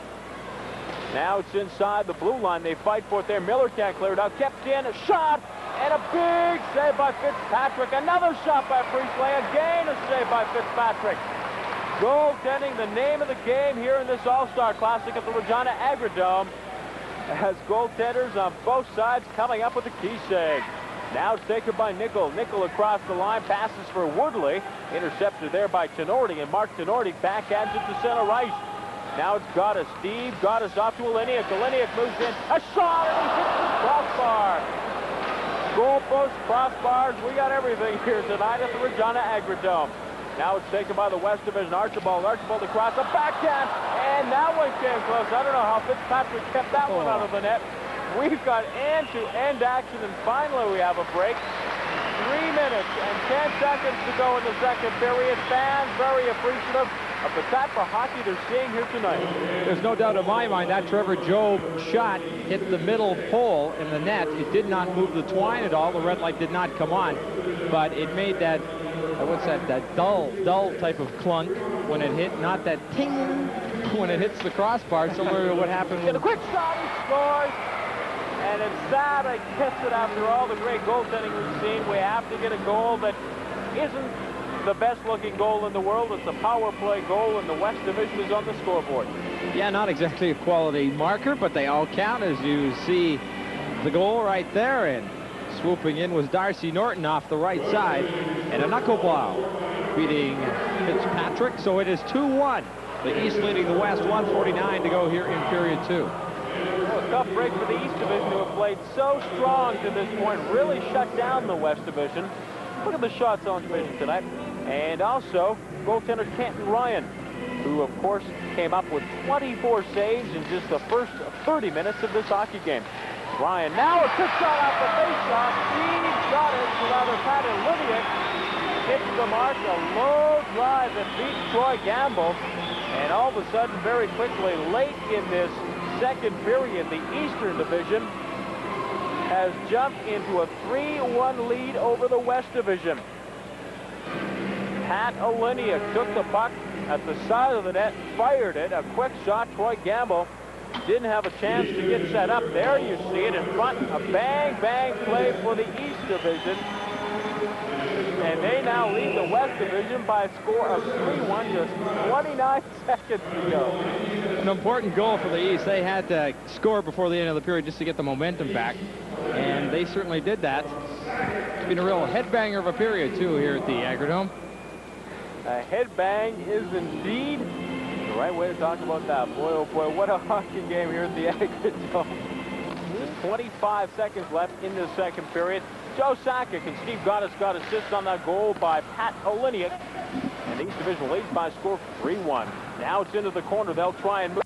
Now it's inside the blue line. They fight for it there. Miller can't clear it out. Kept in, a shot, and a big save by Fitzpatrick. Another shot by Priestley. Again, a save by Fitzpatrick. Goaltending, the name of the game here in this All-Star Classic at the Regina Agrodome, as goaltenders on both sides coming up with a key save. Now it's taken by Nickel. Nickel across the line, passes for Woodley. Intercepted there by Tenorti, and Mark Tenorti backhands it to center ice. Now it's Gotaas. Steve Gotaas off to Kaliniak. Kaliniak moves in. A shot, and he hits the crossbar. Goalpost, crossbars, we got everything here tonight at the Regina Agrodome. Now it's taken by the West Division. Archibald across, a backhand, and that one came close. I don't know how Fitzpatrick kept that one out of the net. We've got end-to-end action, and finally we have a break. 3 minutes and 10 seconds to go in the second period. Fans very appreciative of the type of hockey they're seeing here tonight. There's no doubt in my mind that Trevor Job shot hit the middle pole in the net. It did not move the twine at all. The red light did not come on, but it made that, what's that, that dull type of clunk when it hit, not that ting when it hits the crossbar, similar to what happened with... A quick shot, he scores! And it's sad, I guess, that after all the great goaltending we've seen, we have to get a goal that isn't the best-looking goal in the world. It's a power play goal, and the West Division is on the scoreboard. Yeah, not exactly a quality marker, but they all count, as you see the goal right there. And swooping in was Darcy Norton off the right side, and a knuckleball beating Fitzpatrick. So it is 2-1. The East leading the West, 1:49 to go here in period 2. Well, a tough break for the East Division, who have played so strong to this point, really shut down the West Division. Look at the shots on division tonight. and also goaltender Canton Ryan, who, of course, came up with 24 saves in just the first 30 minutes of this hockey game. Ryan, now a quick shot off the faceoff. Steve Gotaas, or rather Pat Oliniak, hits the mark, a low drive that beats Troy Gamble. And all of a sudden, very quickly, late in this second period, the Eastern Division has jumped into a 3-1 lead over the West Division. Pat Oliniak took the puck at the side of the net, fired it, a quick shot. Troy Gamble didn't have a chance to get set up. There you see it in front, a bang play for the East Division. And they now lead the West Division by a score of 3-1, just 29 seconds to go. An important goal for the East. They had to score before the end of the period just to get the momentum back, and they certainly did that. It's been a real headbanger of a period, too, here at the Agrodome. A headbang is indeed the right way to talk about that. Boy, oh boy, what a hockey game here at the Agrodome. Just 25 seconds left in the second period. Joe Sakic and Steve Gotaas got assists on that goal by Pat Oliniak. And the East Division leads by a score of 3-1. Now it's into the corner. They'll try and move.